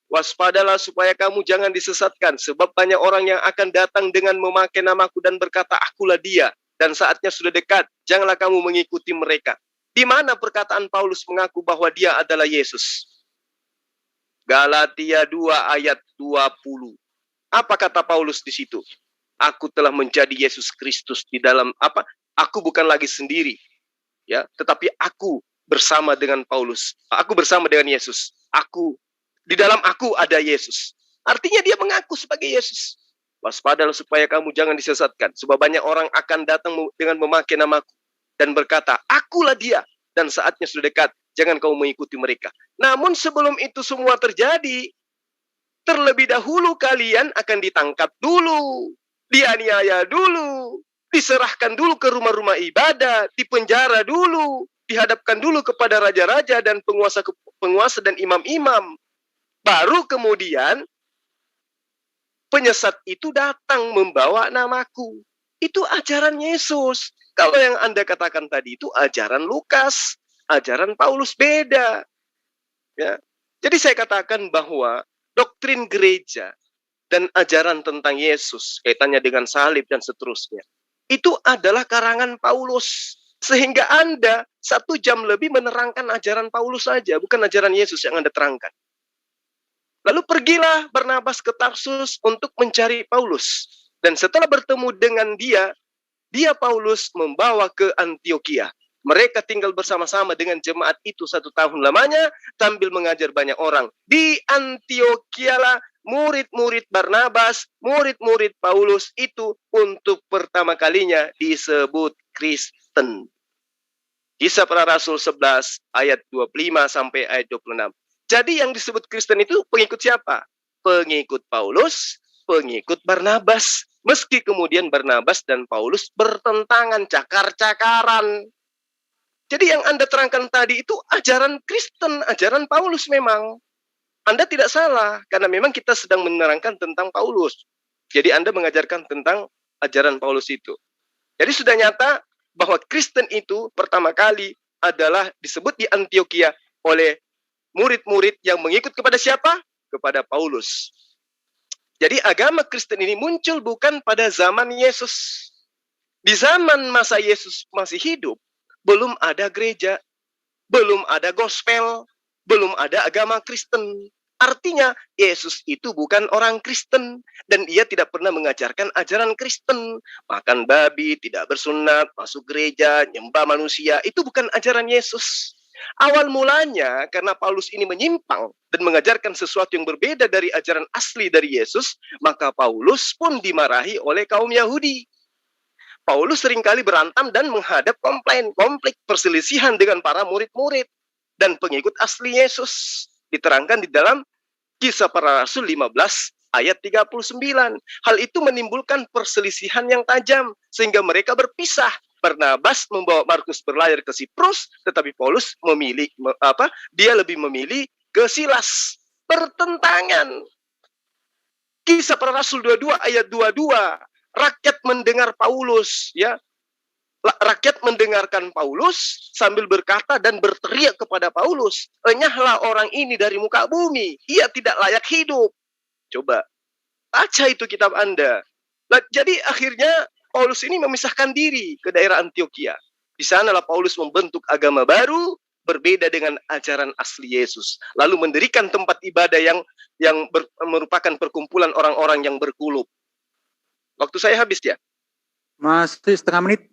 waspadalah supaya kamu jangan disesatkan, sebab banyak orang yang akan datang dengan memakai namaku dan berkata, akulah dia, dan saatnya sudah dekat, janganlah kamu mengikuti mereka. Di mana perkataan Paulus mengaku bahwa dia adalah Yesus? Galatia 2 ayat 20. Apa kata Paulus di situ? Aku telah menjadi Yesus Kristus di dalam apa? Aku bukan lagi sendiri, ya, tetapi aku bersama dengan Paulus. Aku bersama dengan Yesus. Di dalam aku ada Yesus. Artinya dia mengaku sebagai Yesus. Waspadalah supaya kamu jangan disesatkan. Sebab banyak orang akan datang dengan memakai namaku. Dan berkata, akulah dia. Dan saatnya sudah dekat. Jangan kamu mengikuti mereka. Namun sebelum itu semua terjadi, terlebih dahulu kalian akan ditangkap dulu. Dianiaya dulu. Diserahkan dulu ke rumah-rumah ibadat. Dipenjara dulu. Dihadapkan dulu kepada raja-raja dan penguasa dan imam-imam. Baru kemudian penyesat itu datang membawa namaku. Itu ajaran Yesus. Kalau yang Anda katakan tadi itu ajaran Lukas, ajaran Paulus beda. Ya. Jadi saya katakan bahwa doktrin gereja dan ajaran tentang Yesus, kaitannya dengan salib dan seterusnya, itu adalah karangan Paulus. Sehingga Anda 1 jam lebih menerangkan ajaran Paulus saja, bukan ajaran Yesus yang Anda terangkan. Lalu pergilah Barnabas ke Tarsus untuk mencari Paulus. Dan setelah bertemu dengan dia Paulus membawa ke Antioquia. Mereka tinggal bersama-sama dengan jemaat itu 1 tahun lamanya sambil mengajar banyak orang. Di Antioquia lah murid-murid Barnabas, murid-murid Paulus itu untuk pertama kalinya disebut Kristen. Kisah Para Rasul 11 ayat 25 sampai ayat 26. Jadi yang disebut Kristen itu pengikut siapa? Pengikut Paulus, pengikut Barnabas. Meski kemudian Barnabas dan Paulus bertentangan, cakar-cakaran. Jadi yang Anda terangkan tadi itu ajaran Kristen, ajaran Paulus memang. Anda tidak salah, karena memang kita sedang menerangkan tentang Paulus. Jadi Anda mengajarkan tentang ajaran Paulus itu. Jadi sudah nyata bahwa Kristen itu pertama kali adalah disebut di Antioquia oleh murid-murid yang mengikut kepada siapa? Kepada Paulus. Jadi agama Kristen ini muncul bukan pada zaman Yesus. Di zaman masa Yesus masih hidup, belum ada gereja, belum ada gospel, belum ada agama Kristen. Artinya Yesus itu bukan orang Kristen dan ia tidak pernah mengajarkan ajaran Kristen. Makan babi, tidak bersunat, masuk gereja, nyembah manusia, itu bukan ajaran Yesus. Awal mulanya karena Paulus ini menyimpang dan mengajarkan sesuatu yang berbeda dari ajaran asli dari Yesus, maka Paulus pun dimarahi oleh kaum Yahudi. Paulus seringkali berantam dan menghadap konflik perselisihan dengan para murid-murid dan pengikut asli Yesus. Diterangkan di dalam Kisah Para Rasul 15 ayat 39. Hal itu menimbulkan perselisihan yang tajam sehingga mereka berpisah. Barnabas membawa Markus berlayar ke Siprus, tetapi Paulus dia lebih memilih ke Silas. Pertentangan. Kisah Para Rasul 22 ayat 22. Rakyat mendengar Paulus, ya. Rakyat mendengarkan Paulus sambil berkata dan berteriak kepada Paulus, "Enyahlah orang ini dari muka bumi, ia tidak layak hidup." Coba baca itu kitab Anda. Jadi akhirnya Paulus ini memisahkan diri ke daerah Antioquia. Di sanalah Paulus membentuk agama baru berbeda dengan ajaran asli Yesus. Lalu mendirikan tempat ibadah yang merupakan perkumpulan orang-orang yang berkulub. Waktu saya habis ya? Masih setengah menit.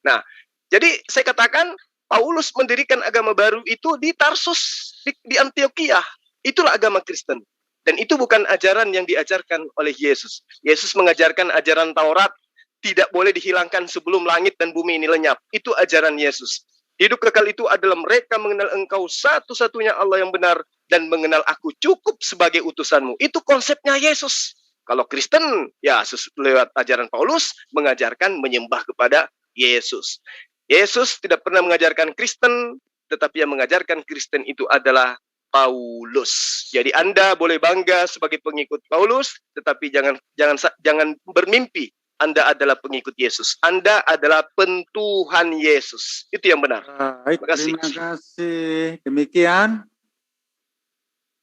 Nah, jadi saya katakan Paulus mendirikan agama baru itu di Tarsus, di Antioquia. Itulah agama Kristen. Dan itu bukan ajaran yang diajarkan oleh Yesus. Yesus mengajarkan ajaran Taurat, tidak boleh dihilangkan sebelum langit dan bumi ini lenyap. Itu ajaran Yesus. Hidup kekal itu adalah mereka mengenal Engkau satu-satunya Allah yang benar dan mengenal Aku cukup sebagai utusanmu. Itu konsepnya Yesus. Kalau Kristen, ya lewat ajaran Paulus mengajarkan menyembah kepada Yesus. Yesus tidak pernah mengajarkan Kristen, tetapi yang mengajarkan Kristen itu adalah Paulus. Jadi Anda boleh bangga sebagai pengikut Paulus, tetapi jangan bermimpi Anda adalah pengikut Yesus. Anda adalah pentuhan Yesus. Itu yang benar. Baik, terima kasih. Demikian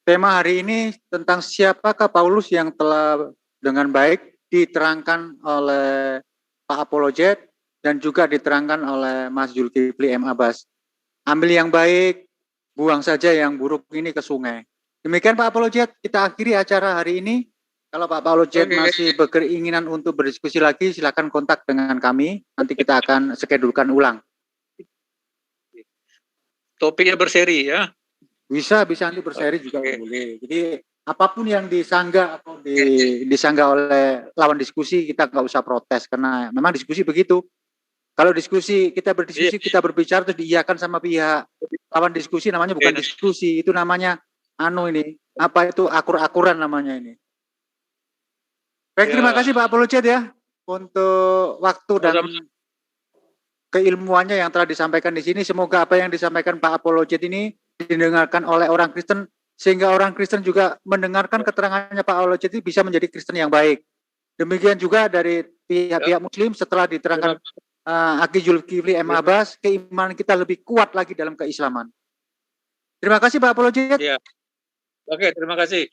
tema hari ini tentang siapakah Paulus yang telah dengan baik diterangkan oleh Pak Apologet dan juga diterangkan oleh Mas Zulkifli M. Abbas. Ambil yang baik, buang saja yang buruk ini ke sungai. Demikian Pak Apologet, kita akhiri acara hari ini. Kalau Pak Apologet masih berkeinginan untuk berdiskusi lagi, silakan kontak dengan kami. Nanti kita akan skedulkan ulang. Topiknya berseri ya. Bisa nanti berseri juga boleh. Jadi apapun yang disanggah atau disanggah oleh lawan diskusi, kita nggak usah protes karena memang diskusi begitu. Kalau diskusi kita berdiskusi, kita berbicara terus diiyakan sama pihak lawan diskusi, namanya bukan diskusi, itu namanya akur-akuran namanya ini. Baik, terima kasih Pak Apologet ya untuk waktu dan keilmuannya yang telah disampaikan di sini. Semoga apa yang disampaikan Pak Apologet ini didengarkan oleh orang Kristen, sehingga orang Kristen juga mendengarkan keterangannya Pak Apologet ini bisa menjadi Kristen yang baik. Demikian juga dari pihak-pihak Muslim setelah diterangkan Aki Zulkifli M. Abbas, keimanan kita lebih kuat lagi dalam keislaman. Terima kasih Pak Apologet. Ya. Oke, terima kasih.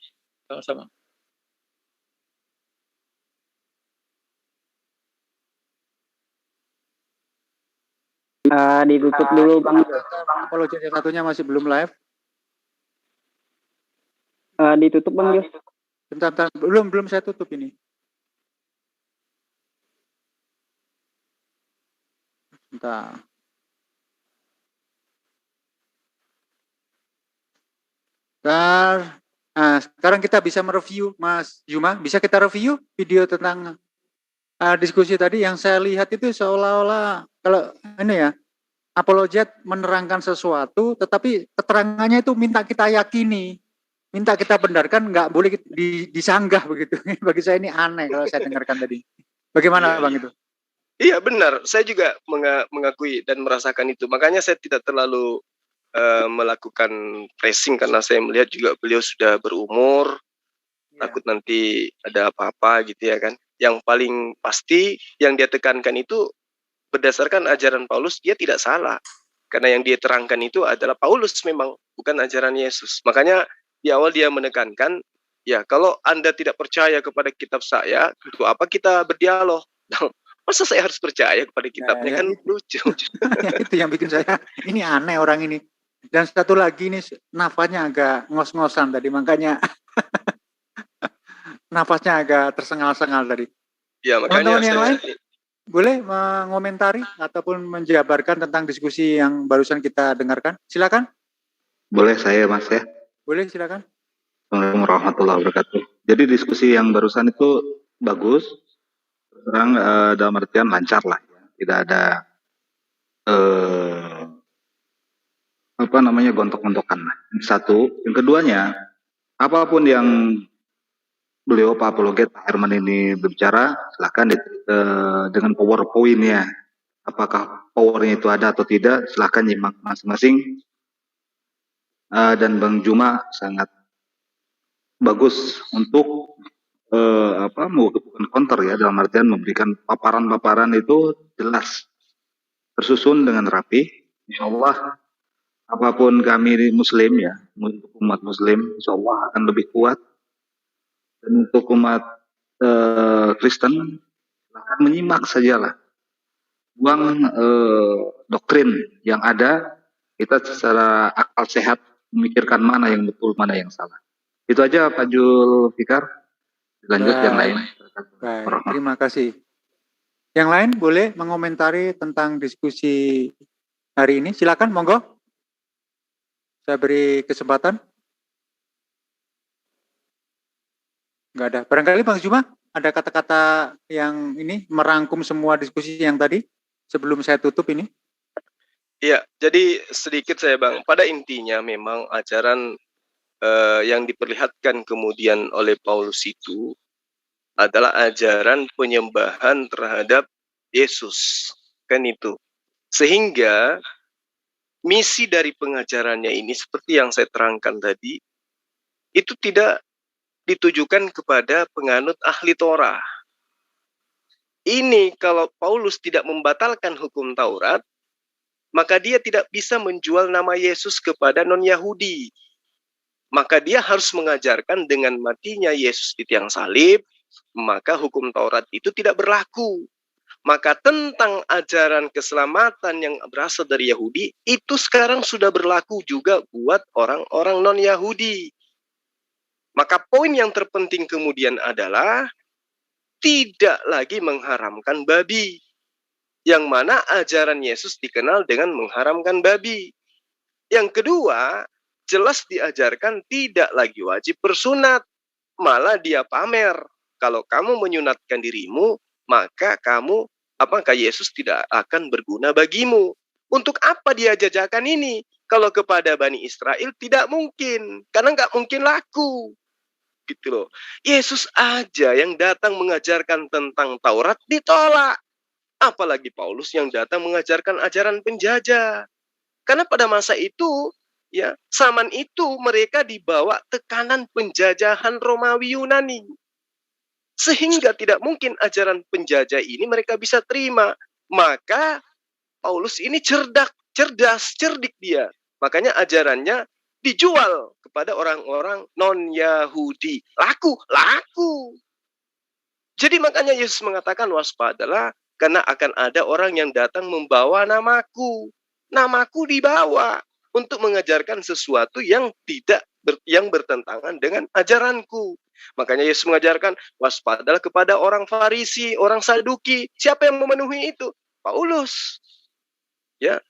Sama-sama. Ditutup dulu Bang. Apologet yang satunya masih belum live. Ditutup Bang Jos. Bentar. Belum saya tutup ini. Bentar. Nah, sekarang kita bisa mereview, Mas Yuma. Bisa kita review video tentang diskusi tadi yang saya lihat itu seolah-olah kalau ini ya, Apologet menerangkan sesuatu, tetapi keterangannya itu minta kita yakini, minta kita benarkan, nggak boleh disanggah begitu. Bagi saya ini aneh kalau saya dengarkan tadi. Bagaimana Bang itu? Iya benar, saya juga mengakui dan merasakan itu. Makanya saya tidak terlalu melakukan pressing karena saya melihat juga beliau sudah berumur, takut nanti ada apa-apa gitu ya kan. Yang paling pasti yang dia tekankan itu berdasarkan ajaran Paulus, dia tidak salah. Karena yang dia terangkan itu adalah Paulus memang, bukan ajaran Yesus. Makanya di awal dia menekankan, ya kalau Anda tidak percaya kepada kitab saya, untuk apa kita berdialog? Masa saya harus percaya kepada kitabnya? Kan lucu. Itu yang bikin saya, ini aneh orang ini. Dan satu lagi ini nafasnya agak ngos-ngosan tadi, makanya nafasnya agak tersengal-sengal tadi. Ya makanya yang lain? boleh mengomentari ataupun menjabarkan tentang diskusi yang barusan kita dengarkan? Silakan. Boleh saya Mas ya? Boleh, silakan. Assalamualaikum warahmatullahi wabarakatuh. Jadi diskusi yang barusan itu bagus, terang dalam artian lancar lah, ya. Tidak ada gontok-gontokan. Satu, yang keduanya, apapun yang beliau Pak Apologet Pak Herman ini berbicara, silakan dengan PowerPoint-nya. Apakah powernya itu ada atau tidak, silakan nyimak masing-masing. Dan Bang Juma sangat bagus untuk bukan counter ya, dalam artian memberikan paparan-paparan itu jelas, tersusun dengan rapi. Insya Allah apapun kami Muslim ya, untuk umat Muslim, insya Allah akan lebih kuat. Dan untuk umat Kristen, silahkan menyimak sajalah. Buang doktrin yang ada, kita secara akal sehat memikirkan mana yang betul, mana yang salah. Itu aja Pak Julfikar. Lanjut yang lain. Baik, terima kasih. Yang lain boleh mengomentari tentang diskusi hari ini. Silakan, monggo. Saya beri kesempatan. Enggak ada. Barangkali Bang Juma ada kata-kata yang ini merangkum semua diskusi yang tadi sebelum saya tutup ini. Iya, jadi sedikit saya Bang. Pada intinya memang ajaran yang diperlihatkan kemudian oleh Paulus itu adalah ajaran penyembahan terhadap Yesus, kan itu. Sehingga misi dari pengajarannya ini seperti yang saya terangkan tadi, itu tidak ditujukan kepada penganut ahli Torah. Ini kalau Paulus tidak membatalkan hukum Taurat, maka dia tidak bisa menjual nama Yesus kepada non-Yahudi. Maka dia harus mengajarkan dengan matinya Yesus di tiang salib, maka hukum Taurat itu tidak berlaku. Maka tentang ajaran keselamatan yang berasal dari Yahudi, itu sekarang sudah berlaku juga buat orang-orang non-Yahudi. Maka poin yang terpenting kemudian adalah tidak lagi mengharamkan babi. Yang mana ajaran Yesus dikenal dengan mengharamkan babi. Yang kedua, jelas diajarkan tidak lagi wajib bersunat, malah dia pamer. Kalau kamu menyunatkan dirimu, maka apakah Yesus tidak akan berguna bagimu? Untuk apa dia jajakan ini? Kalau kepada Bani Israel tidak mungkin, karena nggak mungkin laku. Gitu loh. Yesus aja yang datang mengajarkan tentang Taurat ditolak. Apalagi Paulus yang datang mengajarkan ajaran penjajah. Karena pada masa itu, ya, zaman itu mereka dibawa tekanan penjajahan Romawi Yunani. Sehingga tidak mungkin ajaran penjajah ini mereka bisa terima. Maka Paulus ini cerdik dia. Makanya ajarannya dijual kepada orang-orang non-Yahudi. Laku. Jadi makanya Yesus mengatakan waspadalah, karena akan ada orang yang datang membawa namaku. Namaku dibawa untuk mengajarkan sesuatu yang yang bertentangan dengan ajaranku. Makanya Yesus mengajarkan waspadalah kepada orang Farisi, orang Saduki. Siapa yang memenuhi itu? Paulus. Ya.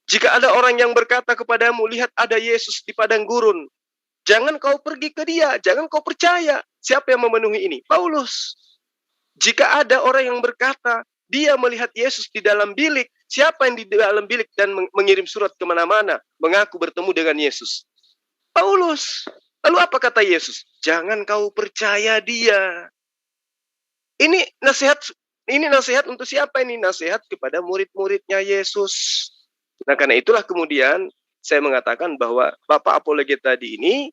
Jika ada orang yang berkata kepadamu, lihat ada Yesus di padang gurun, jangan kau pergi ke dia, jangan kau percaya. Siapa yang memenuhi ini? Paulus. Jika ada orang yang berkata, dia melihat Yesus di dalam bilik, siapa yang di dalam bilik dan mengirim surat kemana-mana, mengaku bertemu dengan Yesus? Paulus. Lalu apa kata Yesus? Jangan kau percaya dia. Ini nasihat untuk siapa ini? Nasihat kepada murid-muridnya Yesus. Nah, karena itulah kemudian saya mengatakan bahwa Bapak Apologet tadi ini,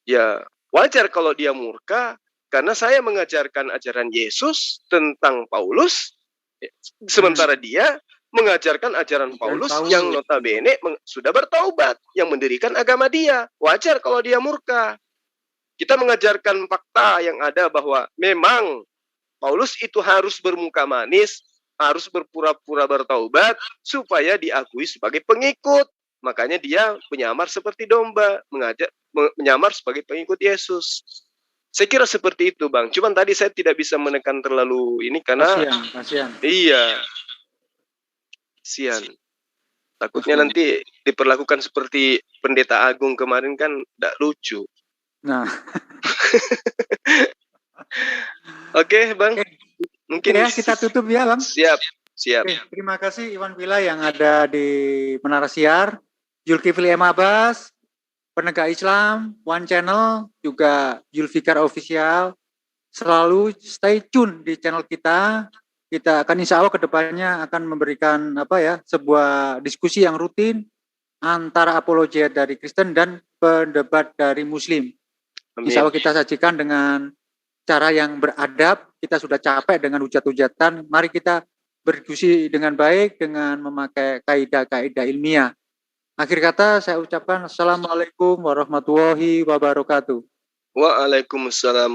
ya wajar kalau dia murka, karena saya mengajarkan ajaran Yesus tentang Paulus, sementara dia mengajarkan ajaran Paulus yang notabene sudah bertaubat, yang mendirikan agama dia. Wajar kalau dia murka. Kita mengajarkan fakta yang ada bahwa memang Paulus itu harus bermuka manis, harus berpura-pura bertaubat supaya diakui sebagai pengikut. Makanya dia menyamar seperti domba, menyamar sebagai pengikut Yesus. Saya kira seperti itu, Bang. Cuman tadi saya tidak bisa menekan terlalu ini karena Kasihan. iya, kasihan. Takutnya nanti diperlakukan seperti pendeta agung kemarin kan tidak lucu. Nah, Oke, Bang. Mungkin ya kita tutup ya, Bang. Siap. Oke, terima kasih Iwan Villa yang ada di Menara Siar, Zulkifli M. Abbas, Penegak Islam, One Channel, juga Zulfikar Official. Selalu stay tune di channel kita. Kita akan insya Allah kedepannya akan memberikan sebuah diskusi yang rutin antara apologet dari Kristen dan pendebat dari Muslim. Insya Allah kita sajikan dengan cara yang beradab. Kita sudah capek dengan hujat-hujatan. Mari kita berdiskusi dengan baik dengan memakai kaidah-kaidah ilmiah. Akhir kata saya ucapkan Assalamualaikum warahmatullahi wabarakatuh. Waalaikumsalam.